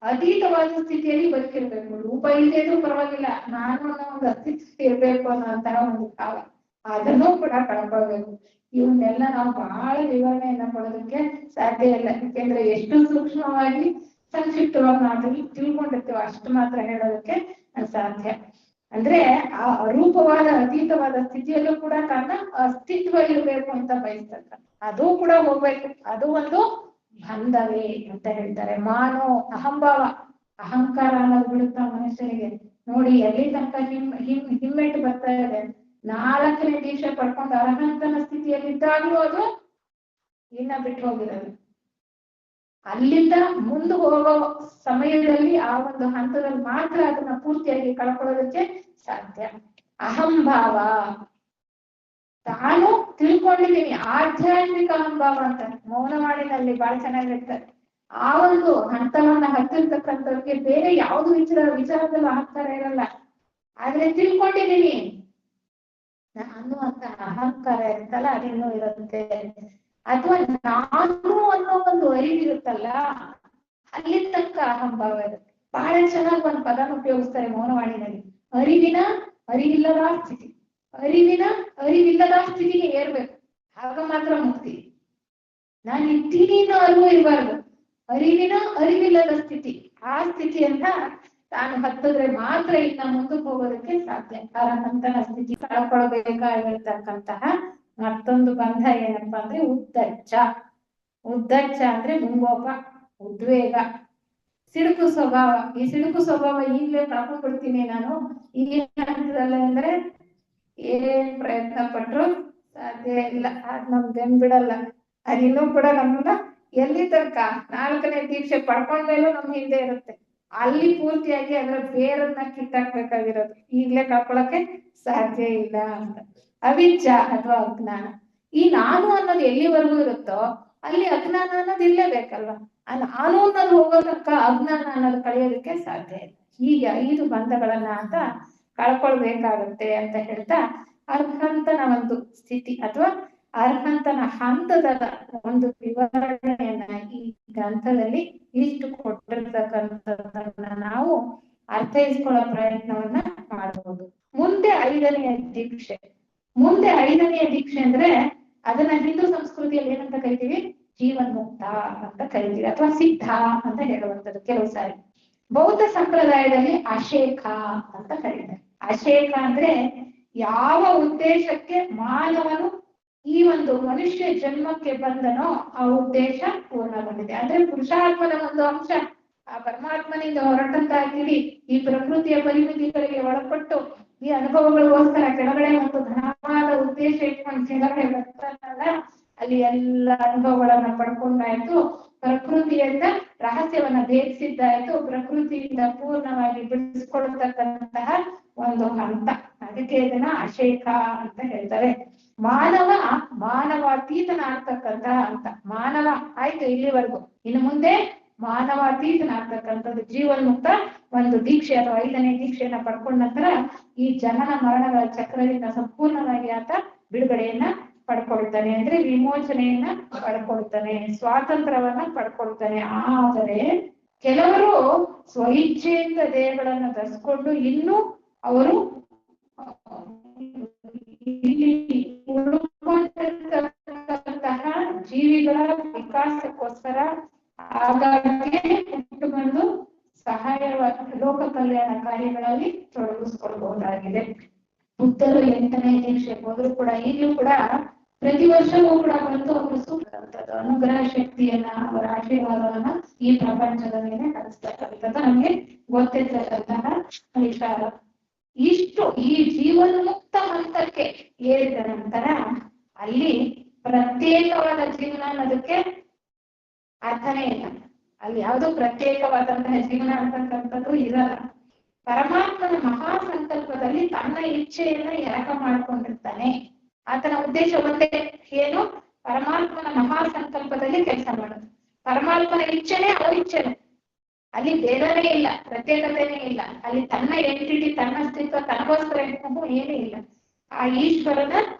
ಅತೀತವಾದ ಸ್ಥಿತಿಯಲ್ಲಿ ಬದುಕಿರ್ಬೇಕು. ರೂಪ ಇಲ್ಲದೇನು ಪರವಾಗಿಲ್ಲ, ನಾನು ಅನ್ನೋ ಒಂದು ಅಸ್ತಿತ್ವ ಇರ್ಬೇಕು ಅನ್ನೋಂತಹ ಒಂದು ಭಾವ, ಅದನ್ನೂ ಕೂಡ ಕಳ್ಕೊಳ್ಬೇಕು. ಇವನ್ನೆಲ್ಲ ನಾವು ಬಹಳ ವಿವರಣೆಯನ್ನ ಕೊಡೋದಕ್ಕೆ ಸಾಧ್ಯ ಇಲ್ಲ. ಯಾಕೆಂದ್ರೆ ಎಷ್ಟು ಸೂಕ್ಷ್ಮವಾಗಿ ಸಂಕ್ಷಿಪ್ತವಾಗಿ ನಾವು ತಿಳ್ಕೊಂಡಿರ್ತೀವಿ ಅಷ್ಟು ಮಾತ್ರ ಹೇಳೋದಕ್ಕೆ ಸಾಧ್ಯ. ಅಂದ್ರೆ ಆ ಅರೂಪವಾದ ಅತೀತವಾದ ಸ್ಥಿತಿಯಲ್ಲೂ ಕೂಡ ತನ್ನ ಅಸ್ತಿತ್ವ ಇರಬೇಕು ಅಂತ ಬಯಸ್ತಕ್ಕ, ಅದು ಕೂಡ ಹೋಗ್ಬೇಕು. ಅದು ಒಂದು ಬಂಧವೇ ಅಂತ ಹೇಳ್ತಾರೆ. ಮಾನೋ ಅಹಂಭಾವ, ಅಹಂಕಾರ ಅನ್ನೋದು ಬಿಡುತ್ತಾ ಮನುಷ್ಯನಿಗೆ. ನೋಡಿ ಎಲ್ಲಿ ತನಕ ಹಿಮ್ಮೆಟ್ಟು ಬರ್ತಾ ಇದೆ. 4ನೇ ದೀಕ್ಷೆ ಪಡ್ಕೊಂಡು ಅರಹಂತನ ಸ್ಥಿತಿಯಲ್ಲಿದ್ದಾಗ್ಲೂ ಅದು ಇನ್ನ ಬಿಟ್ಟು ಹೋಗಿರೋದು. ಅಲ್ಲಿಂದ ಮುಂದೆ ಹೋಗೋ ಸಮಯದಲ್ಲಿ ಆ ಒಂದು ಹಂತದಲ್ಲಿ ಮಾತ್ರ ಅದನ್ನ ಪೂರ್ತಿಯಾಗಿ ಕಳ್ಕೊಳ್ಳೋದಕ್ಕೆ ಸಾಧ್ಯ. ಅಹಂಭಾವ, ತಾನು ತಿಳ್ಕೊಂಡಿದ್ದೀನಿ, ಆಧ್ಯಾತ್ಮಿಕ ಅಹಂಭಾವ ಅಂತ ಮೌನವಾಣಿನಲ್ಲಿ ಬಹಳ ಚೆನ್ನಾಗಿರ್ತಾರೆ. ಆ ಒಂದು ಹಂತವನ್ನ ಹತ್ತಿರ್ತಕ್ಕಂಥವ್ರಿಗೆ ಬೇರೆ ಯಾವ್ದು ವಿಚಾರದಲ್ಲೂ ಅಹಂಕಾರ ಇರಲ್ಲ. ಆದ್ರೆ ತಿಳ್ಕೊಂಡಿದ್ದೀನಿ ಅನ್ನುವಂತ ಅಹಂಕಾರ ಇರುತ್ತಲ್ಲ, ಅದಿನ್ನೂ ಇರುತ್ತೆ. ಅಥವಾ ನಾನು ಅನ್ನೋ ಒಂದು ಅರಿವಿರುತ್ತಲ್ಲ, ಅಲ್ಲಿ ತನಕ ಅಹಂಭಾವ ಇರುತ್ತೆ. ಬಹಳ ಚೆನ್ನಾಗಿ ಒಂದು ಪದನ ಉಪಯೋಗಿಸ್ತಾರೆ ಮೌನವಾಣಿನಲ್ಲಿ, ಅರಿವಿಲ್ಲದ ಸ್ಥಿತಿ. ಅರಿವಿಲ್ಲದ ಸ್ಥಿತಿಗೆ ಏರ್ಬೇಕು, ಆಗ ಮಾತ್ರ ಮುಕ್ತಿ. ನಾನು ಇದ್ದೀನಿ ಅನ್ನೋ ಅರಿವು ಇರಬಾರ್ದು, ಅರಿವಿಲ್ಲದ ಸ್ಥಿತಿ. ಆ ಸ್ಥಿತಿಯನ್ನ ತಾನು ಹತ್ತಿದ್ರೆ ಮಾತ್ರ ಇನ್ನ ಮುಂದಕ್ಕೆ ಹೋಗೋದಕ್ಕೆ ಸಾಧ್ಯ. ಅರಹಂತನ ಸ್ಥಿತಿ ಕಳ್ಕೊಳ್ಬೇಕಾಗಿರ್ತಕ್ಕಂತಹ ಮತ್ತೊಂದು ಬಂಧ ಏನಪ್ಪಾ ಅಂದ್ರೆ ಉದ್ದಚ್ಚ. ಉದ್ದಚ್ಚ ಅಂದ್ರೆ ಮುಂಗೋಪ, ಉದ್ವೇಗ, ಸಿಡುಕು ಸ್ವಭಾವ. ಈ ಸಿಡುಕು ಸ್ವಭಾವ ಈಗಲೇ ಕಳ್ಕೊಂಡ್ಬಿಡ್ತೀನಿ ನಾನು ಈ ಹಂತದಲ್ಲೇ ಅಂದ್ರೆ ಏನ್ ಪ್ರಯತ್ನ ಪಟ್ರು ಸಾಧ್ಯ ಇಲ್ಲ, ಅದ್ ನಮ್ ಬಿಡಲ್ಲ. ಅದಿನ್ನೂ ಕೂಡ ನಮ್ಮನ್ನ ಎಲ್ಲಿ ತನಕ 4ನೇ ದೀಕ್ಷೆ ಪಡ್ಕೊಂಡ್ಮೇಲೂ ನಮ್ ಹಿಂದೆ ಇರುತ್ತೆ. ಅಲ್ಲಿ ಪೂರ್ತಿಯಾಗಿ ಅದರ ಬೇರನ್ನ ಕಿತ್ತಾಕ್ಬೇಕಾಗಿರೋದು, ಈಗ್ಲೇ ಕಳ್ಕೊಳಕ್ಕೆ ಸಾಧ್ಯ ಇಲ್ಲ ಅಂತ. ಅವಿಚ್ಛ ಅಥವಾ ಅಜ್ಞಾನ. ಈ ನಾನು ಅನ್ನೋದು ಎಲ್ಲಿವರೆಗೂ ಇರುತ್ತೋ ಅಲ್ಲಿ ಅಜ್ಞಾನ ಅನ್ನೋದು ಇರ್ಲೇಬೇಕಲ್ವ? ಆ ನಾನು ಅನ್ನೋದು ಹೋಗೋ ತನಕ ಅಜ್ಞಾನ ಅನ್ನೋದು ಕಳೆಯೋದಕ್ಕೆ ಸಾಧ್ಯ ಇಲ್ಲ. ಹೀಗೆ 5 ಬಂಧಗಳನ್ನ ಅಂತ ಕಳ್ಕೊಳ್ಬೇಕಾಗತ್ತೆ ಅಂತ ಹೇಳ್ತಾ, ಅರ್ಹಂತನ ಒಂದು ಸ್ಥಿತಿ ಅಥವಾ ಅರ್ಹಂತನ ಹಂತದ ಒಂದು ವಿವರಣೆಯನ್ನ ಈ ಗ್ರಂಥದಲ್ಲಿ ಇಷ್ಟು ಕೊಟ್ಟಿರ್ತಕ್ಕಂಥದ್ದನ್ನ ನಾವು ಅರ್ಥೈಸ್ಕೊಳ್ಳೋ ಪ್ರಯತ್ನವನ್ನ ಮಾಡಬಹುದು. ಮುಂದೆ 5ನೇ ದೀಕ್ಷೆ. ಮುಂದೆ 5ನೇ ದೀಕ್ಷೆ ಅಂದ್ರೆ ಅದನ್ನ ಹಿಂದೂ ಸಂಸ್ಕೃತಿಯಲ್ಲಿ ಏನಂತ ಕರಿತೀವಿ? ಜೀವನ್ಮುಕ್ತ ಅಂತ ಕರಿತೀವಿ, ಅಥವಾ ಸಿದ್ಧ ಅಂತ ಹೇಳುವಂಥದ್ದು ಕೆಲವು ಸಾರಿ. ಬೌದ್ಧ ಸಂಪ್ರದಾಯದಲ್ಲಿ ಅಶೇಖ ಅಂತ ಕರೀತಾರೆ. ಅಶೇಖ ಅಂದ್ರೆ ಯಾವ ಉದ್ದೇಶಕ್ಕೆ ಮಾನವನು ಈ ಒಂದು ಮನುಷ್ಯ ಜನ್ಮಕ್ಕೆ ಬಂದನೋ ಆ ಉದ್ದೇಶ ಪೂರ್ಣಗೊಂಡಿದೆ. ಅಂದ್ರೆ ಪುರುಷಾರ್ಥದ ಒಂದು ಅಂಶ ಆ ಪರಮಾತ್ಮನಿಂದ ಹೊರಟಂತಾಗಿರಿ ಈ ಪ್ರಕೃತಿಯ ಪರಿಮಿತಿಗಳಿಗೆ ಒಳಪಟ್ಟು ಈ ಅನುಭವಗಳಿಗೋಸ್ಕರ ಕೆಳಗಡೆ ಒಂದು ಘನವಾದ ಉದ್ದೇಶ ಇಟ್ಕೊಂಡು ಕೆಳಗಡೆ ಬರ್ತಾನಲ್ಲ, ಅಲ್ಲಿ ಎಲ್ಲ ಅನುಭವಗಳನ್ನ ಪಡ್ಕೊಂಡಾಯ್ತು. ಪ್ರಕೃತಿಯಿಂದ ರಹಸ್ಯವನ್ನ ಭೇದಿಸಿದ್ದಾಯ್ತು. ಪ್ರಕೃತಿಯಿಂದ ಪೂರ್ಣವಾಗಿ ಬಿಡಿಸ್ಕೊಳ್ತಕ್ಕಂತಹ ಒಂದು ಹಂತ. ಅದಕ್ಕೆ ಇದನ್ನ ಅಶೇಖ ಅಂತ ಹೇಳ್ತಾರೆ. ಮಾನವ ಮಾನವಾತೀತನಾಗ್ತಕ್ಕಂತಹ ಅಂತ. ಮಾನವ ಆಯ್ತು ಇಲ್ಲಿವರೆಗೂ. ಇನ್ನು ಮುಂದೆ ಮಾನವಾತೀತನಾಗ್ತಕ್ಕಂಥದ್ದು ಜೀವನ್ಮುಕ್ತ ಒಂದು ದೀಕ್ಷೆ ಅಥವಾ 5ನೇ ದೀಕ್ಷೆಯನ್ನ ಪಡ್ಕೊಂಡ ನಂತರ ಈ ಜನನ ಮರಣಗಳ ಚಕ್ರದಿಂದ ಸಂಪೂರ್ಣವಾಗಿ ಆತ ಬಿಡುಗಡೆಯನ್ನ ಪಡ್ಕೊಳ್ತಾನೆ. ಅಂದ್ರೆ ವಿಮೋಚನೆಯನ್ನ ಪಡ್ಕೊಳ್ತಾನೆ, ಸ್ವಾತಂತ್ರ್ಯವನ್ನ ಪಡ್ಕೊಳ್ತಾನೆ. ಆದರೆ ಕೆಲವರು ಸ್ವಇಚ್ಛೆಯಿಂದ ದೇಹಗಳನ್ನ ಧರಿಸ್ಕೊಂಡು ಇನ್ನೂ ಅವರು ಉಳ್ಕೊಂಡಿರ್ತಕ್ಕಂತಹ ಜೀವಿಗಳ ವಿಕಾಸಕ್ಕೋಸ್ಕರ ಆಗಾಗ್ಗೆ ಬಂದು ಸಹಾಯವಾದ ಲೋಕ ಕಲ್ಯಾಣ ಕಾರ್ಯಗಳಲ್ಲಿ ತೊಡಗಿಸ್ಕೊಳ್ಬಹುದಾಗಿದೆ. ಬುದ್ಧರು 8ನೇ ದೀಕ್ಷೆಗೆ ಹೋದ್ರು ಕೂಡ ಈಗಲೂ ಕೂಡ ಪ್ರತಿ ವರ್ಷವೂ ಕೂಡ ಬಂದು ಅವರು ಸೂಕ್ತಕ್ಕಂಥದ್ದು ಅನುಗ್ರಹ ಶಕ್ತಿಯನ್ನ, ಅವರ ಆಶೀರ್ವಾದವನ್ನ ಈ ಪ್ರಪಂಚದ ಮೇಲೆ ಹರಿಸ್ತಕ್ಕಂಥದ್ದು ನಮ್ಗೆ ಗೊತ್ತಿರ್ತಕ್ಕಂತಹ ವಿಚಾರ. ಇಷ್ಟು ಈ ಜೀವನ್ಮುಕ್ತ ಹಂತಕ್ಕೆ ಏರಿದ ನಂತರ ಅಲ್ಲಿ ಪ್ರತ್ಯೇಕವಾದ ಜೀವನ ಅನ್ನೋದಕ್ಕೆ ಅರ್ಥನೇ ಇಲ್ಲ. ಅಲ್ಲಿ ಯಾವುದು ಪ್ರತ್ಯೇಕವಾದಂತಹ ಜೀವನ ಅಂತಕ್ಕಂಥದ್ದು ಇರಲ್ಲ. ಪರಮಾತ್ಮನ ಮಹಾ ಸಂಕಲ್ಪದಲ್ಲಿ ತನ್ನ ಇಚ್ಛೆಯನ್ನ ಎರಕ ಮಾಡ್ಕೊಂಡಿರ್ತಾನೆ. ಆತನ ಉದ್ದೇಶ ಒಂದೇ, ಏನು? ಪರಮಾತ್ಮನ ಮಹಾ ಸಂಕಲ್ಪದಲ್ಲಿ ಕೆಲಸ ಮಾಡೋದು. ಪರಮಾತ್ಮನ ಇಚ್ಛೆನೇ ಅವರ ಇಚ್ಛೆನೆ. ಅಲ್ಲಿ ಭೇದನೇ ಇಲ್ಲ, ಪ್ರತ್ಯೇಕತೆನೇ ಇಲ್ಲ. ಅಲ್ಲಿ ತನ್ನ ಎಂಟಿಟಿ, ತನ್ನ ಅಸ್ತಿತ್ವ ತನಗೋಸ್ಕರ ಏನೇ ಇಲ್ಲ. ಆ ಈಶ್ವರನ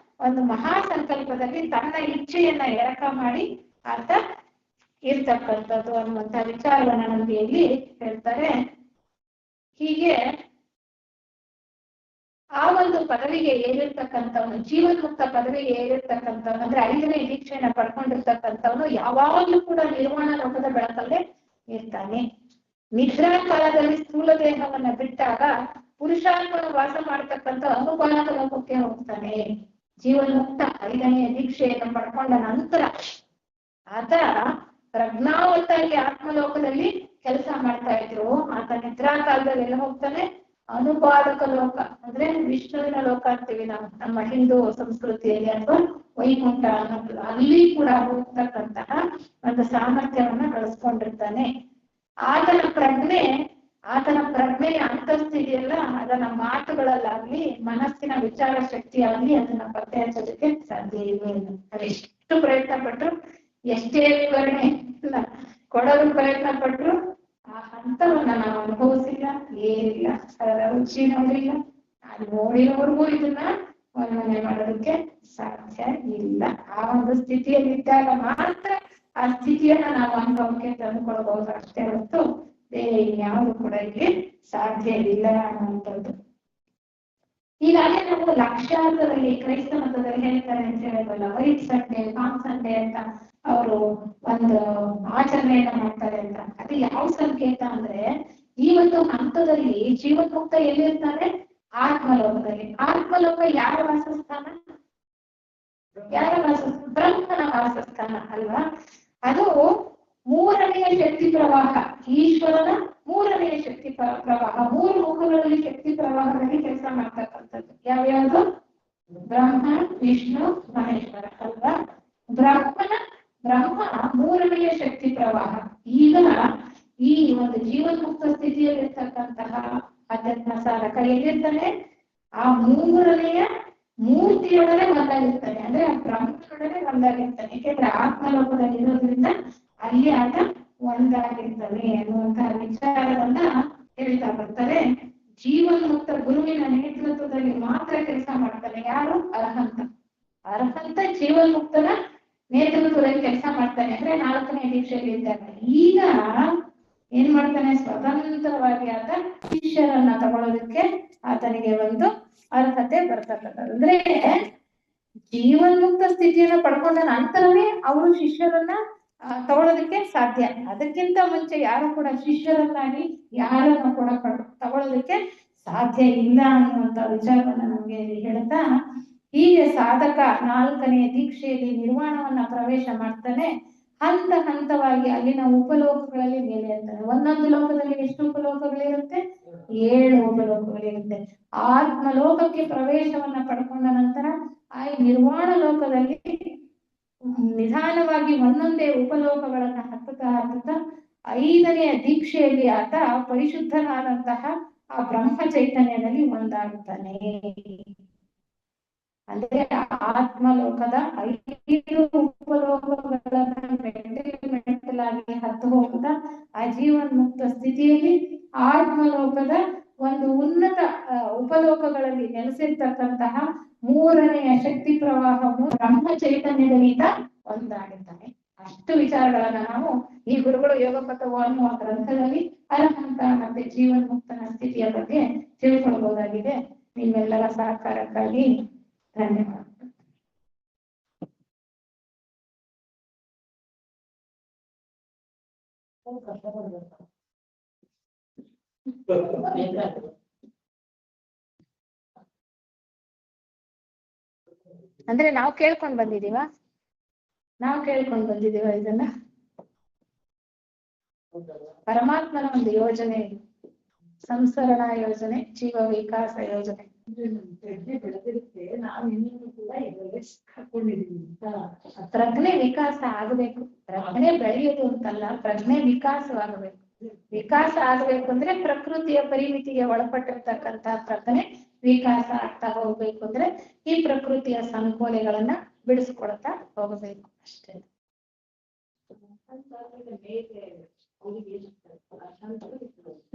ಒಂದು ಮಹಾ ಸಂಕಲ್ಪದಲ್ಲಿ ತನ್ನ ಇಚ್ಛೆಯನ್ನ ಎರಕ ಮಾಡಿ ಆತ ಇರ್ತಕ್ಕಂಥದ್ದು ಅನ್ನುವಂತ ವಿಚಾರವನ್ನ ನಮ್ಗೆ ಇಲ್ಲಿ ಹೇಳ್ತಾರೆ. ಹೀಗೆ ಆ ಒಂದು ಪದವಿಗೆ ಏರಿರ್ತಕ್ಕಂಥವನು, ಜೀವನ್ಮುಕ್ತ ಪದವಿಗೆ ಏರಿರ್ತಕ್ಕಂಥವನು ಅಂದ್ರೆ 5ನೇ ದೀಕ್ಷೆಯನ್ನ ಪಡ್ಕೊಂಡಿರ್ತಕ್ಕಂಥವನು ಯಾವಾಗ್ಲೂ ಕೂಡ ನಿರ್ವಾಣ ಲೋಕದ ಬೆಳಕಲ್ಲೇ ಇರ್ತಾನೆ. ನಿದ್ರಾ ಕಾಲದಲ್ಲಿ ಸ್ಥೂಲ ದೇಹವನ್ನ ಬಿಟ್ಟಾಗ ಪುರುಷಾರ್ಥವನ್ನು ವಾಸ ಮಾಡ್ತಕ್ಕಂಥ ಅನುಪಾತ ಲೋಕಕ್ಕೆ ಹೋಗ್ತಾನೆ. ಜೀವನ್ಮುಕ್ತ 5ನೇ ದೀಕ್ಷೆಯನ್ನು ಪಡ್ಕೊಂಡ ನಂತರ ಆತ ಪ್ರಜ್ಞಾವತ್ತಾಗಿ ಆತ್ಮಲೋಕದಲ್ಲಿ ಕೆಲಸ ಮಾಡ್ತಾ ಇದ್ರು. ಆತ ನಿದ್ರಾ ಕಾಲದಲ್ಲಿ ಎಲ್ಲ ಹೋಗ್ತಾನೆ? ಅನುಪಾದಕ ಲೋಕ ಅಂದ್ರೆ ವಿಷ್ಣುವಿನ ಲೋಕ ಅಂತೀವಿ ನಾವು ನಮ್ಮ ಹಿಂದೂ ಸಂಸ್ಕೃತಿಯಲ್ಲಿ, ಅಥವಾ ವೈಕುಂಠ ಅನ್ನೋದು. ಅಲ್ಲಿ ಕೂಡ ಹೋಗ್ತಕ್ಕಂತಹ ಒಂದು ಸಾಮರ್ಥ್ಯವನ್ನ ಕಳಿಸ್ಕೊಂಡಿರ್ತಾನೆ. ಆತನ ಪ್ರಜ್ಞೆಯ ಅಂತಸ್ತಿದೆಯಲ್ಲ, ಅದನ್ನ ಮಾತುಗಳಲ್ಲಾಗ್ಲಿ ಮನಸ್ಸಿನ ವಿಚಾರ ಶಕ್ತಿಯಾಗ್ಲಿ ಅದನ್ನ ಪತ್ತೆ ಹಚ್ಚೋದಕ್ಕೆ ಸಾಧ್ಯ ಇಲ್ಲ. ಅದೆಷ್ಟು ಪ್ರಯತ್ನ ಪಟ್ರು, ಎಷ್ಟೇ ವಿವರಣೆ ಕೊಡೋದು ಪ್ರಯತ್ನ ಪಟ್ರು ಆ ಹಂತವನ್ನ ನಾವು ಅನುಭವಿಸಿಲ್ಲ, ಏನಿಲ್ಲ, ಅದರ ರುಚಿ ನೋಡಿಲ್ಲ. ಅದು ನೋಡಿರೋರ್ಗೂ ಇದನ್ನ ವರ್ಣನೆ ಮಾಡೋದಕ್ಕೆ ಸಾಧ್ಯ ಇಲ್ಲ. ಆ ಒಂದು ಸ್ಥಿತಿಯಲ್ಲಿ ಇದ್ದಾಗ ಮಾತ್ರ ಆ ಸ್ಥಿತಿಯನ್ನ ನಾವು ಅನುಭವಕ್ಕೆ ತಂದುಕೊಳ್ಬಹುದು ಅಷ್ಟೇ ಹೊರತು ಬೇರೆ ಯಾವುದು ಕೂಡ ಇಲ್ಲಿ ಸಾಧ್ಯ ಇಲ್ಲ ಅನ್ನುವಂಥದ್ದು. ಹೀಗಾಗಿ ನಾವು ಲಕ್ಷಾಂತರಲ್ಲಿ ಕ್ರೈಸ್ತ ಮತದಲ್ಲಿ ಹೇಳ್ತಾರೆ ಅಂತ ಹೇಳಿದ್ವಲ್ಲ, ವೈಟ್ ಸಂಡೇ, ಪಾಮ್ ಸಂಡೇ ಅಂತ ಅವರು ಒಂದು ಆಚರಣೆಯನ್ನ ಮಾಡ್ತಾರೆ ಅಂತ. ಅದು ಯಾವ ಸಂಕೇತ ಅಂದ್ರೆ ಈ ಒಂದು ಹಂತದಲ್ಲಿ ಜೀವನ್ಮುಕ್ತ ಎಲ್ಲಿರ್ತಾರೆ? ಆತ್ಮಲೋಕದಲ್ಲಿ. ಆತ್ಮಲೋಕ ಯಾರ ವಾಸಸ್ಥಾನ? ಯಾರ ವಾಸಸ್ಥಾನ? ಬ್ರಹ್ಮನ ವಾಸಸ್ಥಾನ ಅಲ್ವಾ? ಅದು 3ನೇ ಶಕ್ತಿ ಪ್ರವಾಹ, ಈಶ್ವರನ 3ನೇ ಶಕ್ತಿ ಪ್ರವಾಹ. 3 ಮುಖಗಳಲ್ಲಿ ಶಕ್ತಿ ಪ್ರವಾಹದಲ್ಲಿ ಕೆಲಸ ಮಾಡ್ತಕ್ಕಂಥದ್ದು ಯಾವ್ಯಾವುದು? ಬ್ರಹ್ಮ, ವಿಷ್ಣು, ಮಹೇಶ್ವರ ಅಲ್ವಾ? ಬ್ರಹ್ಮ 3ನೇ ಶಕ್ತಿ ಪ್ರವಾಹ. ಈಗ ಈ ಒಂದು ಜೀವನ್ಮುಕ್ತ ಸ್ಥಿತಿಯಲ್ಲಿರ್ತಕ್ಕಂತಹ ಅಧ್ಯಾತ್ಮ ಸಾಧಕ ಎಲ್ಲಿರ್ತಾನೆ? ಆ 3ನೇ ಮೂರ್ತಿಯೊಡನೆ ಒಂದಾಗಿರ್ತಾನೆ. ಅಂದ್ರೆ ಆ ಬ್ರಹ್ಮನೊಡನೆ ಒಂದಾಗಿರ್ತಾನೆ. ಯಾಕೆಂದ್ರೆ ಆತ್ಮಲೋಕದಲ್ಲಿ ಇರೋದ್ರಿಂದ ಅಲ್ಲಿ ಆತ ಒಂದಾಗಿರ್ತಾನೆ ಅನ್ನುವಂತಹ ವಿಚಾರವನ್ನ ಹೇಳ್ತಾ ಬರ್ತಾರೆ. ಜೀವನ್ಮುಕ್ತ ಗುರುವಿನ ನೇತೃತ್ವದಲ್ಲಿ ಮಾತ್ರ ಕೆಲಸ ಮಾಡ್ತಾನೆ. ಯಾರು? ಅರ್ಹಂತ ಜೀವನ್ಮುಕ್ತನ ನೇತೃತ್ವದಲ್ಲಿ ಕೆಲಸ ಮಾಡ್ತಾನೆ. ಅಂದ್ರೆ 4ನೇ ದೀಕ್ಷೆಯಲ್ಲಿ ಇದ್ದಾನೆ. ಈಗ ಏನ್ ಮಾಡ್ತಾನೆ? ಸ್ವತಂತ್ರವಾಗಿ ಆತ ಶಿಷ್ಯರನ್ನ ತಗೊಳ್ಳೋದಕ್ಕೆ ಆತನಿಗೆ ಒಂದು ಅರ್ಹತೆ ಬರ್ತಕ್ಕಂಥದ್ದು. ಅಂದ್ರೆ ಜೀವನ್ಮುಕ್ತ ಸ್ಥಿತಿಯನ್ನ ಪಡ್ಕೊಂಡ ನಂತರನೇ ಅವರು ಶಿಷ್ಯರನ್ನ ತಗೊಳ್ಳೋದಕ್ಕೆ ಸಾಧ್ಯ. ಅದಕ್ಕಿಂತ ಮುಂಚೆ ಯಾರು ಕೂಡ ಶಿಷ್ಯರನ್ನಾಗಿ ಯಾರನ್ನು ಕೂಡ ತಗೊಳ್ಳೋದಕ್ಕೆ ಸಾಧ್ಯ ಇಲ್ಲ ಅನ್ನುವಂತ ವಿಚಾರವನ್ನ ನಮ್ಗೆ ಹೇಳ್ತಾ ಹೀಗೆ ಸಾಧಕ 4ನೇ ದೀಕ್ಷೆಯಲ್ಲಿ ನಿರ್ವಾಣವನ್ನ ಪ್ರವೇಶ ಮಾಡ್ತಾನೆ. ಹಂತ ಹಂತವಾಗಿ ಅಲ್ಲಿನ ಉಪಲೋಕಗಳಲ್ಲಿ ಮೇಲೆ ಇರ್ತಾನೆ. ಒಂದೊಂದು ಲೋಕದಲ್ಲಿ ಎಷ್ಟು ಉಪಲೋಕಗಳಿರುತ್ತೆ? 7 ಉಪಲೋಕಗಳಿರುತ್ತೆ. ಆತ್ಮಲೋಕಕ್ಕೆ ಪ್ರವೇಶವನ್ನ ಪಡ್ಕೊಂಡ ನಂತರ ಆ ನಿರ್ವಾಣ ಲೋಕದಲ್ಲಿ ನಿಧಾನವಾಗಿ ಒಂದೊಂದೇ ಉಪಲೋಕಗಳನ್ನ ಹತ್ತುತ್ತಾ 5ನೆಯ ದೀಕ್ಷೆಯಲ್ಲಿ ಆತ ಪರಿಶುದ್ಧನಾದಂತಹ ಆ ಬ್ರಹ್ಮ ಚೈತನ್ಯದಲ್ಲಿ ಒಂದಾಗುತ್ತಾನೆ. ಅಂದ್ರೆ ಆತ್ಮಲೋಕದ 5 ಉಪಲೋಕಗಳನ್ನ ಮೆಟ್ಟಲಾಗಿ ಹತ್ತು ಹೋಗುತ್ತಾ ಆ ಜೀವನ್ಮುಕ್ತ ಸ್ಥಿತಿಯಲ್ಲಿ ಆತ್ಮಲೋಕದ ಒಂದು ಉನ್ನತ ಉಪಲೋಕಗಳಲ್ಲಿ ನೆಲೆಸಿರ್ತಕ್ಕಂತಹ 3ನೆಯ ಶಕ್ತಿ ಪ್ರವಾಹವು ಬ್ರಹ್ಮ ಚೈತನ್ಯದಿಂದ ಒಂದಾಗುತ್ತಾನೆ. ಅಷ್ಟು ವಿಚಾರಗಳನ್ನ ನಾವು ಈ ಗುರುಗಳು ಯೋಗಪಥವು ಅನ್ನುವ ಗ್ರಂಥದಲ್ಲಿ ಅರಹಂತ ಮತ್ತೆ ಜೀವನ್ಮುಕ್ತನ ಸ್ಥಿತಿಯ ಬಗ್ಗೆ ತಿಳ್ಕೊಳ್ಬಹುದಾಗಿದೆ. ನಿಮ್ಮೆಲ್ಲರ ಸಹಕಾರಕ್ಕಾಗಿ ಧನ್ಯವಾದ. ಅಂದ್ರೆ ನಾವು ಕೇಳ್ಕೊಂಡ್ ಬಂದಿದೀವ ಇದನ್ನ. ಪರಮಾತ್ಮನ ಒಂದು ಯೋಜನೆ, ಸಂಸ್ಕರಣಾ ಯೋಜನೆ, ಜೀವ ವಿಕಾಸ ಯೋಜನೆ. ಪ್ರಜ್ಞೆ ವಿಕಾಸ ಆಗಬೇಕು. ಪ್ರಜ್ಞೆ ಬೆಳೆಯೋದು ಅಂತಲ್ಲ, ಪ್ರಜ್ಞೆ ವಿಕಾಸವಾಗಬೇಕು. ವಿಕಾಸ ಆಗಬೇಕು ಅಂದ್ರೆ ಪ್ರಕೃತಿಯ ಪರಿಮಿತಿಗೆ ಒಳಪಟ್ಟಿರ್ತಕ್ಕಂತಹ ಪ್ರಜ್ಞೆ ವಿಕಾಸ ಆಗ್ತಾ ಹೋಗ್ಬೇಕು. ಅಂದ್ರೆ ಈ ಪ್ರಕೃತಿಯ ಸಂಕೋಲೆಗಳನ್ನ ಬಿಡಿಸ್ಕೊಳ್ತಾ ಹೋಗಬೇಕು ಅಷ್ಟೇ.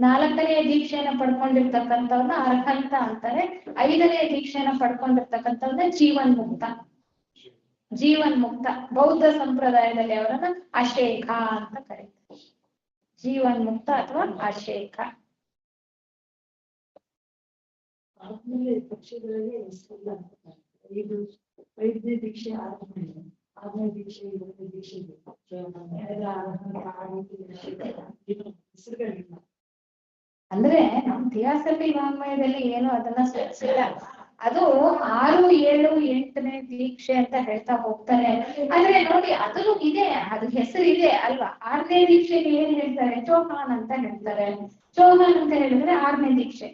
4ನೇ ದೀಕ್ಷೆಯನ್ನ ಪಡ್ಕೊಂಡಿರ್ತಕ್ಕಂಥವ್ನ ಅರ್ಹಂತ ಅಂತಾರೆ. 5ನೇ ದೀಕ್ಷೆಯನ್ನ ಪಡ್ಕೊಂಡಿರ್ತಕ್ಕಂಥವ್ನ ಜೀವನ್ಮುಕ್ತ. ಬೌದ್ಧ ಸಂಪ್ರದಾಯದಲ್ಲಿ ಅವರನ್ನ ಅಶೇಖ ಅಂತ ಕರೀತಾರೆ. ಜೀವನ್ಮುಕ್ತ ಅಥವಾ ಅಶೇಖ. ಆದ್ಮೇಲೆ ಪಕ್ಷಗಳಲ್ಲಿ ಇದು 5ನೇ ದೀಕ್ಷೆ ಆದ್ಮೇಲೆ 6ನೇ ದೀಕ್ಷೆ 7ನೇ ದೀಕ್ಷೆ ಅಂದ್ರೆ ನಮ್ ಥಿಯಾಸಫಿ ವಾಂಗ್ಮಯದಲ್ಲಿ ಏನು ಅದನ್ನ ಸೇರಿಸಿಲ್ಲ. ಅದು 6, 7, 8ನೇ ದೀಕ್ಷೆ ಅಂತ ಹೇಳ್ತಾ ಹೋಗ್ತಾರೆ. ಆದ್ರೆ ನೋಡಿ ಅದನ್ನು ಇದೆ, ಅದು ಹೆಸರು ಇದೆ ಅಲ್ವಾ. 6ನೇ ದೀಕ್ಷೆಗೆ ಏನ್ ಹೇಳ್ತಾರೆ? ಚೌಹಾನ್ ಅಂತ ಹೇಳ್ತಾರೆ. ಚೌಹಾನ್ ಅಂತ ಹೇಳಿದ್ರೆ 6ನೇ ದೀಕ್ಷೆ.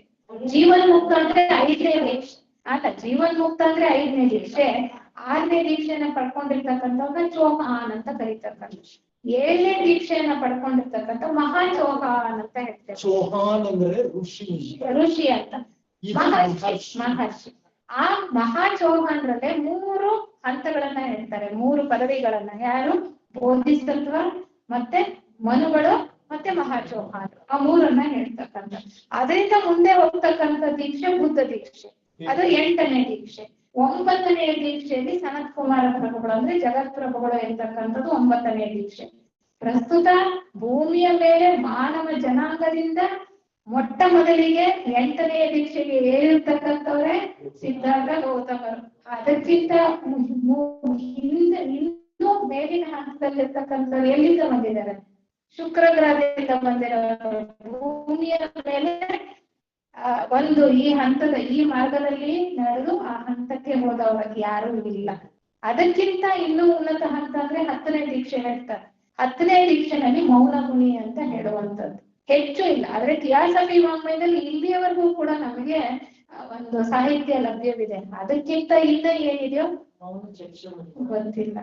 ಜೀವನ್ಮುಕ್ತ ಅಂದ್ರೆ 5ನೇ ದೀಕ್ಷೆ ಅಲ್ಲ, ಜೀವನ್ಮುಕ್ತ ಅಂದ್ರೆ 5ನೇ ದೀಕ್ಷೆ. 6ನೇ ದೀಕ್ಷೆಯನ್ನ ಪಡ್ಕೊಂಡಿರ್ತಕ್ಕಂಥವ್ನ ಚೌಹಾನ್ ಅಂತ ಕರೀತಕ್ಕಂಥ. 7ನೇ ದೀಕ್ಷೆಯನ್ನ ಪಡ್ಕೊಂಡಿರ್ತಕ್ಕಂಥ ಮಹಾ ಚೌಹಾನ್ ಅಂತ ಹೇಳ್ತಾರೆ. ಚೌಹಾನ್ ಅಂದ್ರೆ ಋಷಿ ಅಂತ, ಮಹರ್ಷಿ. ಆ ಮಹಾ ಚೌಹಾನ್ರಲ್ಲೇ 3 ಹಂತಗಳನ್ನ ಹೇಳ್ತಾರೆ, 3 ಪದವಿಗಳನ್ನ. ಯಾರು? ಬೋಧಿಸತ್ವ, ಮತ್ತೆ ಮನುಗಳು, ಮತ್ತೆ ಮಹಾ ಚೌಹಾನ್. ಆ 3ಅನ್ನ ಹೇಳ್ತಕ್ಕಂಥ. ಅದರಿಂದ ಮುಂದೆ ಹೋಗ್ತಕ್ಕಂಥ ದೀಕ್ಷೆ ಬುದ್ಧ ದೀಕ್ಷೆ, ಅದು 8ನೇ ದೀಕ್ಷೆ. 9ನೇ ದೀಕ್ಷೆಯಲ್ಲಿ ಸನತ್ ಕುಮಾರ ಪ್ರಭುಗಳು ಅಂದ್ರೆ ಜಗತ್ ಪ್ರಭುಗಳು ಇರ್ತಕ್ಕಂಥದ್ದು 9ನೇ ದೀಕ್ಷೆ. ಪ್ರಸ್ತುತ ಭೂಮಿಯ ಮೇಲೆ ಮಾನವ ಜನಾಂಗದಿಂದ ಮೊಟ್ಟ ಮೊದಲಿಗೆ 8ನೇ ದೀಕ್ಷೆಗೆ ಏರಿರ್ತಕ್ಕಂಥವ್ರೆ ಸಿದ್ಧಾರ್ಥ ಗೌತಮರು. ಅದಕ್ಕಿಂತ ಇನ್ನೂ ಮೇಲಿನ ಹಂತದಲ್ಲಿರ್ತಕ್ಕಂಥವ್ರು ಎಲ್ಲಿಂದ ಬಂದಿದ್ದಾರೆ? ಶುಕ್ರ ಗ್ರಹದಿಂದ ಬಂದಿರೋರು. ಭೂಮಿಯ ಮೇಲೆ ಒಂದು ಈ ಹಂತದ ಈ ಮಾರ್ಗದಲ್ಲಿ ನಡೆದು ಆ ಹಂತಕ್ಕೆ ಹೋದವ್ರಿಗೆ ಯಾರೂ ಇಲ್ಲ. ಅದಕ್ಕಿಂತ ಇನ್ನೂ ಉನ್ನತ ಹಂತ ಅಂದ್ರೆ 10ನೇ ದೀಕ್ಷೆ ಹೇಳ್ತಾರೆ. 10ನೇ ದೀಕ್ಷೆನಲ್ಲಿ ಮೌನ ಗುಣಿ ಅಂತ ಹೇಳುವಂಥದ್ದು. ಹೆಚ್ಚು ಇಲ್ಲ. ಆದ್ರೆ ಥಿಯಾಸಫಿ ವಾಂಗ್ಮಯದಲ್ಲಿ ಇಲ್ಲಿಯವರೆಗೂ ಕೂಡ ನಮಗೆ ಒಂದು ಸಾಹಿತ್ಯ ಲಭ್ಯವಿದೆ. ಅದಕ್ಕಿಂತ ಇನ್ನ ಏನಿದೆಯೋ ಗೊತ್ತಿಲ್ಲ.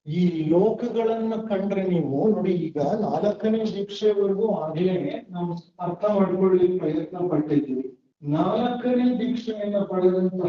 ಈ ಲೋಕಗಳನ್ನ ಕಂಡ್ರೆ ನೀವು ನೋಡಿ, ಈಗ 4ನೇ ದೀಕ್ಷೆವರೆಗೂ ಆಗ್ಲೇ ನಾವು ಅರ್ಥ ಮಾಡ್ಕೊಳ್ಳಿಕ್ಕೆ ಪ್ರಯತ್ನ ಪಟ್ಟಿದ್ದೀವಿ. 4ನೇ ದೀಕ್ಷೆಯನ್ನ ಪಡೆದಂತ